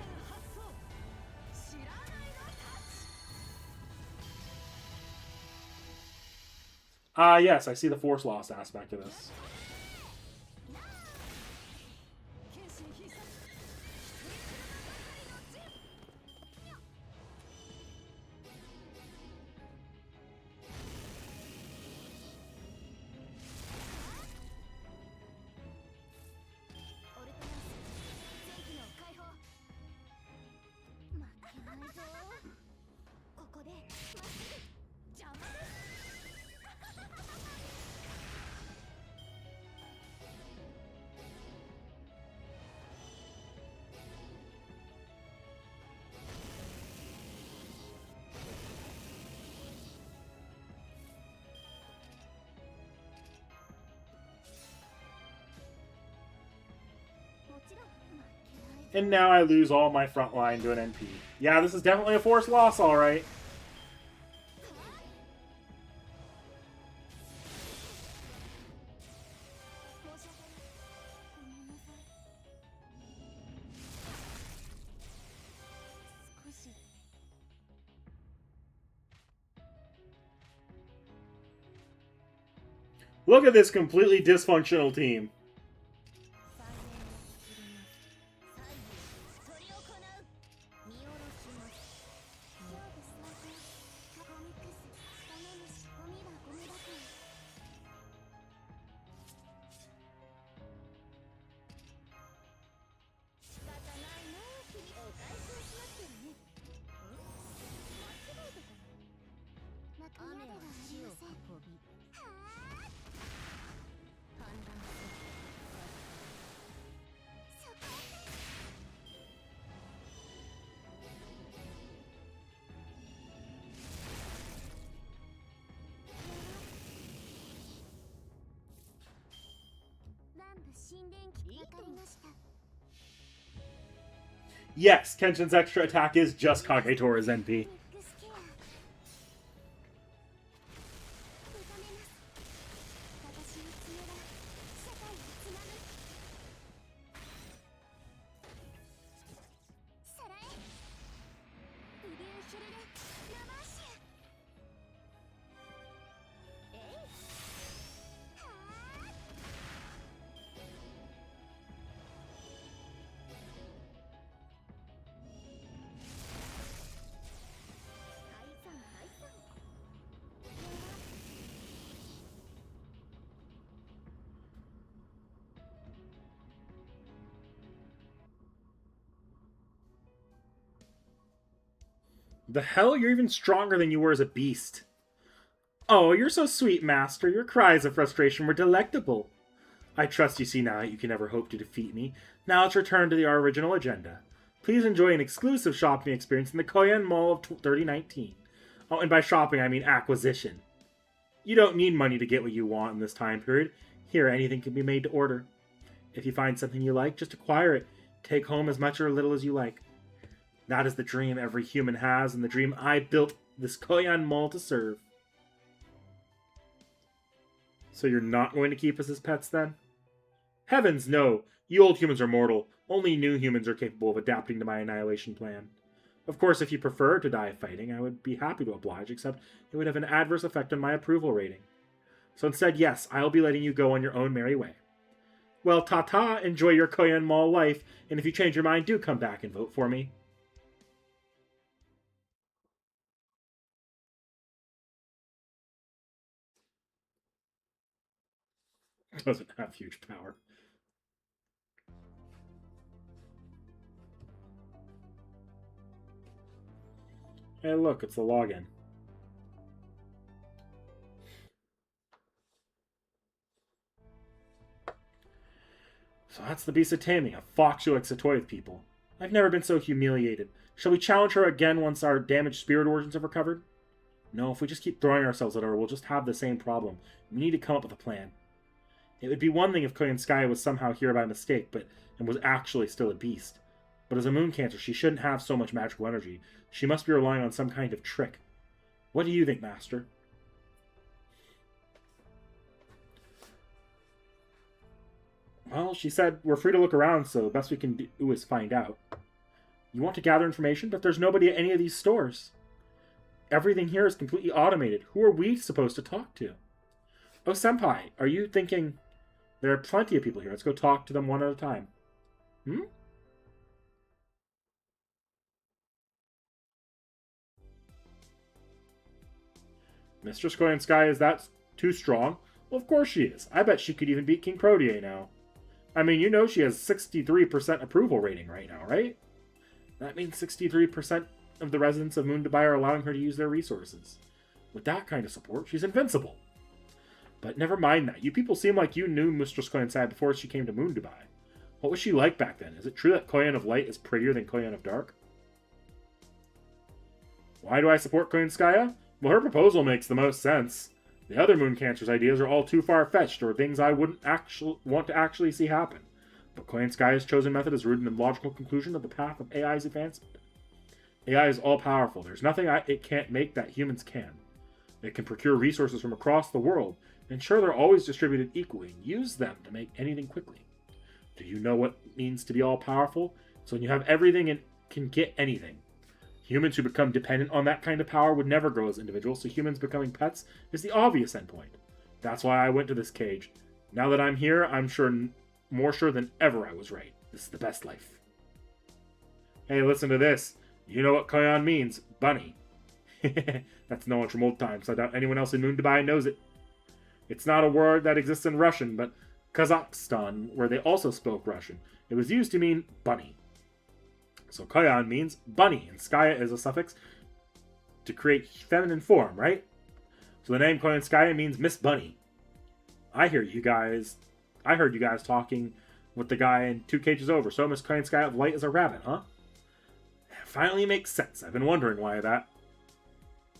Yes, I see the force loss aspect of this. And now I lose all my front line to an NP. Yeah, this is definitely a force loss, alright. Look at this completely dysfunctional team. Yes, Kenshin's extra attack is just Kagetora's NP. The hell? You're even stronger than you were as a beast. Oh, you're so sweet, Master. Your cries of frustration were delectable. I trust you see now that you can never hope to defeat me. Now let's return to our original agenda. Please enjoy an exclusive shopping experience in the Koyan Mall of 3019. Oh, and by shopping, I mean acquisition. You don't need money to get what you want in this time period. Here, anything can be made to order. If you find something you like, just acquire it. Take home as much or little as you like. That is the dream every human has, and the dream I built this Koyan Mall to serve. So you're not going to keep us as pets, then? Heavens, no! You old humans are mortal. Only new humans are capable of adapting to my annihilation plan. Of course, if you prefer to die fighting, I would be happy to oblige, except it would have an adverse effect on my approval rating. So instead, yes, I'll be letting you go on your own merry way. Well, ta-ta, enjoy your Koyan Mall life, and if you change your mind, do come back and vote for me. Doesn't have huge power. Hey, look, it's the login. So that's the beast of taming, a fox who likes to toy with people. I've never been so humiliated. Shall we challenge her again once our damaged spirit organs have recovered? No, if we just keep throwing ourselves at her, we'll just have the same problem. We need to come up with a plan. It would be one thing if Koyanskaya was somehow here by mistake, and was actually still a beast. But as a moon cancer, she shouldn't have so much magical energy. She must be relying on some kind of trick. What do you think, Master? Well, she said we're free to look around, so the best we can do is find out. You want to gather information, but there's nobody at any of these stores. Everything here is completely automated. Who are we supposed to talk to? Oh, Senpai, are you thinking... There are plenty of people here. Let's go talk to them one at a time. Hmm? Mistress Koyanskaya, is that too strong? Well, of course she is. I bet she could even beat King Protea now. I mean, you know she has 63% approval rating right now, right? That means 63% of the residents of Moon Dubai are allowing her to use their resources. With that kind of support, she's invincible. But never mind that. You people seem like you knew Mistress Koyansai before she came to Moon Dubai. What was she like back then? Is it true that Koyan of Light is prettier than Koyan of Dark? Why do I support Koyanskaya? Well, her proposal makes the most sense. The other Moon Cancer's ideas are all too far-fetched, or things I wouldn't want to actually see happen. But Koyanskaya's chosen method is rooted in the logical conclusion of the path of AI's advancement. AI is all-powerful. There's nothing it can't make that humans can. It can procure resources from across the world, ensure they're always distributed equally, and use them to make anything quickly. Do you know what it means to be all-powerful? It's when you have everything and can get anything. Humans who become dependent on that kind of power would never grow as individuals, so humans becoming pets is the obvious endpoint. That's why I went to this cage. Now that I'm here, I'm more sure than ever I was right. This is the best life. Hey, listen to this. You know what Koyan means. Bunny. That's no one from old times. I doubt anyone else in Moon Dubai knows it. It's not a word that exists in Russian, but Kazakhstan, where they also spoke Russian, it was used to mean bunny. So Koyan means bunny, and Skaya is a suffix to create feminine form, right? So the name Koyanskaya means Miss Bunny. I heard you guys talking with the guy in 2 cages over. So Miss Koyanskaya of light is a rabbit, huh? Finally makes sense. I've been wondering why that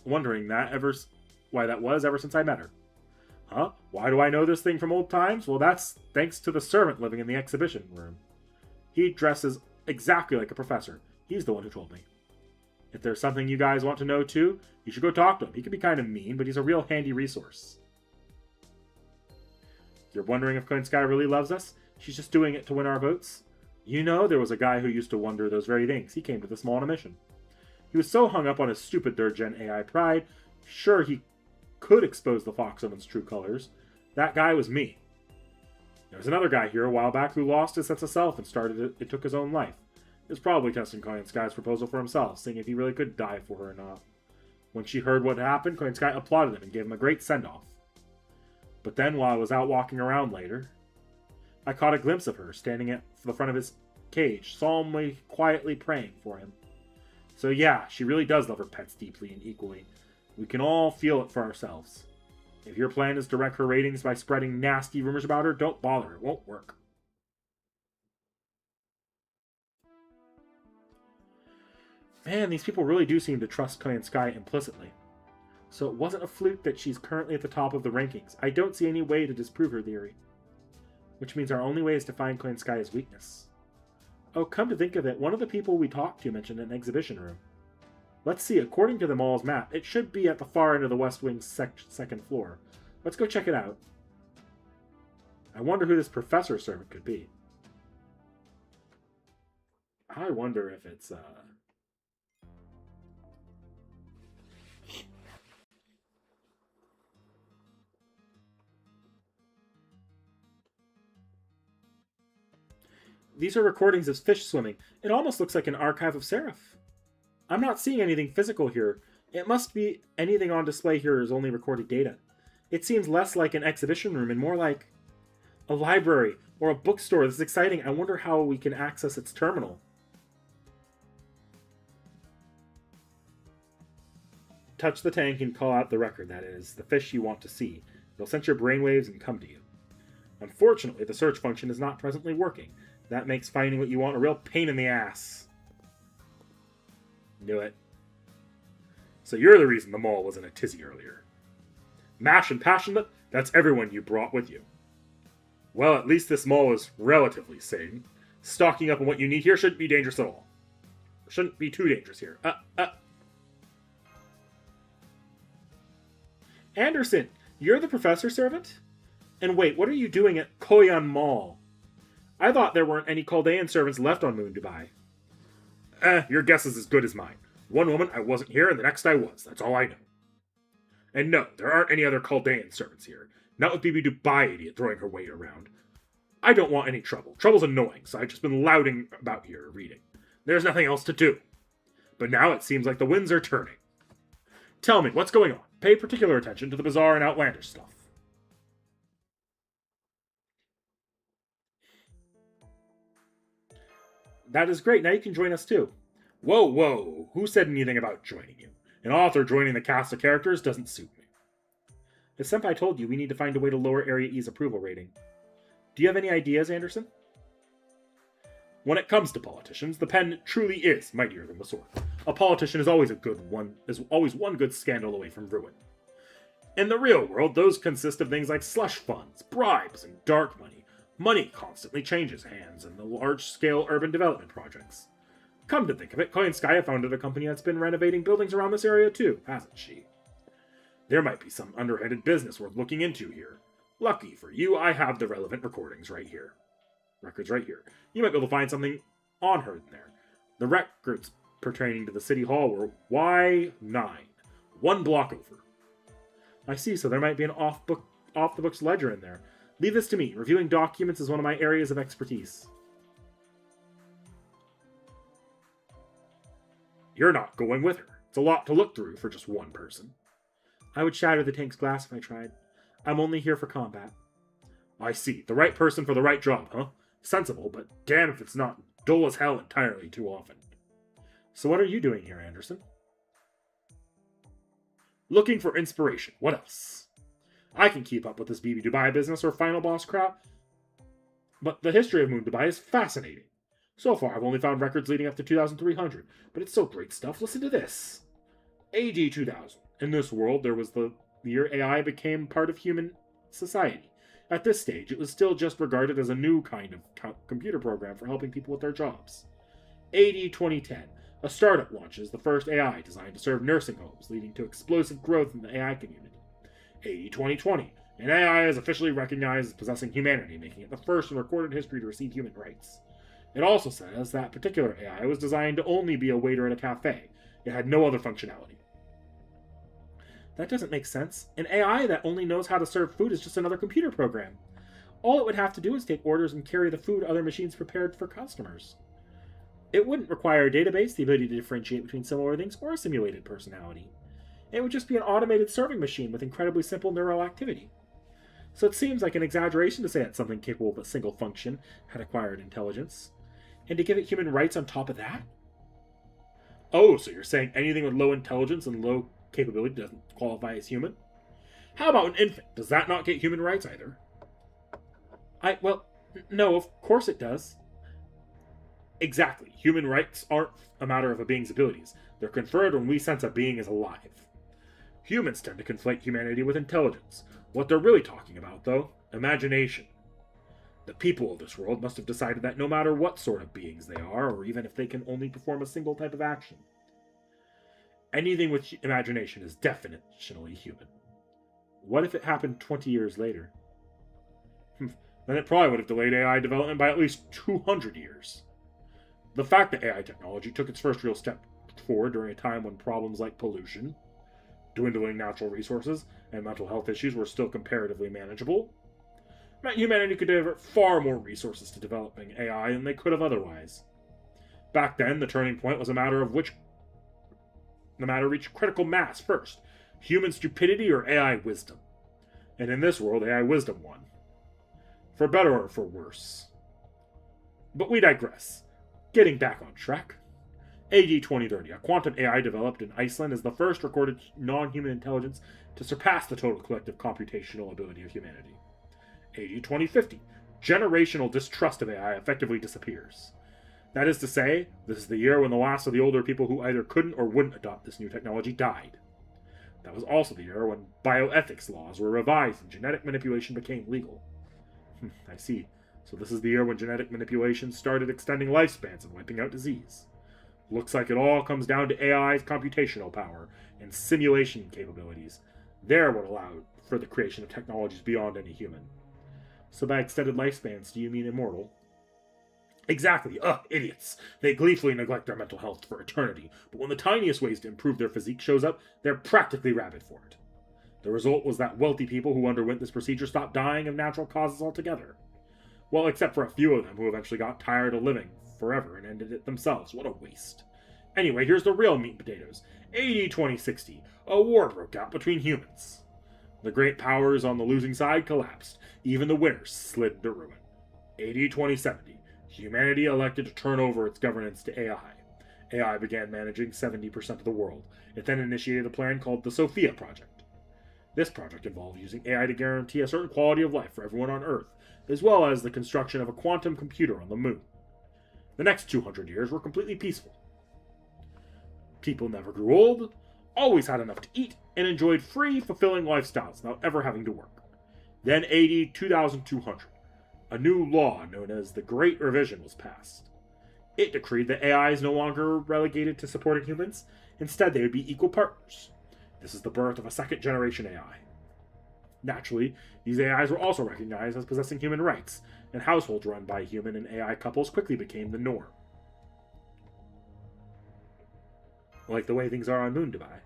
was ever since I met her. Huh? Why do I know this thing from old times? Well, that's thanks to the servant living in the exhibition room. He dresses exactly like a professor. He's the one who told me. If there's something you guys want to know too, you should go talk to him. He can be kind of mean, but he's a real handy resource. You're wondering if Koinskaya really loves us? She's just doing it to win our votes? You know, there was a guy who used to wonder those very things. He came to the Mall on a mission. He was so hung up on his stupid 3rd-gen AI pride, sure he could expose the Foxwoman's true colors. That guy was me. There was another guy here a while back who lost his sense of self and took his own life. He was probably testing Koinskaya's proposal for himself, seeing if he really could die for her or not. When she heard what happened, Koinskaya applauded him and gave him a great send-off. But then, while I was out walking around later, I caught a glimpse of her standing at the front of his cage, solemnly, quietly praying for him. So yeah, she really does love her pets deeply and equally. We can all feel it for ourselves. If your plan is to wreck her ratings by spreading nasty rumors about her, don't bother. It won't work. Man, these people really do seem to trust Koyanskaya implicitly. So it wasn't a fluke that she's currently at the top of the rankings. I don't see any way to disprove her theory. Which means our only way is to find Koyanskaya's weakness. Oh, come to think of it, one of the people we talked to mentioned an exhibition room. Let's see, according to the mall's map, it should be at the far end of the West Wing's second floor. Let's go check it out. I wonder who this professor servant could be. I wonder if it's, These are recordings of fish swimming. It almost looks like an archive of Seraph. I'm not seeing anything physical here. It must be anything on display here is only recorded data. It seems less like an exhibition room and more like a library or a bookstore. This is exciting. I wonder how we can access its terminal. Touch the tank and call out the record, that is, the fish you want to see. They'll sense your brainwaves and come to you. Unfortunately, the search function is not presently working. That makes finding what you want a real pain in the ass. Knew it. So you're the reason the mall was in a tizzy earlier. Mash and passionate, that's everyone you brought with you. Well, at least this mall is relatively sane. Stocking up on what you need here shouldn't be dangerous at all. Shouldn't be too dangerous here. Anderson, you're the professor servant? And wait, what are you doing at Koyan Mall? I thought there weren't any Chaldean servants left on Moon Dubai. Your guess is as good as mine. One moment I wasn't here, and the next I was. That's all I know. And no, there aren't any other Chaldean servants here. Not with BB Dubai idiot throwing her weight around. I don't want any trouble. Trouble's annoying, so I've just been louding about here, reading. There's nothing else to do. But now it seems like the winds are turning. Tell me, what's going on? Pay particular attention to the bizarre and outlandish stuff. That is great. Now you can join us too. Whoa. Who said anything about joining you? An author joining the cast of characters doesn't suit me. As Senpai told you, we need to find a way to lower Area E's approval rating. Do you have any ideas, Anderson? When it comes to politicians, the pen truly is mightier than the sword. A politician is always one good scandal away from ruin. In the real world, those consist of things like slush funds, bribes, and dark money. Money constantly changes hands in the large-scale urban development projects. Come to think of it, Koyanskaya founded a company that's been renovating buildings around this area too, hasn't she? There might be some underhanded business worth looking into here. Lucky for you, I have the relevant recordings right here. Records right here. You might be able to find something on her in there. The records pertaining to the City Hall were Y9, 1 block over. I see, so there might be an off-the-books ledger in there. Leave this to me. Reviewing documents is one of my areas of expertise. You're not going with her. It's a lot to look through for just one person. I would shatter the tank's glass if I tried. I'm only here for combat. I see. The right person for the right job, huh? Sensible, but damn if it's not dull as hell entirely too often. So what are you doing here, Anderson? Looking for inspiration. What else? I can keep up with this BB Dubai business or Final Boss crap, but the history of Moon Dubai is fascinating. So far, I've only found records leading up to 2300, but it's so great stuff. Listen to this. AD 2000. In this world, there was the year AI became part of human society. At this stage, it was still just regarded as a new kind of computer program for helping people with their jobs. AD 2010. A startup launches the first AI designed to serve nursing homes, leading to explosive growth in the AI community. AD 2020. An AI is officially recognized as possessing humanity, making it the first in recorded history to receive human rights. It also says that particular AI was designed to only be a waiter at a cafe. It had no other functionality. That doesn't make sense. An AI that only knows how to serve food is just another computer program. All it would have to do is take orders and carry the food other machines prepared for customers. It wouldn't require a database, the ability to differentiate between similar things, or a simulated personality. It would just be an automated serving machine with incredibly simple neural activity. So it seems like an exaggeration to say that something capable of a single function had acquired intelligence. And to give it human rights on top of that? Oh, so you're saying anything with low intelligence and low capability doesn't qualify as human? How about an infant? Does that not get human rights either? Well, no, of course it does. Exactly. Human rights aren't a matter of a being's abilities. They're conferred when we sense a being is alive. Humans tend to conflate humanity with intelligence. What they're really talking about, though, imagination. The people of this world must have decided that no matter what sort of beings they are, or even if they can only perform a single type of action, anything with imagination is definitionally human. What if it happened 20 years later? Then it probably would have delayed AI development by at least 200 years. The fact that AI technology took its first real step forward during a time when problems like pollution, dwindling natural resources, and mental health issues were still comparatively manageable meant humanity could divert far more resources to developing AI than they could have otherwise. Back then, the turning point was a matter of which the matter reached critical mass first, human stupidity or AI wisdom. And in this world, AI wisdom won. For better or for worse. But we digress. Getting back on track. AD 2030, a quantum AI developed in Iceland is the first recorded non-human intelligence to surpass the total collective computational ability of humanity. AD 2050, generational distrust of AI effectively disappears. That is to say, this is the year when the last of the older people who either couldn't or wouldn't adopt this new technology died. That was also the year when bioethics laws were revised and genetic manipulation became legal. I see. So this is the year when genetic manipulation started extending lifespans and wiping out disease. Looks like it all comes down to AI's computational power and simulation capabilities. They're what allowed for the creation of technologies beyond any human. So by extended lifespans, do you mean immortal? Exactly. Idiots. They gleefully neglect their mental health for eternity, but when the tiniest ways to improve their physique shows up, they're practically rabid for it. The result was that wealthy people who underwent this procedure stopped dying of natural causes altogether. Well, except for a few of them who eventually got tired of living forever and ended it themselves. What a waste. Anyway, here's the real meat and potatoes. AD 2060, a war broke out between humans. The great powers on the losing side collapsed. Even the winners slid into ruin. AD 2070, humanity elected to turn over its governance to AI. AI began managing 70% of the world. It then initiated a plan called the Sophia Project. This project involved using AI to guarantee a certain quality of life for everyone on Earth, as well as the construction of a quantum computer on the moon. The next 200 years were completely peaceful. People never grew old, always had enough to eat, and enjoyed free, fulfilling lifestyles without ever having to work. Then AD 2200, a new law known as the Great Revision was passed. It decreed that AI is no longer relegated to supporting humans. Instead, they would be equal partners. This is the birth of a second-generation AI. Naturally, these AIs were also recognized as possessing human rights, and households run by human and AI couples quickly became the norm. Like the way things are on Moon Dubai.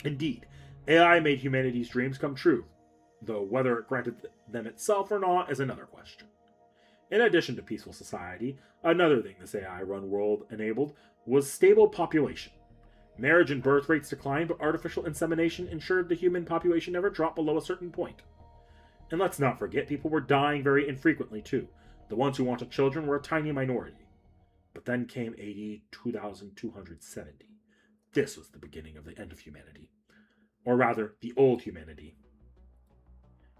Indeed, AI made humanity's dreams come true. though whether it granted them itself or not is another question. In addition to peaceful society, another thing this AI-run world enabled was stable population. Marriage and birth rates declined, but artificial insemination ensured the human population never dropped below a certain point. And let's not forget, people were dying very infrequently too. The ones who wanted children were a tiny minority. But then came AD 2270. This was the beginning of the end of humanity. Or rather, the old humanity.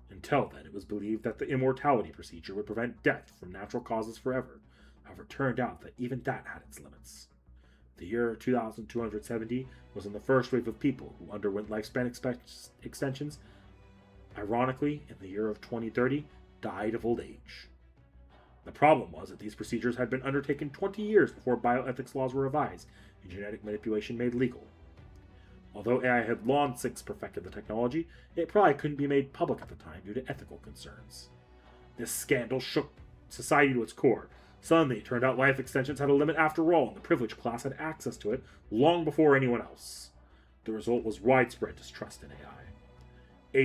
Until then, it was believed that the immortality procedure would prevent death from natural causes forever. However, it turned out that even that had its limits. The year 2270 was in the first wave of people who underwent lifespan extensions. Ironically, in the year of 2030, died of old age. The problem was that these procedures had been undertaken 20 years before bioethics laws were revised and genetic manipulation made legal. Although AI had long since perfected the technology, it probably couldn't be made public at the time due to ethical concerns. This scandal shook society to its core. Suddenly, it turned out life extensions had a limit after all, and the privileged class had access to it long before anyone else. The result was widespread distrust in AI.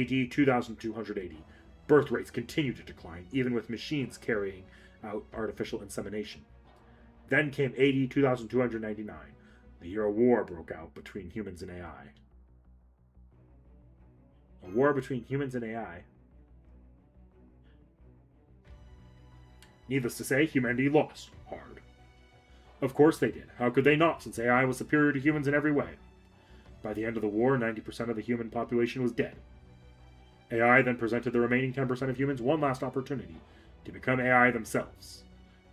AD 2280, birth rates continued to decline, even with machines carrying out artificial insemination. Then came AD 2299, the year a war broke out between humans and AI. A war between humans and AI. Needless to say, humanity lost hard. Of course they did. How could they not, since AI was superior to humans in every way? By the end of the war, 90% of the human population was dead. AI then presented the remaining 10% of humans one last opportunity to become AI themselves.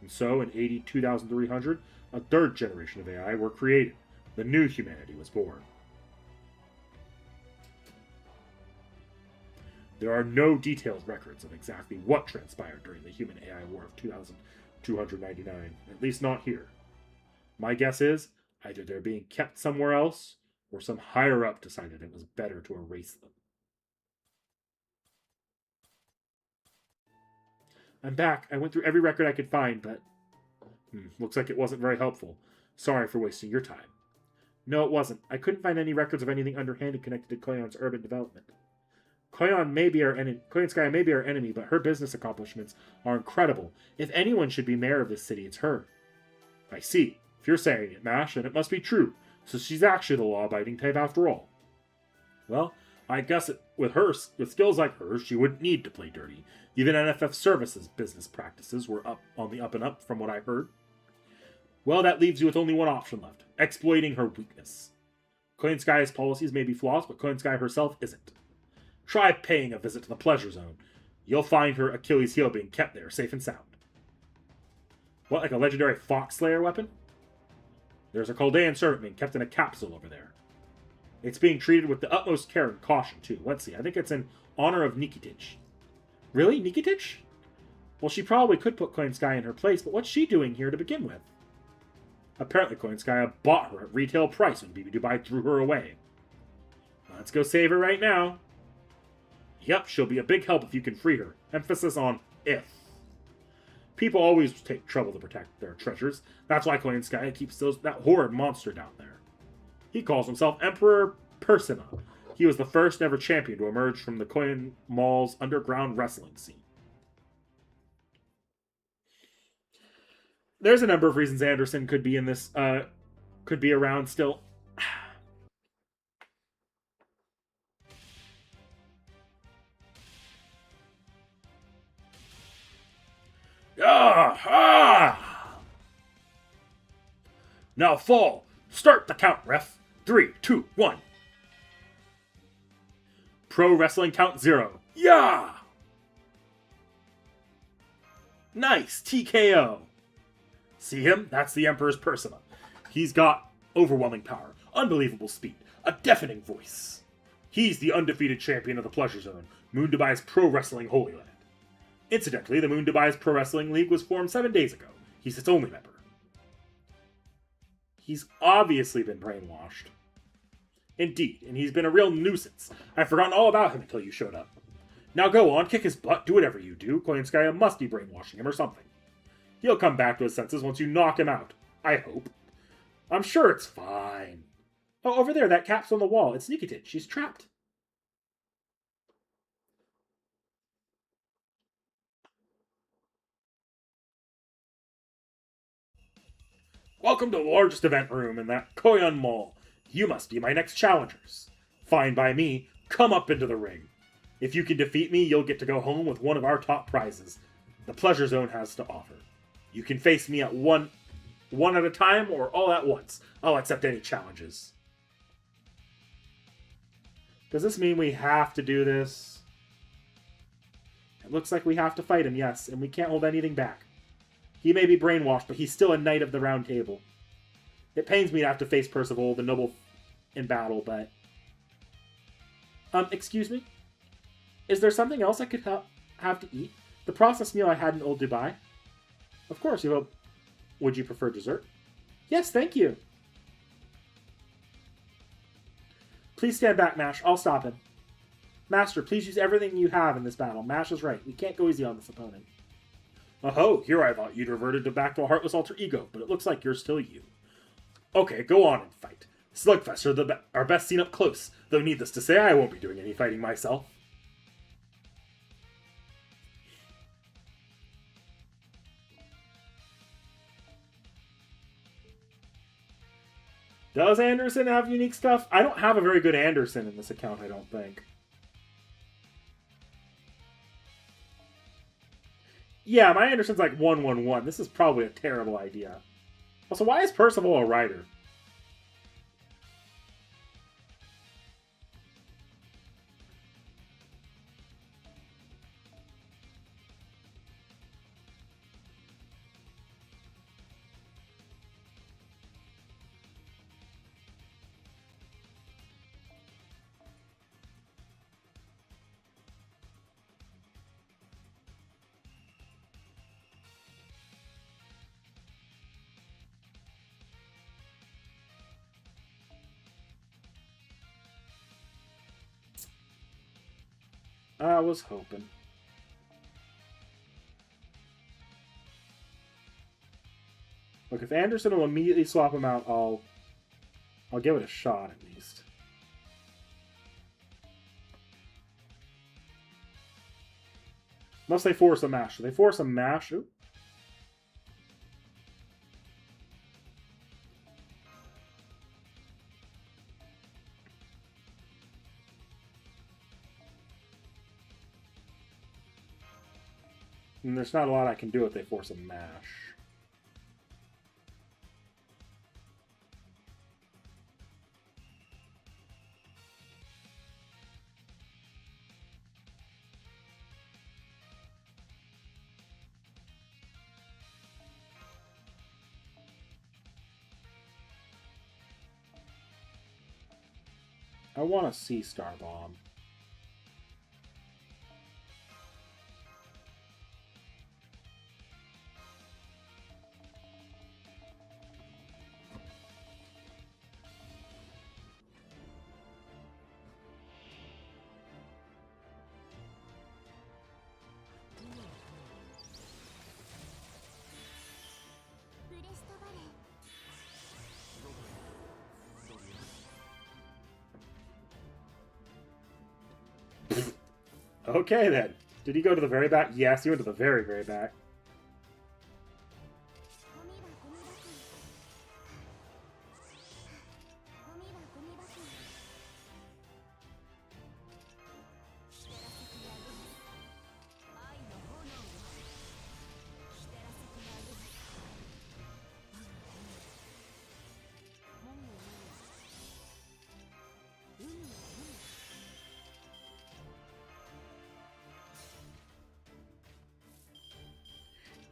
And so, in AD 2300, a third generation of AI were created. The new humanity was born. There are no detailed records of exactly what transpired during the human-AI war of 2299, at least not here. My guess is, either they're being kept somewhere else, or some higher-up decided it was better to erase them. I'm back. I went through every record I could find, but looks like it wasn't very helpful. Sorry for wasting your time. No, it wasn't. I couldn't find any records of anything underhanded connected to Koyon's urban development. Koyon Sky may be our enemy, but her business accomplishments are incredible. If anyone should be mayor of this city, it's her. I see. If you're saying it, Mash, then it must be true. So she's actually the law-abiding type after all. Well, I guess with skills like hers, she wouldn't need to play dirty. Even NFF Services business practices were on the up and up from what I heard. Well, that leaves you with only one option left. Exploiting her weakness. Koyon Sky's policies may be flawed, but Koyon Sky herself isn't. Try paying a visit to the Pleasure Zone. You'll find her Achilles heel being kept there, safe and sound. What, like a legendary Fox Slayer weapon? There's a Chaldean servant being kept in a capsule over there. It's being treated with the utmost care and caution, too. Let's see, I think it's in honor of Nikitich. Really? Nikitich? Well, she probably could put Koyon Sky in her place, but what's she doing here to begin with? Apparently, Koyon Sky bought her at retail price when BB Dubai threw her away. Let's go save her right now. Yep, she'll be a big help if you can free her. Emphasis on if. People always take trouble to protect their treasures. That's why Koyon Sky keeps that horrid monster down there. He calls himself Emperor Persima. He was the first ever champion to emerge from the Koyon Mall's underground wrestling scene. There's a number of reasons Anderson could be in this, could be around still. Now fall. Start the count, ref. 3, 2, 1. Pro Wrestling Count 0. Yeah! Nice, TKO. See him? That's the Emperor's Persona. He's got overwhelming power, unbelievable speed, a deafening voice. He's the undefeated champion of the Pleasure Zone, Moon Dubai's Pro Wrestling Holy Land. Incidentally, the Moon Dubai's Pro Wrestling League was formed 7 days ago. He's its only member. He's obviously been brainwashed. Indeed, and he's been a real nuisance. I'd forgotten all about him until you showed up. Now go on, kick his butt, do whatever you do. Koyon Sky must be brainwashing him or something. He'll come back to his senses once you knock him out. I hope. I'm sure it's fine. Oh, over there, that cap's on the wall. It's Nikitich. She's trapped. Welcome to the largest event room in that Koyan Mall. You must be my next challengers. Fine by me, come up into the ring. If you can defeat me, you'll get to go home with one of our top prizes the Pleasure Zone has to offer. You can face me at one at a time or all at once. I'll accept any challenges. Does this mean we have to do this? It looks like we have to fight him, yes, and we can't hold anything back. He may be brainwashed, but he's still a knight of the Round Table. It pains me to have to face Percival, the noble, in battle, but... excuse me? Is there something else I could have to eat? The processed meal I had in Old Dubai? Of course, you will. Would you prefer dessert? Yes, thank you. Please stand back, Mash. I'll stop him. Master, please use everything you have in this battle. Mash is right. We can't go easy on this opponent. Oh, here I thought you'd reverted back to a heartless alter ego, but it looks like you're still you. Okay, go on and fight. Slugfests are best seen up close, though needless to say, I won't be doing any fighting myself. Does Anderson have unique stuff? I don't have a very good Anderson in this account, I don't think. Yeah, my Anderson's like 1-1-1. This is probably a terrible idea. Also, why is Percival a writer? I was hoping. Look, if Anderson will immediately swap him out, I'll give it a shot at least. Unless they force a mash. If they force a mash, ooh. And there's not a lot I can do if they force a mash. I want a C-Star Bomb. Okay, then. Did he go to the very back? Yes, he went to the very, very back.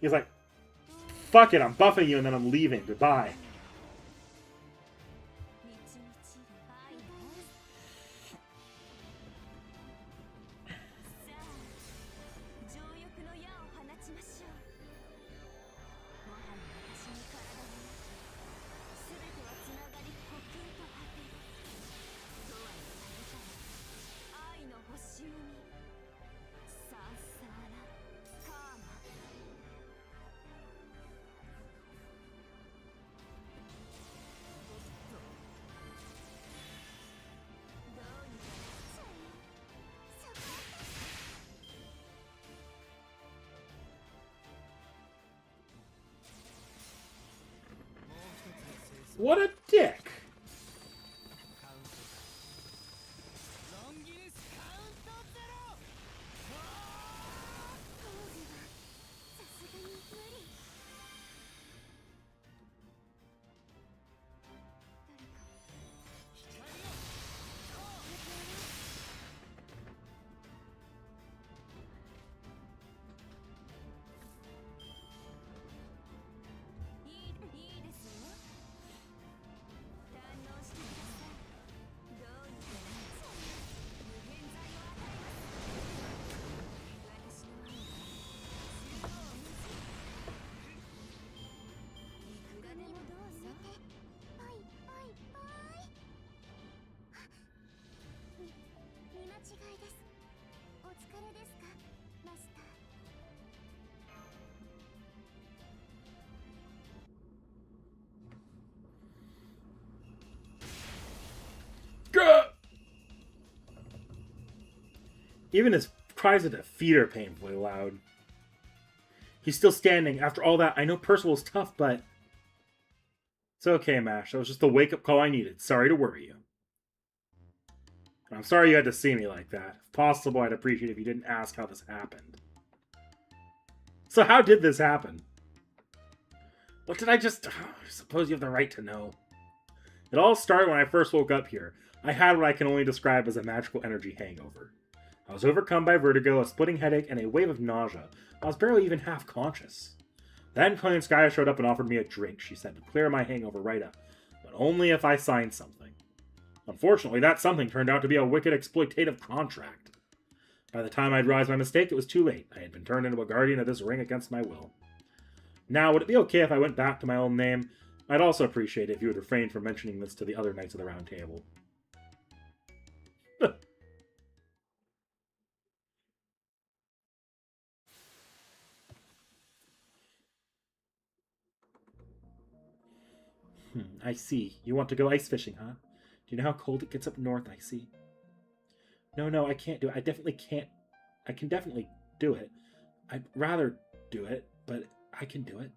He's like, fuck it, I'm buffing you and then I'm leaving. Goodbye. What a dick. Even his cries of defeat are painfully loud. He's still standing. After all that, I know Percival's tough, but... It's okay, Mash. That was just the wake-up call I needed. Sorry to worry you. I'm sorry you had to see me like that. If possible, I'd appreciate it if you didn't ask how this happened. So how did this happen? What did I just... I suppose you have the right to know. It all started when I first woke up here. I had what I can only describe as a magical energy hangover. I was overcome by vertigo, a splitting headache, and a wave of nausea. I was barely even half conscious. Then Koyanskaya showed up and offered me a drink, she said, to clear my hangover right up. But only if I signed something. Unfortunately, that something turned out to be a wicked exploitative contract. By the time I'd realized my mistake, it was too late. I had been turned into a guardian of this ring against my will. Now, would it be okay if I went back to my old name? I'd also appreciate it if you would refrain from mentioning this to the other Knights of the Round Table. I see. You want to go ice fishing, huh? Do you know how cold it gets up north, I see? No, I can't do it. I definitely can't. I can definitely do it. I'd rather do it, but I can do it.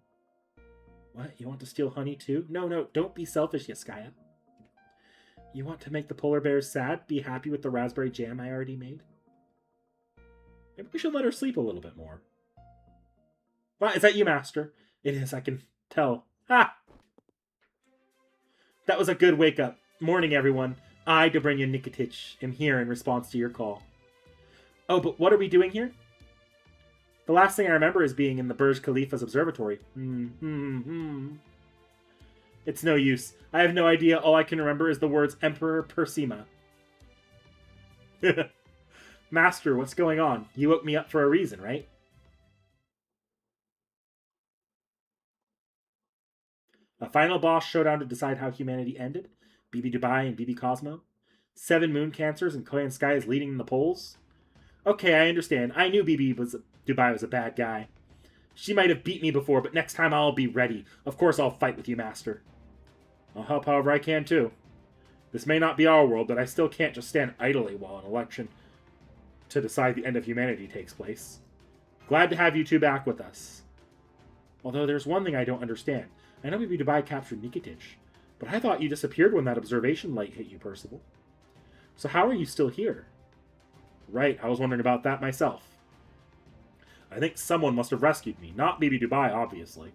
What? You want to steal honey too? No, don't be selfish, Yaskaya. You want to make the polar bears sad? Be happy with the raspberry jam I already made? Maybe we should let her sleep a little bit more. What? Is that you, Master? It is, I can tell. Ha! That was a good wake-up. Morning, everyone. I, Dobrynya Nikitich, am here in response to your call. Oh, but what are we doing here? The last thing I remember is being in the Burj Khalifa's observatory. It's no use. I have no idea. All I can remember is the words Emperor Persima. Master, what's going on? You woke me up for a reason, right? A final boss showdown to decide how humanity ended. BB Dubai and BB Cosmo. 7 moon cancers and Koyanskaya is leading in the polls. Okay, I understand. I knew Dubai was a bad guy. She might have beat me before, but next time I'll be ready. Of course I'll fight with you, Master. I'll help however I can, too. This may not be our world, but I still can't just stand idly while an election to decide the end of humanity takes place. Glad to have you two back with us. Although there's one thing I don't understand. I know BB Dubai captured Nikitich, but I thought you disappeared when that observation light hit you, Percival. So how are you still here? Right, I was wondering about that myself. I think someone must have rescued me, not BB Dubai, obviously.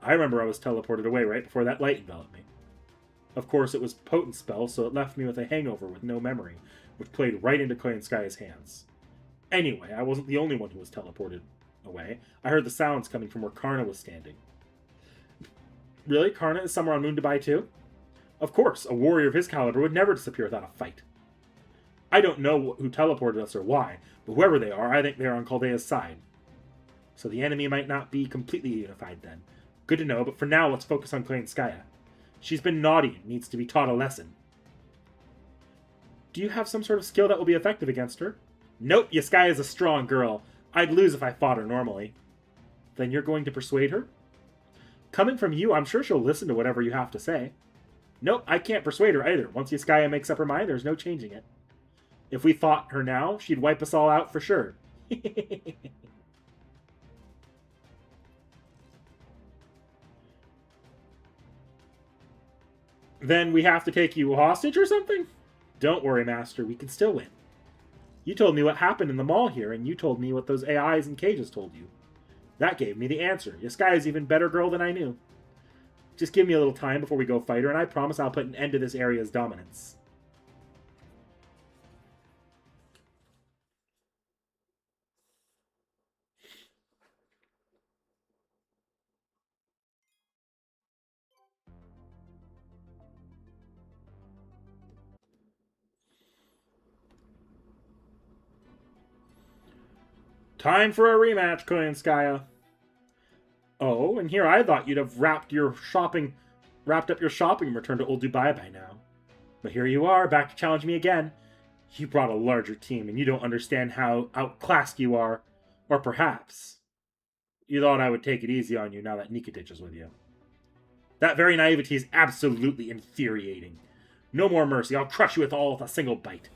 I remember I was teleported away right before that light enveloped me. Of course, it was a potent spell, so it left me with a hangover with no memory, which played right into Koyanskaya's hands. Anyway, I wasn't the only one who was teleported away. I heard the sounds coming from where Karna was standing. Really? Karna is somewhere on Moon Dubai too? Of course, a warrior of his caliber would never disappear without a fight. I don't know who teleported us or why, but whoever they are, I think they are on Chaldea's side. So the enemy might not be completely unified then. Good to know, but for now, let's focus on Koyanskaya. She's been naughty and needs to be taught a lesson. Do you have some sort of skill that will be effective against her? Nope, Yaskaya is a strong girl. I'd lose if I fought her normally. Then you're going to persuade her? Coming from you, I'm sure she'll listen to whatever you have to say. Nope, I can't persuade her either. Once Yaskaya makes up her mind, there's no changing it. If we fought her now, she'd wipe us all out for sure. Then we have to take you hostage or something? Don't worry, Master. We can still win. You told me what happened in the mall here, and you told me what those AIs in cages told you. That gave me the answer. Yaskai's even better girl than I knew. Just give me a little time before we go fight her, and I promise I'll put an end to this area's dominance. Time for a rematch, Koyanskaya. Oh, and here I thought you'd have wrapped up your shopping and returned to Old Dubai by now. But here you are, back to challenge me again. You brought a larger team, and you don't understand how outclassed you are. Or perhaps you thought I would take it easy on you now that Nikitich is with you. That very naivety is absolutely infuriating. No more mercy. I'll crush you with a single bite.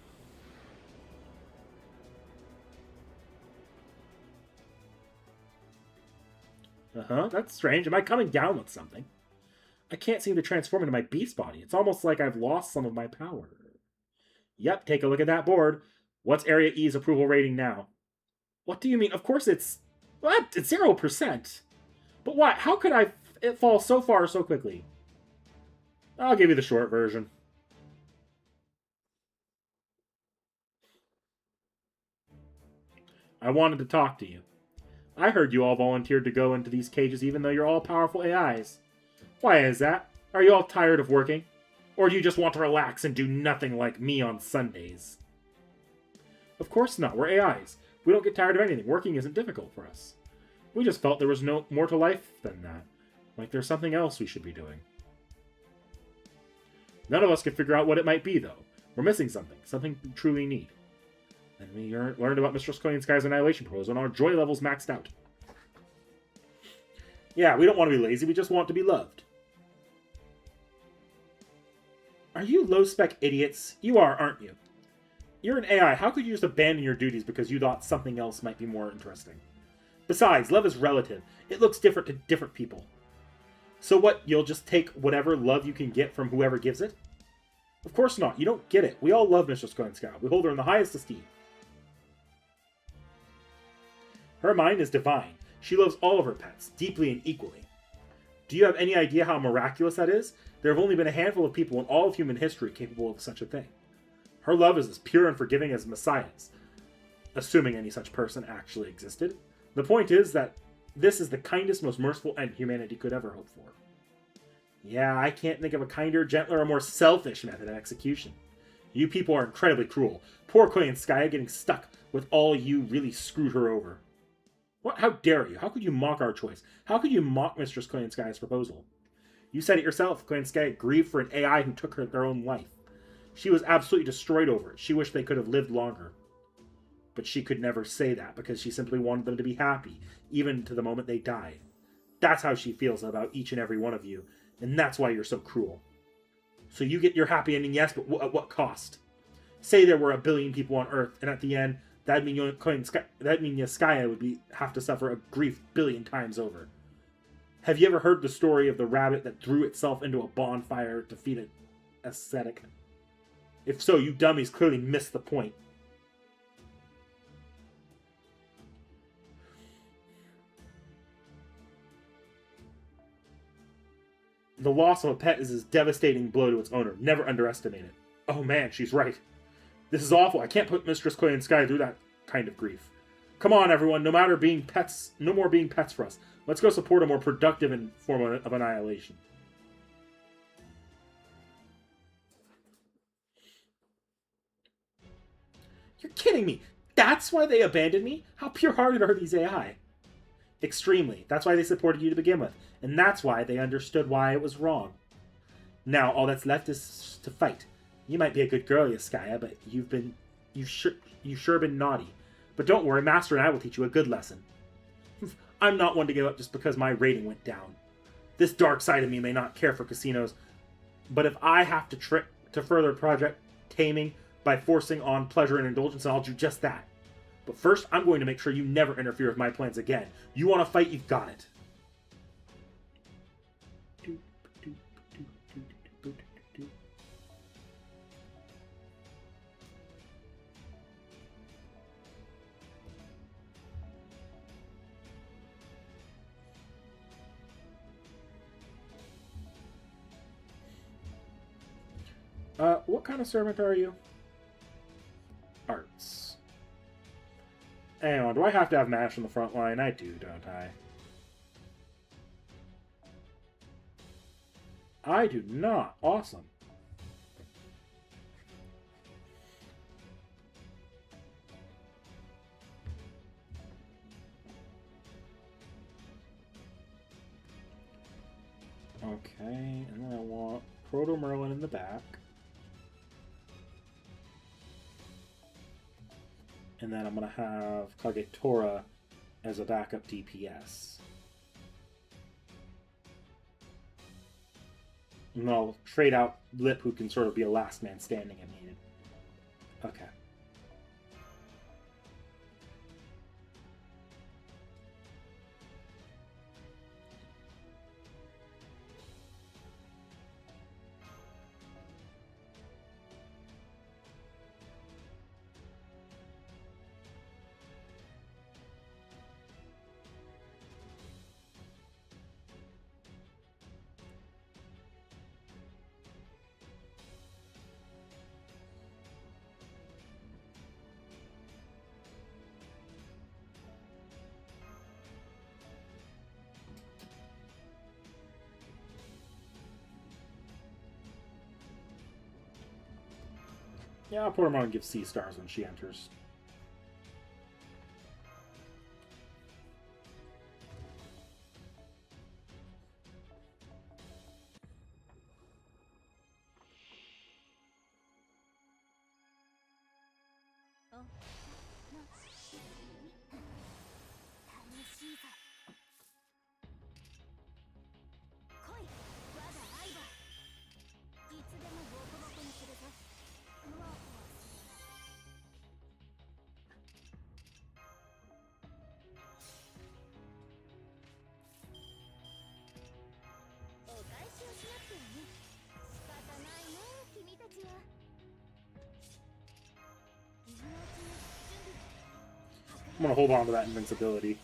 That's strange. Am I coming down with something? I can't seem to transform into my beast body. It's almost like I've lost some of my power. Yep, take a look at that board. What's Area E's approval rating now? What do you mean? Of course it's... What? It's 0%. But why? How could it fall so far so quickly? I'll give you the short version. I wanted to talk to you. I heard you all volunteered to go into these cages even though you're all powerful AIs. Why is that? Are you all tired of working? Or do you just want to relax and do nothing like me on Sundays? Of course not. We're AIs. We don't get tired of anything. Working isn't difficult for us. We just felt there was no more to life than that. Like there's something else we should be doing. None of us could figure out what it might be, though. We're missing something. Something we truly need. Then we learned about Mistress Koyanskaya's annihilation proposal, and our joy levels maxed out. Yeah, we don't want to be lazy. We just want to be loved. Are you low-spec idiots? You are, aren't you? You're an AI. How could you just abandon your duties because you thought something else might be more interesting? Besides, love is relative. It looks different to different people. So what, you'll just take whatever love you can get from whoever gives it? Of course not. You don't get it. We all love Mistress Koyanskaya. We hold her in the highest esteem. Her mind is divine. She loves all of her pets, deeply and equally. Do you have any idea how miraculous that is? There have only been a handful of people in all of human history capable of such a thing. Her love is as pure and forgiving as Messiah's, assuming any such person actually existed. The point is that this is the kindest, most merciful end humanity could ever hope for. Yeah, I can't think of a kinder, gentler, or more selfish method of execution. You people are incredibly cruel. Poor Koyanskaya getting stuck with all you really screwed her over. What? How dare you? How could you mock our choice? How could you mock Mistress Koyanskaya's proposal? You said it yourself. Koyanskaya grieved for an AI who took their own life. She was absolutely destroyed over it. She wished they could have lived longer. But she could never say that because she simply wanted them to be happy, even to the moment they died. That's how she feels about each and every one of you, and that's why you're so cruel. So you get your happy ending, yes, but at what cost? Say there were 1 billion people on Earth, and at the end, that'd mean Yaskaya would have to suffer a grief 1 billion times over. Have you ever heard the story of the rabbit that threw itself into a bonfire to feed an ascetic? If so, you dummies clearly missed the point. The loss of a pet is a devastating blow to its owner. Never underestimate it. Oh man, she's right. This is awful. I can't put Mistress Koyanskaya through that kind of grief. Come on, everyone. No more being pets for us. Let's go support a more productive form of annihilation. You're kidding me. That's why they abandoned me? How pure-hearted are these AI? Extremely. That's why they supported you to begin with. And that's why they understood why it was wrong. Now, all that's left is to fight. You might be a good girl, Yaskaya, but you've sure been naughty. But don't worry, Master and I will teach you a good lesson. I'm not one to give up just because my rating went down. This dark side of me may not care for casinos, but if I have to further Project Taming by forcing on pleasure and indulgence, I'll do just that. But first, I'm going to make sure you never interfere with my plans again. You want to fight, you've got it. What kind of servant are you? Arts. Hang on, do I have to have MASH on the front line? I do, don't I? I do not. Awesome. Okay, and then I want Proto Merlin in the back. And then I'm going to have Kagetora as a backup DPS. And I'll trade out Lip, who can sort of be a last man standing if needed. Okay. Yeah, I'll put her on and give C stars when she enters. I'm gonna hold on to that invincibility.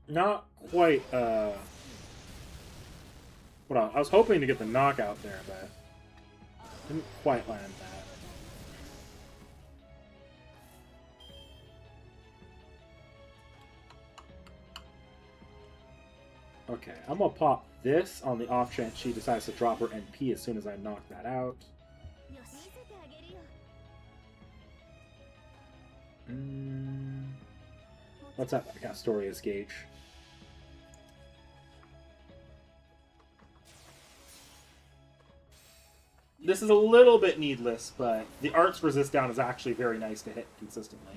Not quite, Well, I was hoping to get the knockout there, but didn't quite land that. Okay, I'm gonna pop this on the off chance she decides to drop her NP as soon as I knock that out. Let's have Castoria's gauge. This is a little bit needless, but the Arts resist down is actually very nice to hit consistently.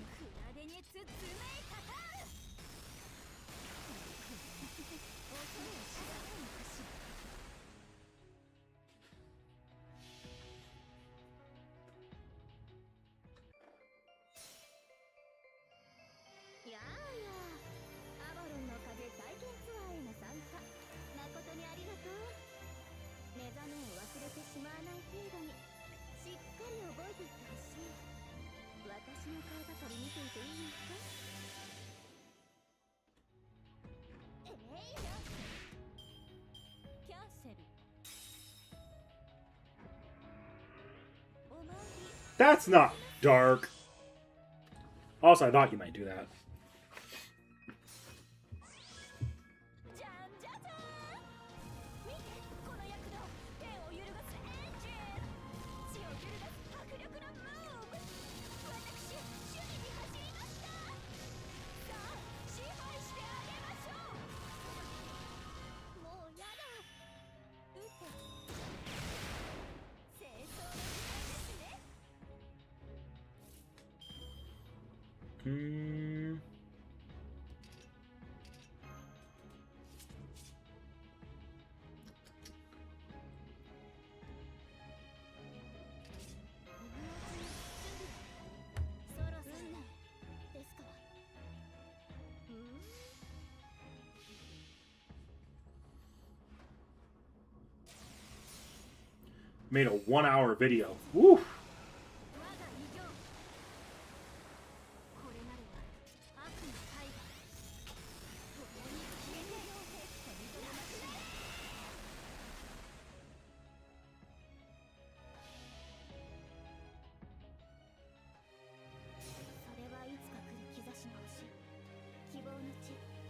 That's not dark. Also, I thought you might do that. Made a 1-hour video. Woo!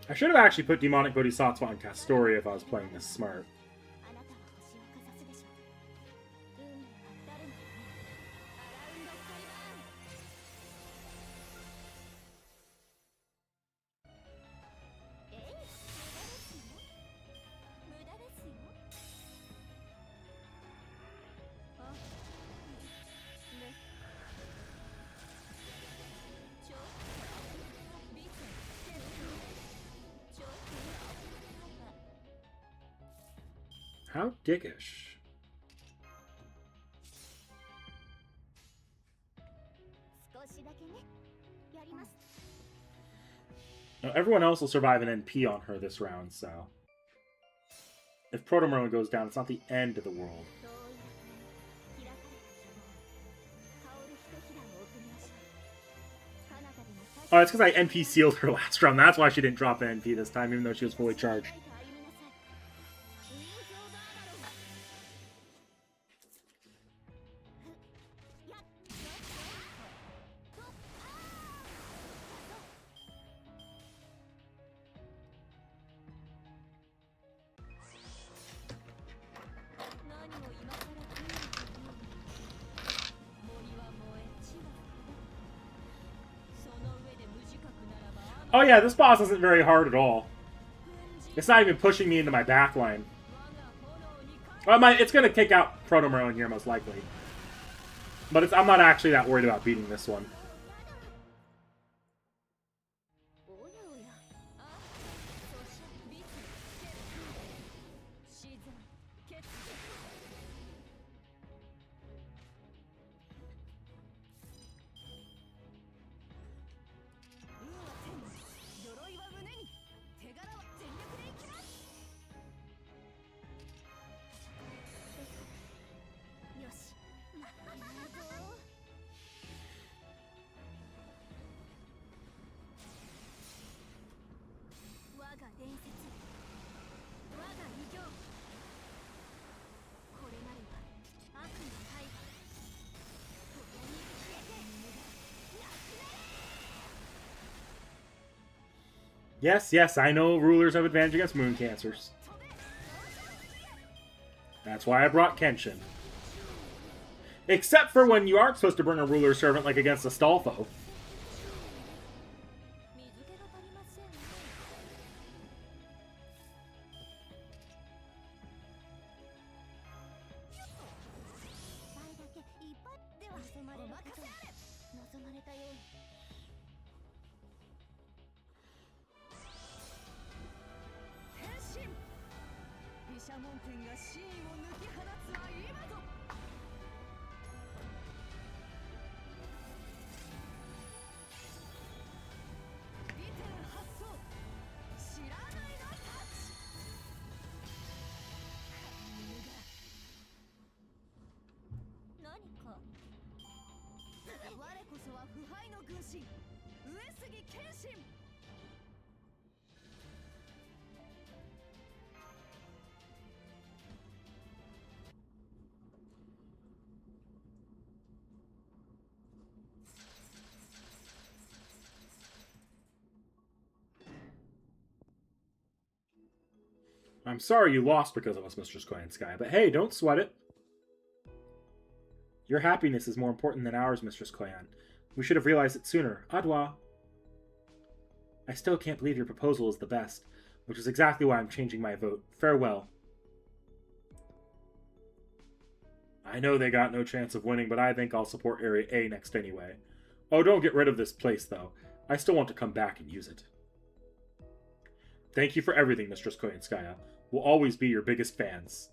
I should have actually put Demonic Bodhisattva on Castoria if I was playing this smart. How dickish. Now, everyone else will survive an NP on her this round, so... If Proto-Merlin goes down, it's not the end of the world. Oh, it's because I NP sealed her last round. That's why she didn't drop an NP this time, even though she was fully charged. Oh yeah, this boss isn't very hard at all. It's not even pushing me into my backline. It's going to kick out Proto-Merlin here, most likely. But I'm not actually that worried about beating this one. Yes, I know rulers have advantage against moon cancers. That's why I brought Kenshin. Except for when you aren't supposed to bring a ruler servant, like against Astolfo. I'm sorry you lost because of us, Mistress Koyanskaya, but hey, don't sweat it. Your happiness is more important than ours, Mistress Koyan. We should have realized it sooner. Au revoir. I still can't believe your proposal is the best, which is exactly why I'm changing my vote. Farewell. I know they got no chance of winning, but I think I'll support Area A next anyway. Oh, don't get rid of this place, though. I still want to come back and use it. Thank you for everything, Mistress Koyanskaya. We'll always be your biggest fans.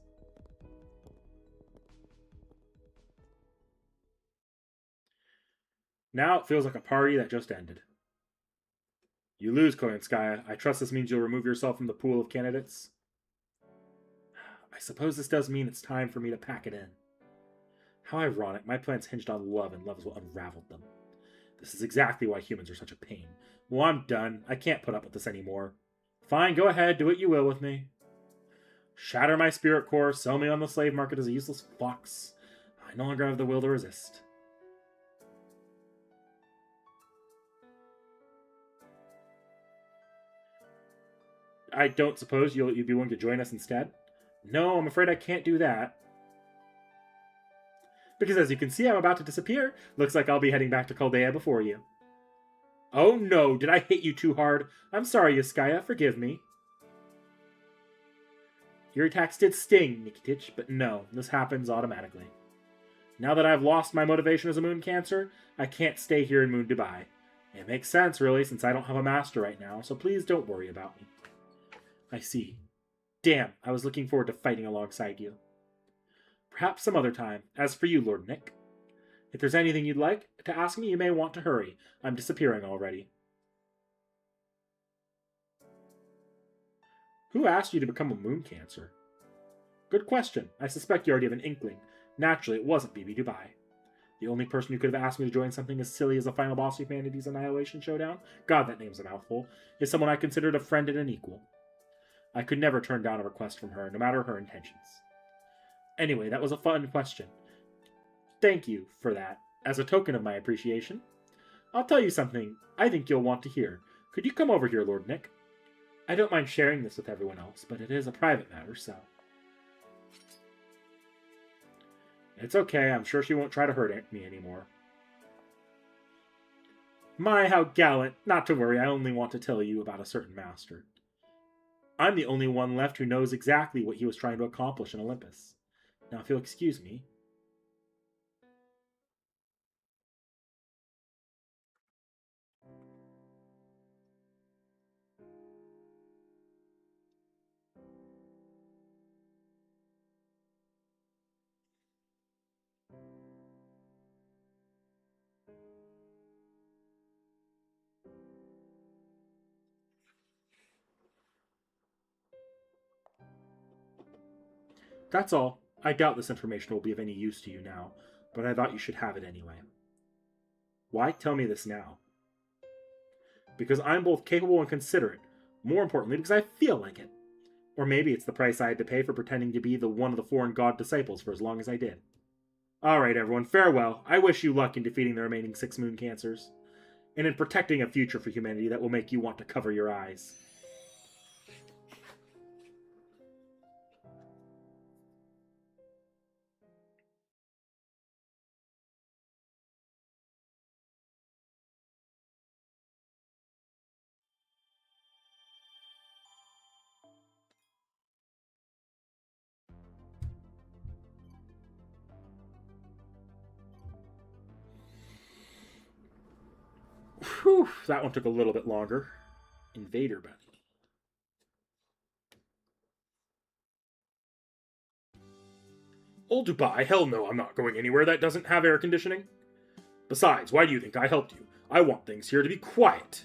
Now it feels like a party that just ended. You lose, Koyanskaya. I trust this means you'll remove yourself from the pool of candidates. I suppose this does mean it's time for me to pack it in. How ironic. My plans hinged on love, and love is what unraveled them. This is exactly why humans are such a pain. Well, I'm done. I can't put up with this anymore. Fine, go ahead. Do what you will with me. Shatter my spirit core. Sell me on the slave market as a useless fox. I no longer have the will to resist. I don't suppose you'd be willing to join us instead? No, I'm afraid I can't do that. Because as you can see, I'm about to disappear. Looks like I'll be heading back to Chaldea before you. Oh no, did I hit you too hard? I'm sorry, Yaskaya, forgive me. Your attacks did sting, Nikitich, but no, this happens automatically. Now that I've lost my motivation as a Moon Cancer, I can't stay here in Moon Dubai. It makes sense, really, since I don't have a master right now, so please don't worry about me. I see. Damn, I was looking forward to fighting alongside you. Perhaps some other time. As for you, Lord Nick, if there's anything you'd like to ask me, you may want to hurry. I'm disappearing already. Who asked you to become a Moon Cancer? Good question. I suspect you already have an inkling. Naturally, it wasn't BB Dubai. The only person who could have asked me to join something as silly as the final boss of humanity's Annihilation Showdown, God, that name's a mouthful, is someone I considered a friend and an equal. I could never turn down a request from her, no matter her intentions. Anyway, that was a fun question. Thank you for that. As a token of my appreciation, I'll tell you something I think you'll want to hear. Could you come over here, Lord Nick? I don't mind sharing this with everyone else, but it is a private matter, so... It's okay, I'm sure she won't try to hurt me anymore. My, how gallant. Not to worry, I only want to tell you about a certain master. I'm the only one left who knows exactly what he was trying to accomplish in Olympus. Now, if you'll excuse me... That's all. I doubt this information will be of any use to you now, but I thought you should have it anyway. Why tell me this now? Because I'm both capable and considerate. More importantly, because I feel like it. Or maybe it's the price I had to pay for pretending to be one of the foreign god disciples for as long as I did. Alright, everyone, farewell. I wish you luck in defeating the remaining 6 Moon Cancers, and in protecting a future for humanity that will make you want to cover your eyes. Whew, that one took a little bit longer. Invader Bunny. Old Dubai? Hell no, I'm not going anywhere that doesn't have air conditioning. Besides, why do you think I helped you? I want things here to be quiet.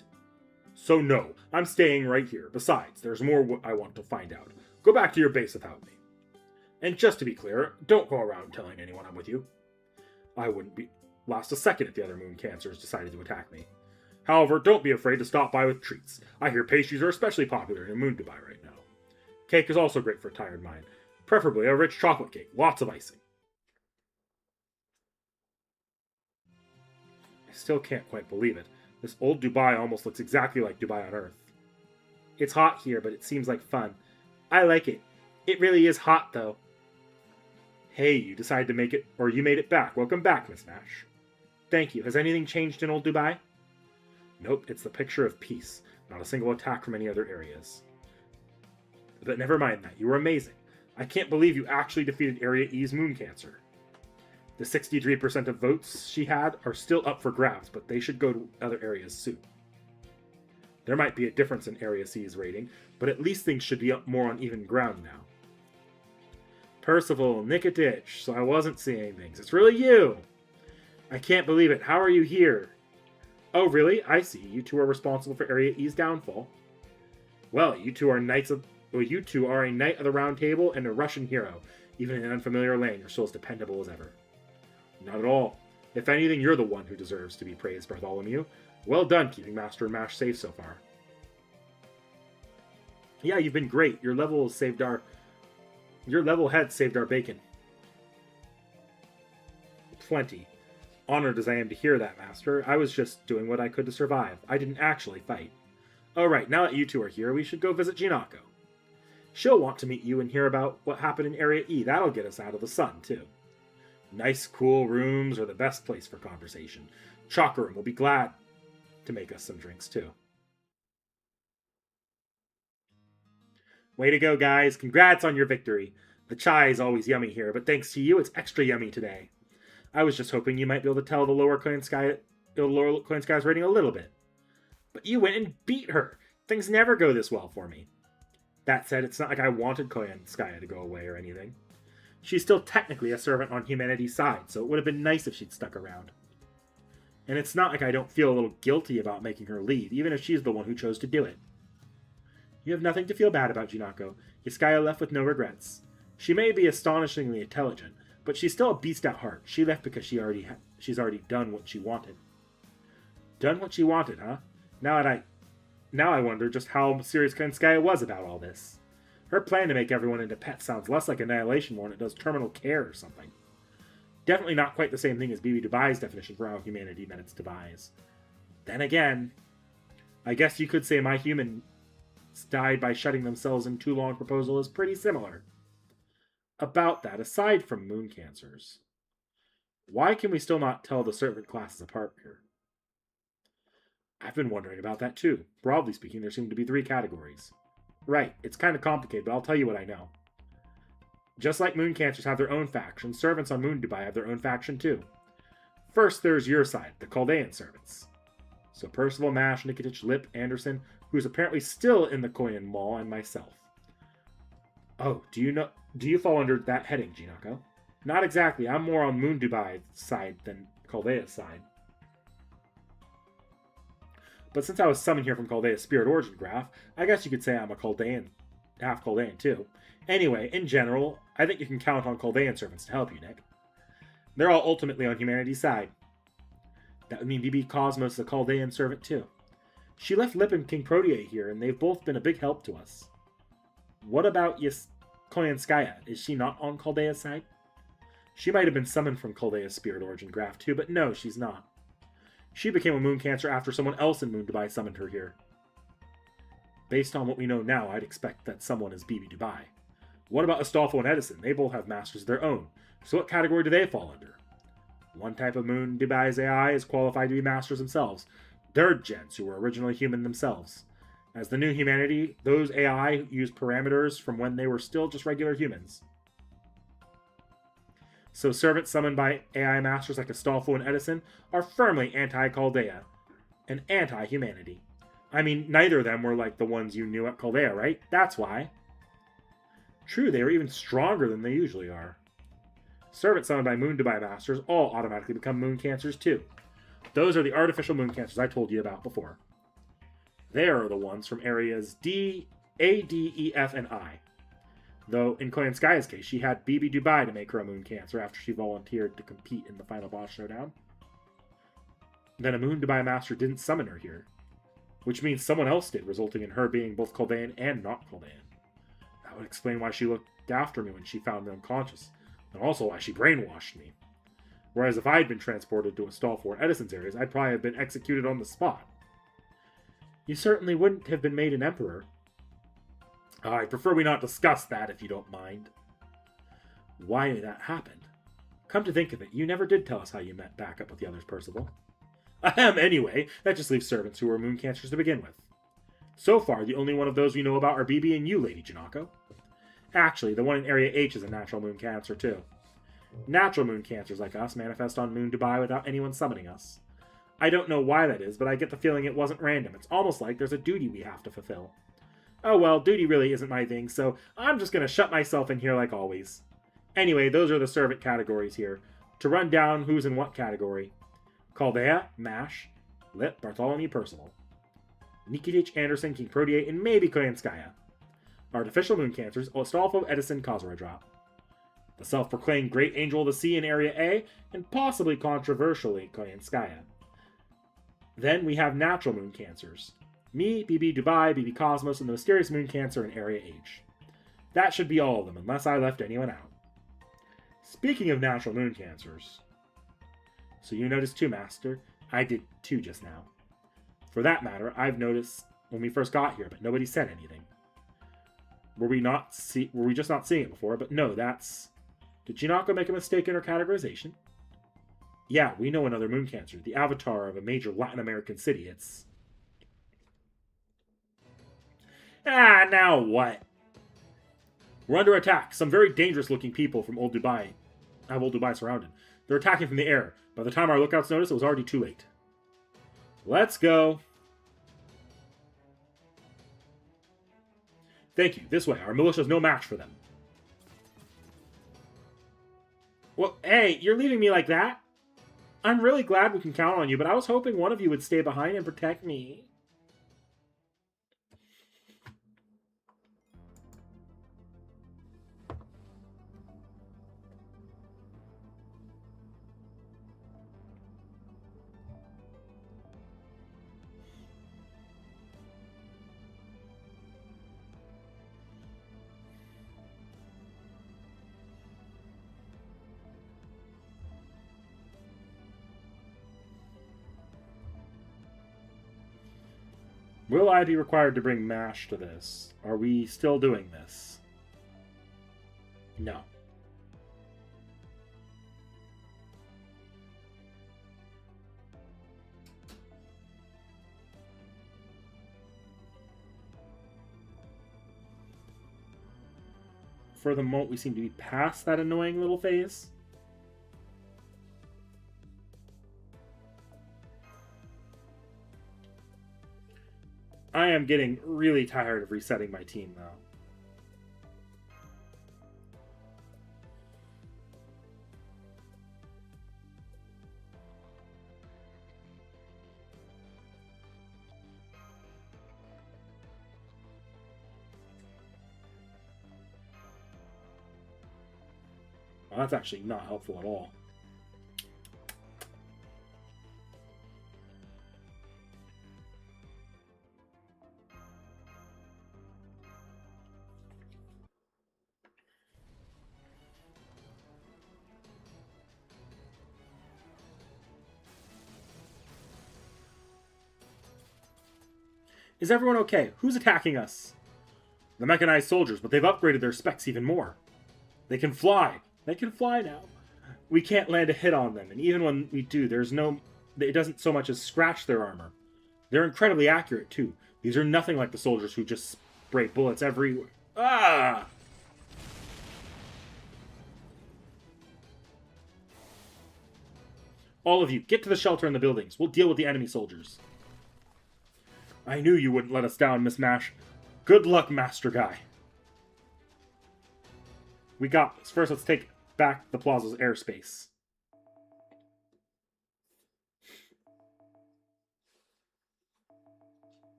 So no, I'm staying right here. Besides, there's more I want to find out. Go back to your base without me. And just to be clear, don't go around telling anyone I'm with you. I wouldn't last a second if the other Moon Cancers decided to attack me. However, don't be afraid to stop by with treats. I hear pastries are especially popular in Moon Dubai right now. Cake is also great for a tired mind. Preferably a rich chocolate cake, lots of icing. I still can't quite believe it. This old Dubai almost looks exactly like Dubai on Earth. It's hot here, but it seems like fun. I like it. It really is hot, though. Hey, you decided to make it, or you made it back. Welcome back, Miss Nash. Thank you. Has anything changed in old Dubai? Nope, it's the picture of peace. Not a single attack from any other areas. But never mind that. You were amazing. I can't believe you actually defeated Area E's Moon Cancer. The 63% of votes she had are still up for grabs, but they should go to other areas soon. There might be a difference in Area C's rating, but at least things should be up more on even ground now. Percival, Nikitich, so I wasn't seeing things. It's really you! I can't believe it. How are you here? Oh, really? I see. You two are responsible for Area E's downfall. Well, you two are a knight of the Round Table and a Russian hero. Even in an unfamiliar land, you're still as dependable as ever. Not at all. If anything, you're the one who deserves to be praised, Bartholomew. Well done keeping Master and Mash safe so far. Yeah, you've been great. Your level head saved our bacon. Plenty. Honored as I am to hear that, Master. I was just doing what I could to survive. I didn't actually fight. Alright, now that you two are here, we should go visit Jinako. She'll want to meet you and hear about what happened in Area E. That'll get us out of the sun, too. Nice, cool rooms are the best place for conversation. Chakra will be glad to make us some drinks, too. Way to go, guys. Congrats on your victory. The chai is always yummy here, but thanks to you, it's extra yummy today. I was just hoping you might be able to tell the lower Clan Sky's rating a little bit. But you went and beat her. Things never go this well for me. That said, it's not like I wanted Clan Skya to go away or anything. She's still technically a servant on humanity's side, so it would have been nice if she'd stuck around. And it's not like I don't feel a little guilty about making her leave, even if she's the one who chose to do it. You have nothing to feel bad about, Jinako. Skya left with no regrets. She may be astonishingly intelligent, but she's still a beast at heart. She left because she's already done what she wanted. Done what she wanted, huh? Now I wonder just how serious Clan Skya was about all this. Her plan to make everyone into pets sounds less like annihilation more than it does terminal care or something. Definitely not quite the same thing as BB Dubai's definition for how humanity met its demise. Then again, I guess you could say my humans died by shutting themselves in too long proposal is pretty similar. About that, aside from moon cancers, why can we still not tell the servant classes apart here? I've been wondering about that too. Broadly speaking, there seem to be 3 categories. Right, it's kind of complicated, but I'll tell you what I know. Just like moon cancers have their own faction, servants on Moon Dubai have their own faction too. First, there's your side, the Chaldean servants. So Percival, Mash, Nikitich, Lip, Anderson, who's apparently still in the Koyan Mall, and myself. Oh, do you fall under that heading, Jinako? Not exactly. I'm more on Moon Dubai's side than Chaldea's side. But since I was summoned here from Chaldea's spirit origin graph, I guess you could say I'm a Chaldean, half Chaldean too. Anyway, in general, I think you can count on Chaldean servants to help you, Nick. They're all ultimately on humanity's side. That would mean BB Cosmos is a Chaldean servant too. She left Lip and King Protea here, and they've both been a big help to us. What about Clan Skya? Is she not on Chaldea's side? She might have been summoned from Chaldea's spirit origin graph too, but no, she's not. She became a moon cancer after someone else in Moon Dubai summoned her here. Based on what we know now, I'd expect that someone is BB Dubai. What about Astolfo and Edison? They both have masters of their own. So what category do they fall under? One type of Moon Dubai's AI is qualified to be masters themselves. They're gens who were originally human themselves. As the new humanity, those AI use parameters from when they were still just regular humans. So servants summoned by AI masters like Astolfo and Edison are firmly anti-Chaldea and anti-humanity. I mean, neither of them were like the ones you knew at Chaldea, right? That's why. True, they were even stronger than they usually are. Servants summoned by Moon Dubai masters all automatically become moon cancers too. Those are the artificial moon cancers I told you about before. They are the ones from areas D, A, D, E, F, and I. Though, in Clan Skya's case, she had BB Dubai to make her a moon cancer after she volunteered to compete in the final boss showdown. Then a Moon Dubai master didn't summon her here, which means someone else did, resulting in her being both Chaldean and not Chaldean. That would explain why she looked after me when she found me unconscious, and also why she brainwashed me. Whereas if I had been transported to Astolfo or Edison's areas, I'd probably have been executed on the spot. You certainly wouldn't have been made an emperor. I prefer we not discuss that, if you don't mind. Why that happened? Come to think of it, you never did tell us how you met back up with the others, Percival. Ahem, anyway, that just leaves servants who were moon cancers to begin with. So far, the only one of those we know about are BB and you, Lady Jinako. Actually, the one in Area H is a natural moon cancer, too. Natural moon cancers like us manifest on Moon Dubai without anyone summoning us. I don't know why that is, but I get the feeling it wasn't random. It's almost like there's a duty we have to fulfill. Oh well, duty really isn't my thing, so I'm just going to shut myself in here like always. Anyway, those are the servant categories here. To run down who's in what category. Chaldea, Mash, Lip, Bartholomew, Percival. Nikitich, Anderson, King Protea, and maybe Clan Skya. Artificial moon cancers, Astolfo, Edison, Kozora Drop. the self-proclaimed Great Angel of the Sea in Area A, and possibly controversially Koyanskaya. Then we have natural moon cancers. Me, BB Dubai, BB Cosmos, and the mysterious moon cancer in Area H. That should be all of them, unless I left anyone out. Speaking of natural moon cancers. So you noticed too, Master. I did too just now. For that matter, I've noticed when we first got here, but nobody said anything. Were we just not seeing it before? But no, that's... Did Chinako make a mistake in her categorization? Yeah, we know another moon cancer, the avatar of a major Latin American city. It's... Ah, now what? We're under attack. Some very dangerous-looking people from Old Dubai have Old Dubai surrounded. They're attacking from the air. By the time our lookouts noticed, it was already too late. Let's go. Thank you. This way. Our militia's no match for them. Well, hey, you're leaving me like that? I'm really glad we can count on you, but I was hoping one of you would stay behind and protect me. Will I be required to bring MASH to this? Are we still doing this? No. For the moment, we seem to be past that annoying little phase. I am getting really tired of resetting my team, though. Well, that's actually not helpful at all. Is everyone okay? Who's attacking us? The mechanized soldiers, but they've upgraded their specs even more. They can fly. They can fly now. We can't land a hit on them, and even when we do, it doesn't so much as scratch their armor. They're incredibly accurate, too. These are nothing like the soldiers who just spray bullets everywhere. Ah! All of you, get to the shelter in the buildings. We'll deal with the enemy soldiers. I knew you wouldn't let us down, Miss Mash. Good luck, Master Guy. We got this. First, let's take back the plaza's airspace.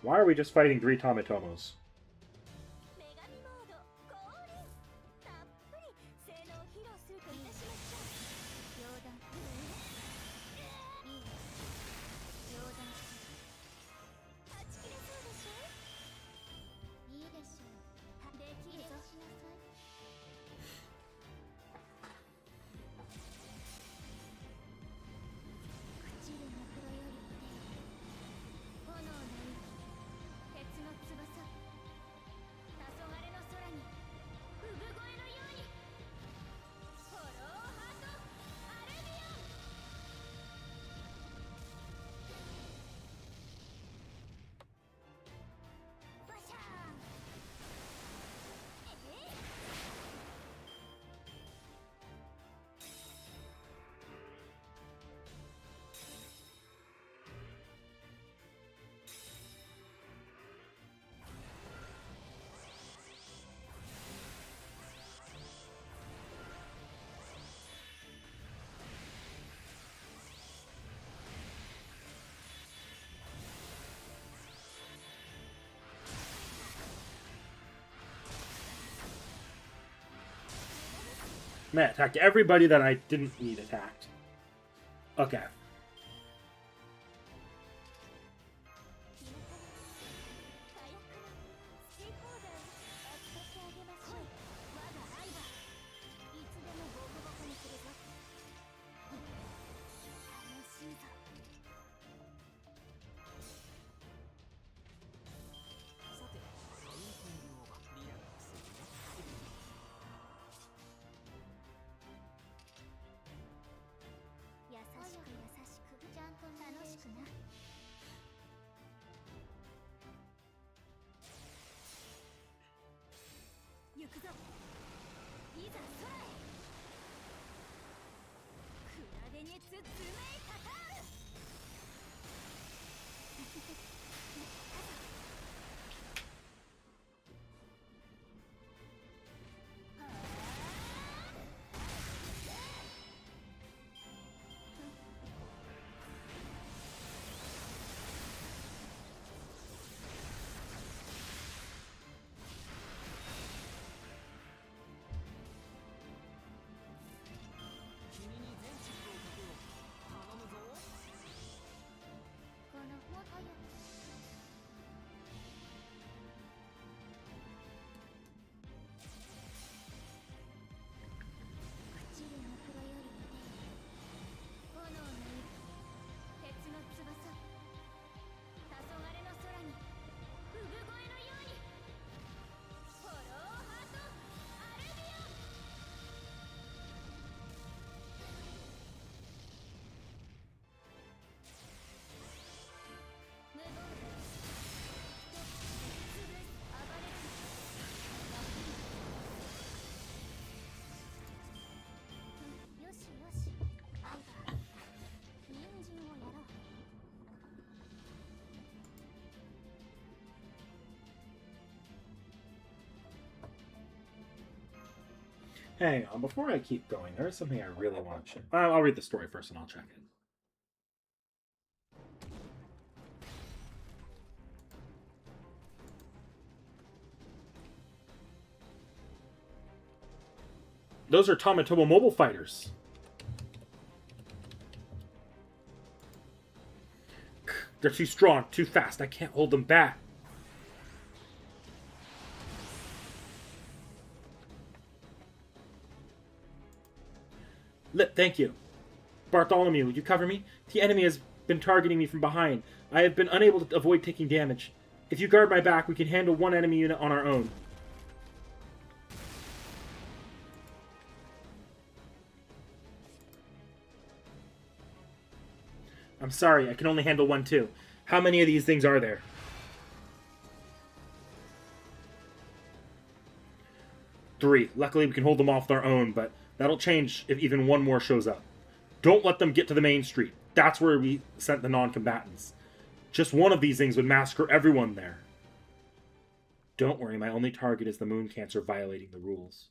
Why are we just fighting 3 Tomitomos? Man, I attacked everybody that I didn't need attacked. Okay. Hang on, before I keep going, there's something I really want to check. I'll read the story first and I'll check it. Those are Tamatomo mobile fighters. They're too strong, too fast. I can't hold them back. Lip, thank you. Bartholomew, you cover me? The enemy has been targeting me from behind. I have been unable to avoid taking damage. If you guard my back, we can handle one enemy unit on our own. I'm sorry, I can only handle one too. How many of these things are there? 3. Luckily, we can hold them off our own, but that'll change if even one more shows up. Don't let them get to the main street. That's where we sent the non-combatants. Just one of these things would massacre everyone there. Don't worry, my only target is the Moon Cancer violating the rules.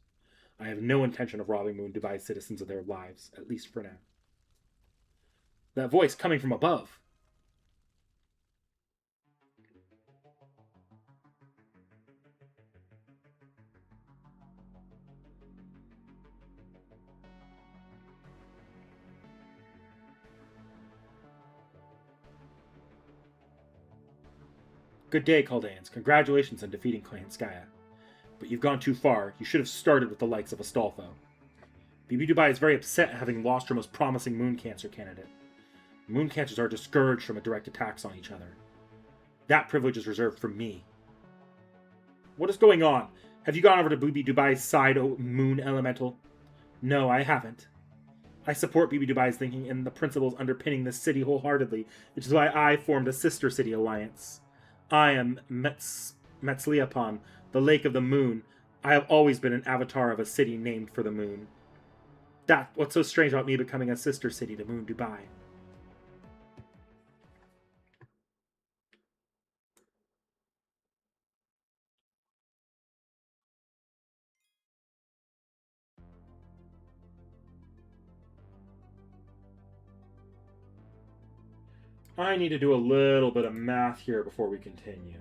I have no intention of robbing Moon Dubai's citizens of their lives, at least for now. That voice coming from above. Good day, Chaldeans. Congratulations on defeating Clan Skya. But you've gone too far. You should have started with the likes of Astolfo. BB Dubai is very upset having lost her most promising Moon Cancer candidate. Moon Cancers are discouraged from direct attacks on each other. That privilege is reserved for me. What is going on? Have you gone over to BB Dubai's side, O Moon Elemental? No, I haven't. I support BB Dubai's thinking and the principles underpinning this city wholeheartedly, which is why I formed a sister city alliance. I am Metzliapan, the Lake of the Moon. I have always been an avatar of a city named for the moon. That's what's so strange about me becoming a sister city to Moon Dubai. I need to do a little bit of math here before we continue.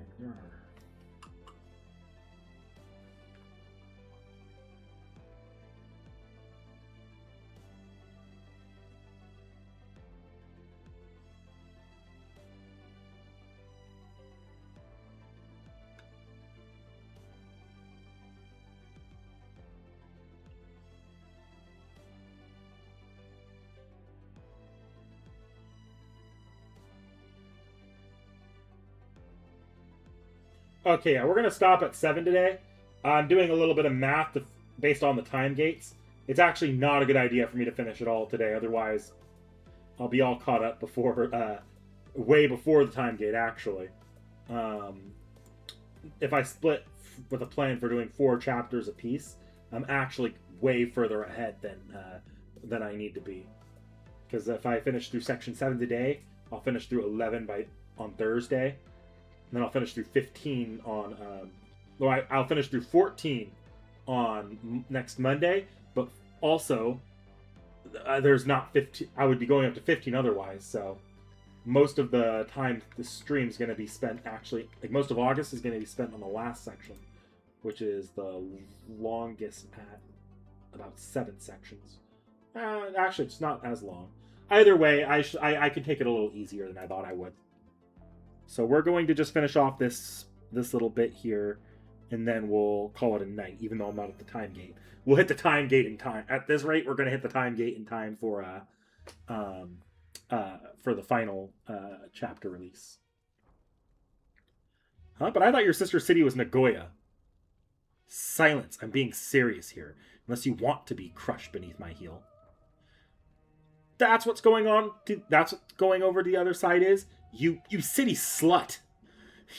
Okay, yeah, we're gonna stop at 7 today. I'm doing a little bit of math based on the time gates. It's actually not a good idea for me to finish it all today. Otherwise, I'll be all caught up before, way before the time gate. Actually, um, if I split with a plan for doing 4 chapters a piece, I'm actually way further ahead than I need to be. Because if I finish through section 7 today, I'll finish through 11 on Thursday, and then I'll finish through 15 on. I'll finish through 14 on next Monday, but also there's not 15. I would be going up to 15 otherwise. So most of the time the stream is going to be spent actually, like most of August is going to be spent on the last section, which is the longest at about 7 sections. Actually, it's not as long. Either way, I can take it a little easier than I thought I would. So we're going to just finish off this little bit here, and then we'll call it a night, even though I'm not at the time gate. We'll hit the time gate in time. At this rate, we're going to hit the time gate in time for the final chapter release. Huh? But I thought your sister city was Nagoya. Silence. I'm being serious here. Unless you want to be crushed beneath my heel. That's what's going on. That's what's going over to the other side is? You city slut.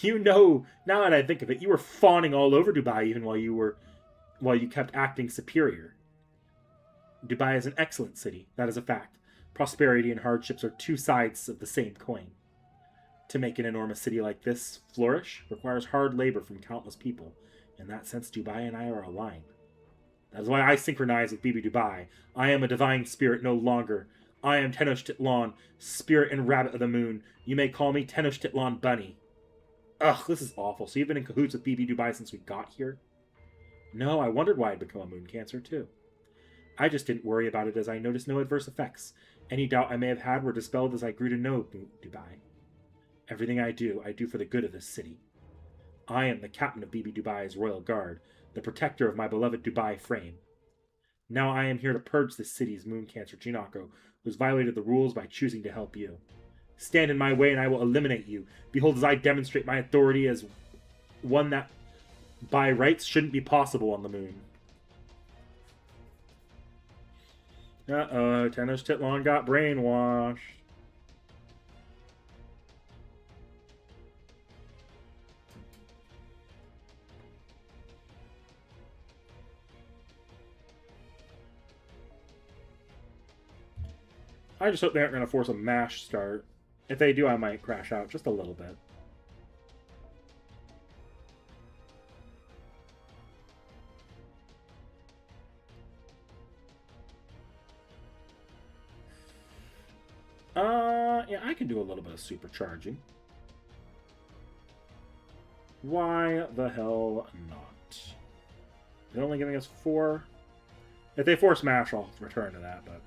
You know, now that I think of it, you were fawning all over Dubai even while you kept acting superior. Dubai is an excellent city. That is a fact. Prosperity and hardships are 2 sides of the same coin. To make an enormous city like this flourish requires hard labor from countless people. In that sense, Dubai and I are aligned. That is why I synchronize with Bibi Dubai. I am a divine spirit no longer. I am T.H.E, spirit and rabbit of the moon. You may call me T.H.E Bunny. Ugh, this is awful. So you've been in cahoots with Bibi Dubai since we got here? No, I wondered why I'd become a moon cancer, too. I just didn't worry about it as I noticed no adverse effects. Any doubt I may have had were dispelled as I grew to know Dubai. Everything I do for the good of this city. I am the captain of Bibi Dubai's royal guard, the protector of my beloved Dubai frame. Now I am here to purge this city's moon cancer Jinako, who has violated the rules by choosing to help you. Stand in my way and I will eliminate you. Behold, as I demonstrate my authority as one that by rights shouldn't be possible on the moon. Uh-oh, T.H.E got brainwashed. I just hope they aren't going to force a mash start. If they do, I might crash out just a little bit. Yeah, I can do a little bit of supercharging. Why the hell not? They're only giving us 4. If they force mash, I'll return to that, but...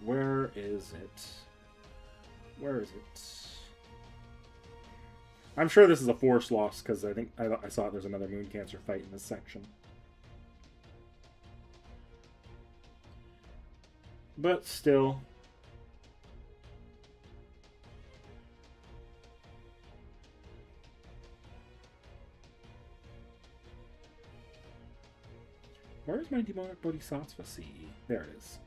Where is it? Where is it? I'm sure this is a force loss because I think I saw there's another moon cancer fight in this section. But still. Where's my demonic bodhisattva C.E? There it is.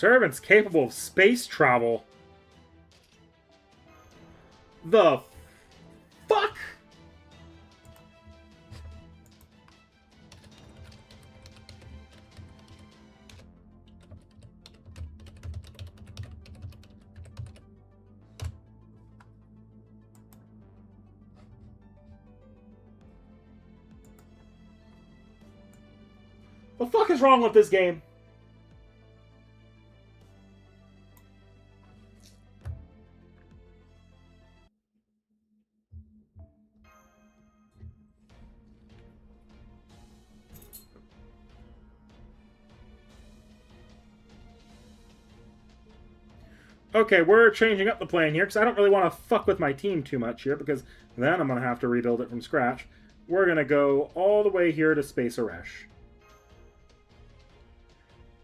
Servants capable of space travel. The fuck? The fuck is wrong with this game? Okay, we're changing up the plan here because I don't really want to fuck with my team too much here because then I'm going to have to rebuild it from scratch. We're going to go all the way here to Space Aresh.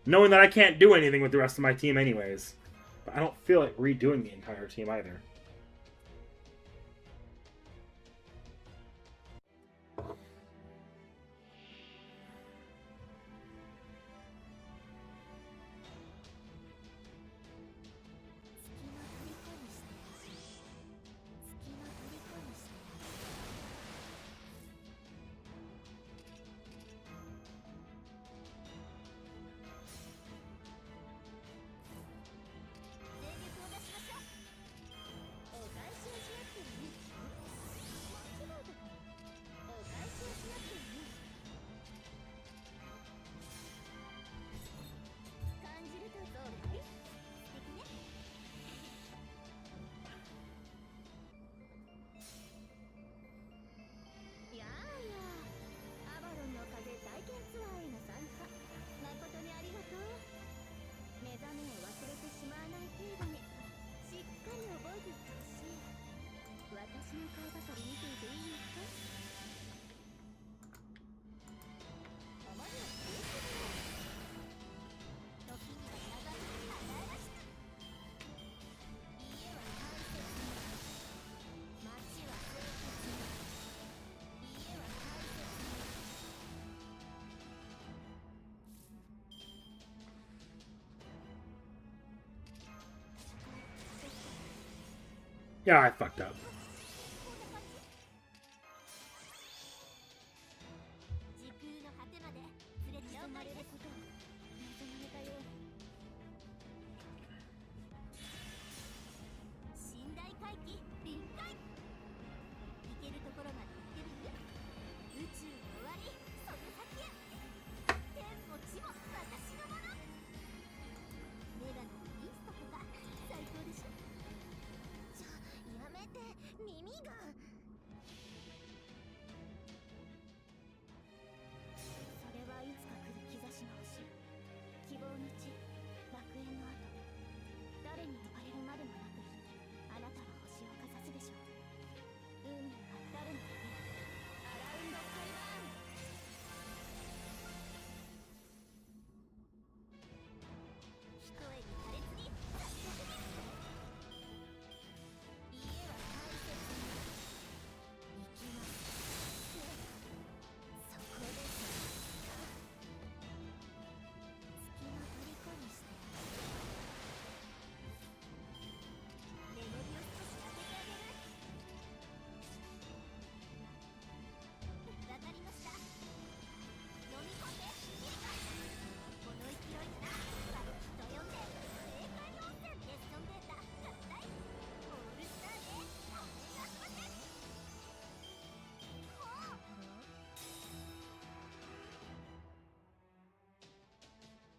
Knowing that I can't do anything with the rest of my team anyways. But I don't feel like redoing the entire team either. Yeah, I fucked up.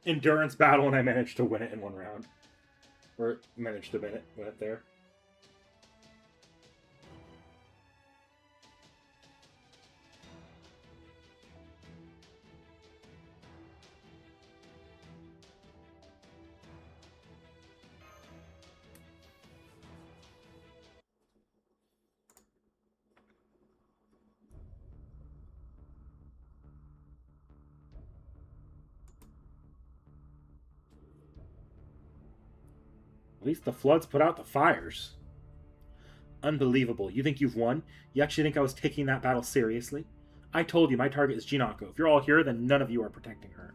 Endurance battle, and I managed to win it in one round. Or managed to win it there. At least the floods put out the fires. Unbelievable. You think you've won? You actually think I was taking that battle seriously? I told you my target is Jinako. If you're all here, then none of you are protecting her.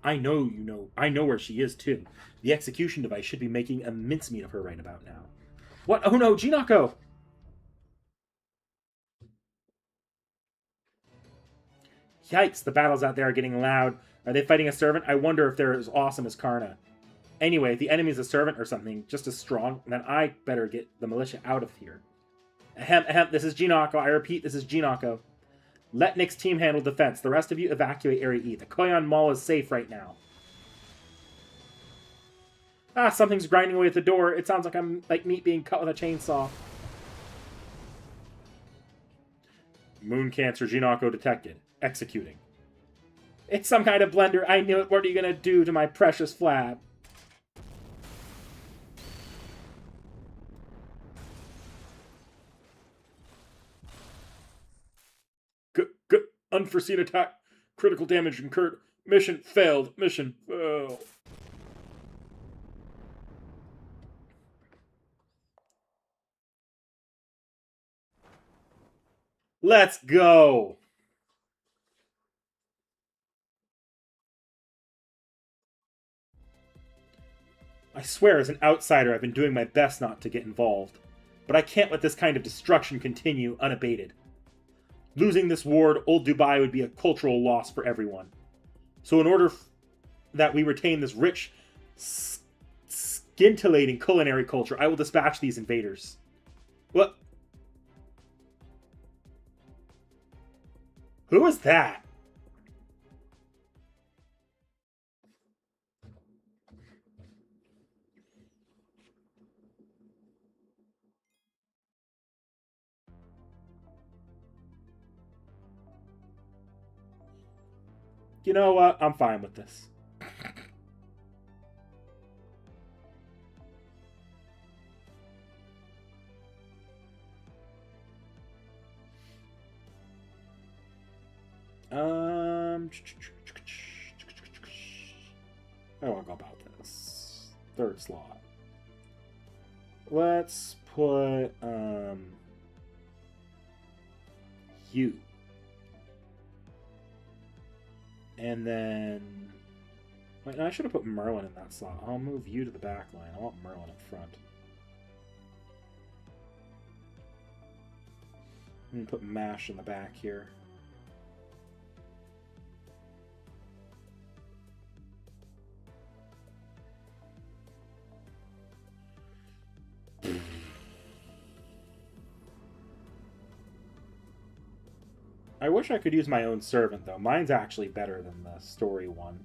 I know where she is, too. The execution device should be making a mincemeat of her right about now. What? Oh no, Jinako! Yikes, the battles out there are getting loud. Are they fighting a servant? I wonder if they're as awesome as Karna. Anyway, if the enemy's a servant or something, just as strong, then I better get the militia out of here. Ahem, ahem, this is Jinako. I repeat, this is Jinako. Let Nick's team handle defense. The rest of you evacuate Area E. The Koyan Mall is safe right now. Ah, something's grinding away at the door. It sounds like I'm like meat being cut with a chainsaw. Moon cancer Jinako detected. Executing. It's some kind of blender. I knew it. What are you gonna do to my precious flab? Unforeseen attack. Critical damage incurred. Mission failed. Mission failed. Let's go. I swear, as an outsider, I've been doing my best not to get involved. But I can't let this kind of destruction continue unabated. Losing this war to Old Dubai would be a cultural loss for everyone. So in order that we retain this rich, scintillating culinary culture, I will dispatch these invaders. What? Who is that? You know what? I'm fine with this. How do I go about this? Third slot. Let's put you. And then wait, no, I should have put Merlin in that slot. I'll move you to the back line. I want Merlin up front. I'm gonna put Mash in the back here. I wish I could use my own servant, though. Mine's actually better than the story one.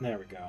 There we go.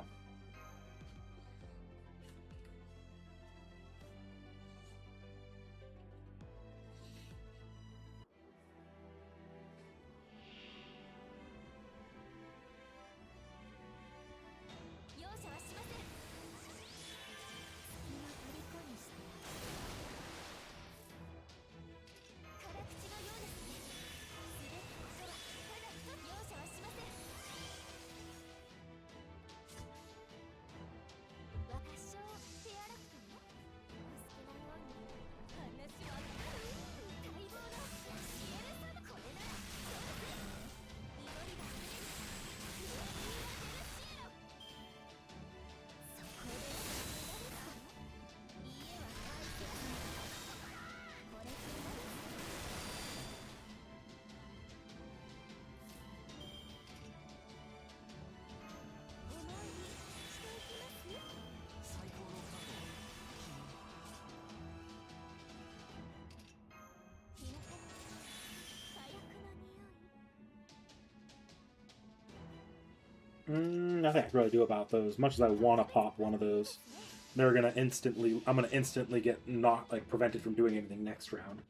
Nothing I can really do about those. Much as I want to pop one of those, they're gonna instantly. I'm gonna instantly get knocked, like prevented from doing anything next round.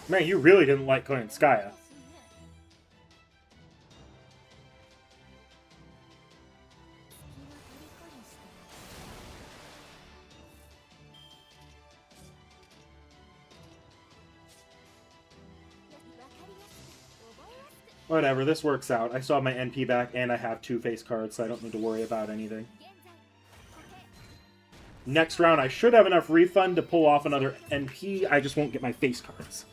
Man, you really didn't like playing Skya. Whatever, this works out. I still have my NP back, and I have 2 face cards, so I don't need to worry about anything. Next round, I should have enough refund to pull off another NP. I just won't get my face cards.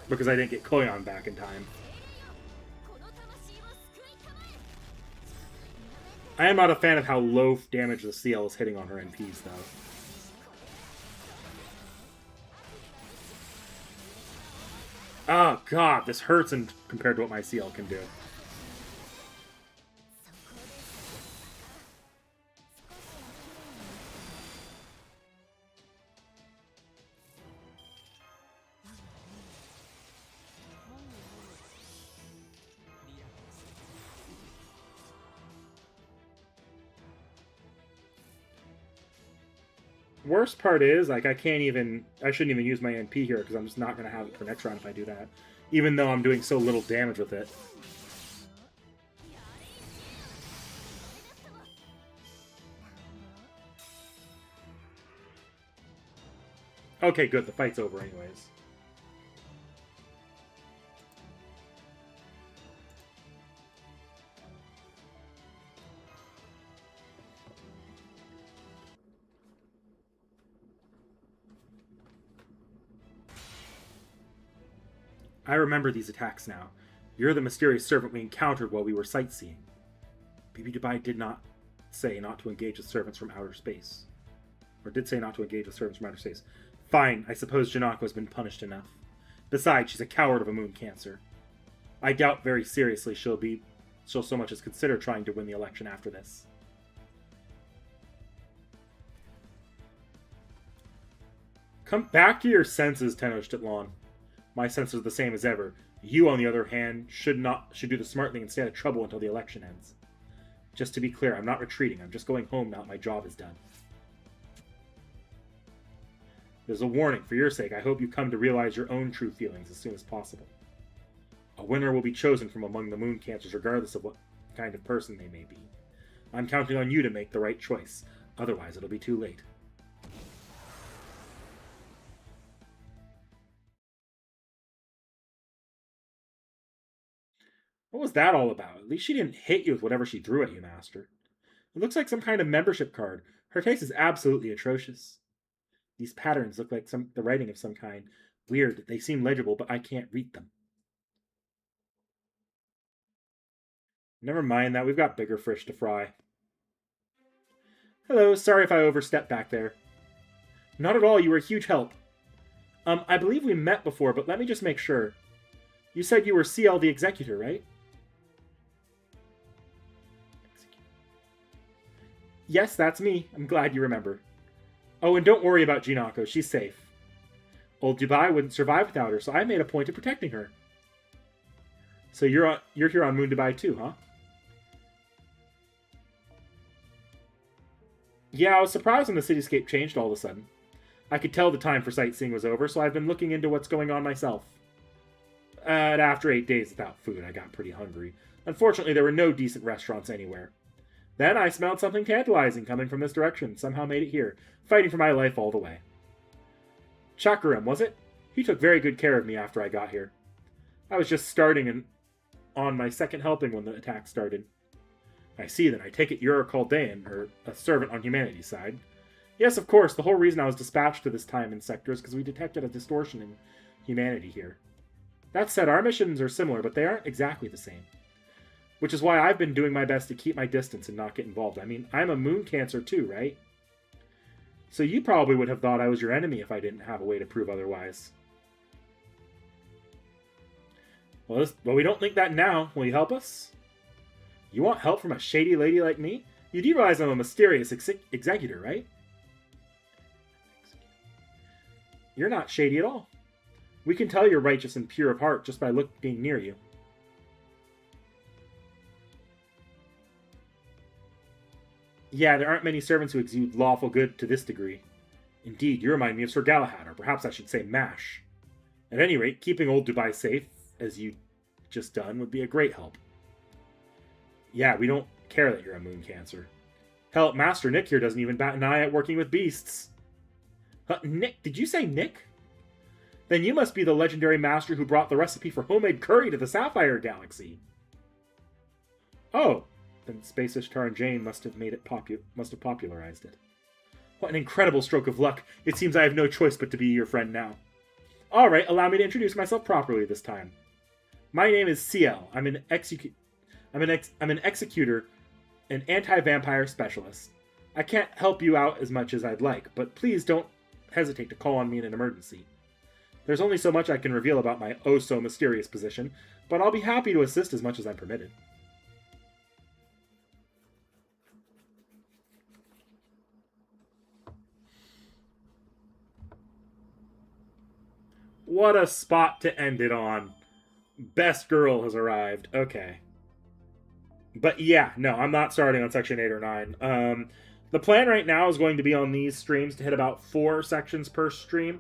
Because I didn't get Koyon back in time. I am not a fan of how low damage the C.I.E.L is hitting on her NPs, though. Oh, God, this hurts compared to what my C.I.E.L can do. Worst part is, like, I shouldn't even use my NP here, because I'm just not going to have it for next round if I do that. Even though I'm doing so little damage with it. Okay, good, the fight's over anyways. I remember these attacks now. You're the mysterious servant we encountered while we were sightseeing. Bibi Dubai did not say not to engage with servants from outer space. Or did say not to engage with servants from outer space. Fine, I suppose Janako has been punished enough. Besides, she's a coward of a moon cancer. I doubt very seriously she'll so much as consider trying to win the election after this. Come back to your senses, Tenochtitlan. My senses are the same as ever. You, on the other hand, should do the smart thing and stay out of trouble until the election ends. Just to be clear, I'm not retreating. I'm just going home now that my job is done. There's a warning. For your sake, I hope you come to realize your own true feelings as soon as possible. A winner will be chosen from among the moon cancers, regardless of what kind of person they may be. I'm counting on you to make the right choice. Otherwise, it'll be too late. What was that all about? At least she didn't hit you with whatever she threw at you, Master. It looks like some kind of membership card. Her taste is absolutely atrocious. These patterns look like the writing of some kind. Weird. They seem legible, but I can't read them. Never mind that. We've got bigger fish to fry. Hello. Sorry if I overstepped back there. Not at all. You were a huge help. I believe we met before, but let me just make sure. You said you were C.I.E.L the Executor, right? Yes, that's me. I'm glad you remember. Oh, and don't worry about Jinako. She's safe. Old Dubai wouldn't survive without her, so I made a point of protecting her. So you're here on Moon Dubai too, huh? Yeah, I was surprised when the cityscape changed all of a sudden. I could tell the time for sightseeing was over, so I've been looking into what's going on myself. And after 8 days without food, I got pretty hungry. Unfortunately, there were no decent restaurants anywhere. Then I smelled something tantalizing coming from this direction, somehow made it here, fighting for my life all the way. Chakaram, was it? He took very good care of me after I got here. I was just starting on my second helping when the attack started. I see, then. I take it you're a Chaldean, or a servant on humanity's side. Yes, of course. The whole reason I was dispatched to this time in sector is because we detected a distortion in humanity here. That said, our missions are similar, but they aren't exactly the same. Which is why I've been doing my best to keep my distance and not get involved. I mean, I'm a moon cancer too, right? So you probably would have thought I was your enemy if I didn't have a way to prove otherwise. Well, we don't think that now. Will you help us? You want help from a shady lady like me? You do realize I'm a mysterious executor, right? You're not shady at all. We can tell you're righteous and pure of heart just by being near you. Yeah, there aren't many servants who exude lawful good to this degree. Indeed, you remind me of Sir Galahad, or perhaps I should say Mash. At any rate, keeping old Dubai safe, as you just done, would be a great help. Yeah, we don't care that you're a moon cancer. Hell, Master Nick here doesn't even bat an eye at working with beasts. Nick? Did you say Nick? Then you must be the legendary master who brought the recipe for homemade curry to the Sapphire Galaxy. Oh, then Space Ishtar and Jane must have popularized it. What an incredible stroke of luck. It seems I have no choice but to be your friend now. Alright, allow me to introduce myself properly this time. My name is C.I.E.L. I'm an executor, an anti-vampire specialist. I can't help you out as much as I'd like, but please don't hesitate to call on me in an emergency. There's only so much I can reveal about my oh-so-mysterious position, but I'll be happy to assist as much as I'm permitted. What a spot to end it on. Best girl has arrived. Okay. But yeah, no, I'm not starting on section 8 or 9. The plan right now is going to be on these streams to hit about 4 sections per stream.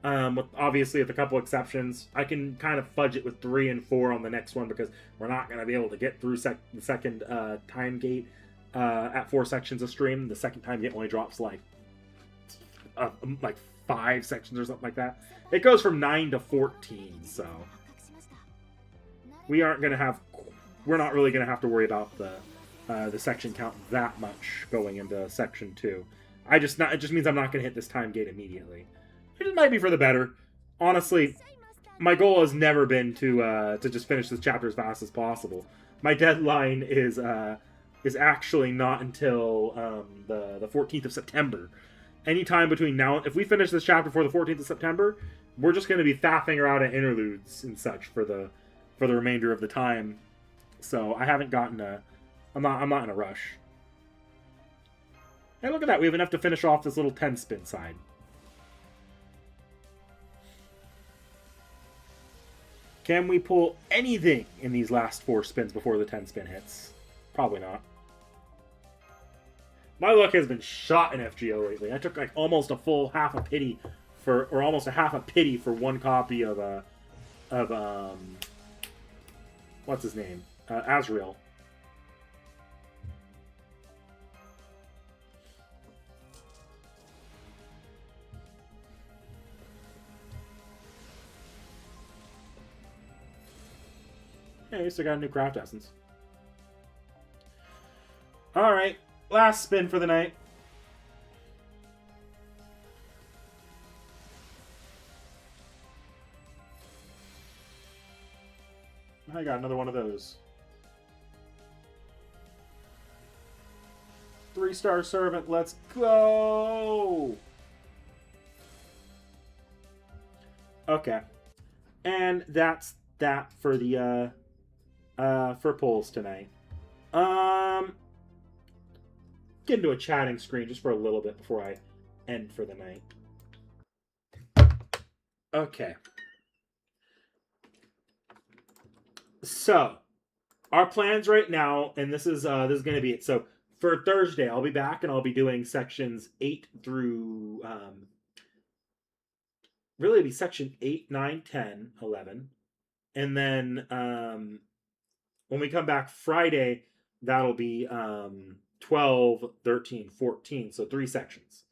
With obviously with a couple exceptions. I can kind of fudge it with 3 and 4 on the next one because we're not going to be able to get through the second time gate at 4 sections a stream. The second time gate only drops like 5 sections or something like that. It goes from 9 to 14, so we're not really going to have to worry about the section count that much going into section 2. It just means I'm not going to hit this time gate immediately. It might be for the better. Honestly, my goal has never been to just finish this chapter as fast as possible. My deadline is actually not until the 14th of September. Anytime between now, if we finish this chapter before the 14th of September, we're just going to be faffing around at interludes and such for the remainder of the time. So I haven't gotten I'm not in a rush. Hey, look at that! We have enough to finish off this little 10-spin side. Can we pull anything in these last 4 spins before the 10-spin hits? Probably not. My luck has been shot in FGO lately. I took like almost a full half a pity for one copy of what's his name? Azrael. Yeah, at least I got a new craft essence. Alright, last spin for the night. I got another one of those. 3-star servant, let's go! Okay. And that's that for the for polls tonight. Get into a chatting screen just for a little bit before I end for the night. Okay. So, our plans right now, and this is going to be it. So, for Thursday, I'll be back and I'll be doing sections 8 through really it'll be section 8, 9, 10, 11. And then when we come back Friday, that'll be 12, 13, 14. So 3 sections.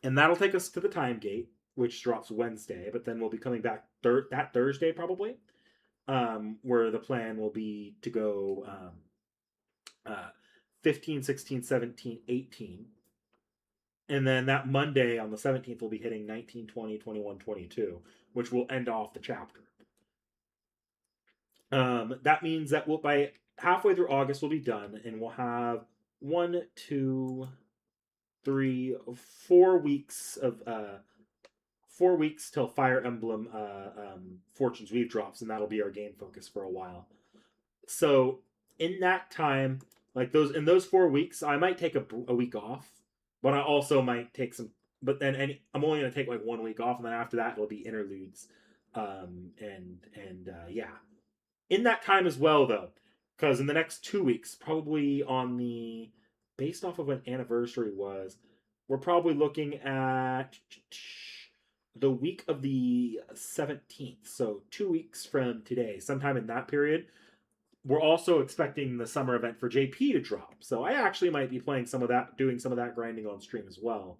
And that'll take us to the time gate, which drops Wednesday. But then we'll be coming back that Thursday probably, where the plan will be to go 15, 16, 17, 18. And then that Monday on the 17th, we'll be hitting 19, 20, 21, 22, which will end off the chapter. That means that we'll, by halfway through August, we'll be done, and we'll have 1, 2, 3, 4 weeks of 4 weeks till Fire Emblem Fortune's Weave drops, and that'll be our game focus for a while. So in that time, like those 4 weeks, I might take a week off, but I also might take some. But then I'm only going to take like 1 week off, and then after that it'll be interludes, yeah. In that time as well, though, because in the next 2 weeks, probably on the based off of when anniversary was, we're probably looking at the week of the 17th. So 2 weeks from today, sometime in that period, we're also expecting the summer event for JP to drop. So I actually might be playing some of that, doing some of that grinding on stream as well.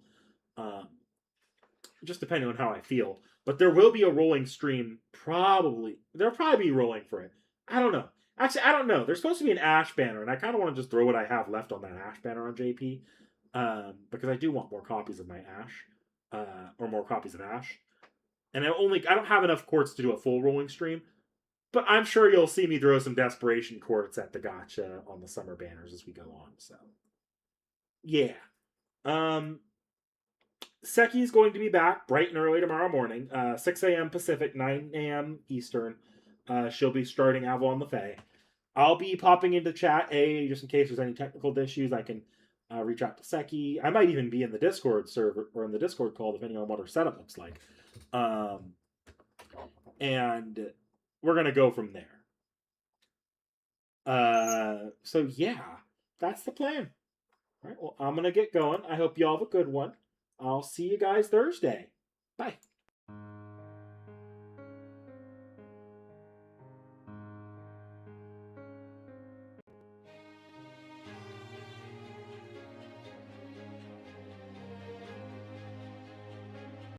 Just depending on how I feel. But there will be a rolling stream, probably. There'll probably be rolling for it. I don't know. Actually, I don't know. There's supposed to be an Ash banner, and I kind of want to just throw what I have left on that Ash banner on JP. Because I do want more copies of my Ash. Or more copies of Ash. And I don't have enough quartz to do a full rolling stream. But I'm sure you'll see me throw some desperation quartz at the gotcha on the summer banners as we go on. So, yeah. Seki is going to be back bright and early tomorrow morning, 6 a.m. Pacific, 9 a.m. Eastern. She'll be starting Avalon the Fae. I'll be popping into chat, just in case there's any technical issues. I can reach out to Seki. I might even be in the Discord server or in the Discord call, depending on what her setup looks like. And we're going to go from there. So, yeah, that's the plan. All right, well, I'm going to get going. I hope you all have a good one. I'll see you guys Thursday. Bye.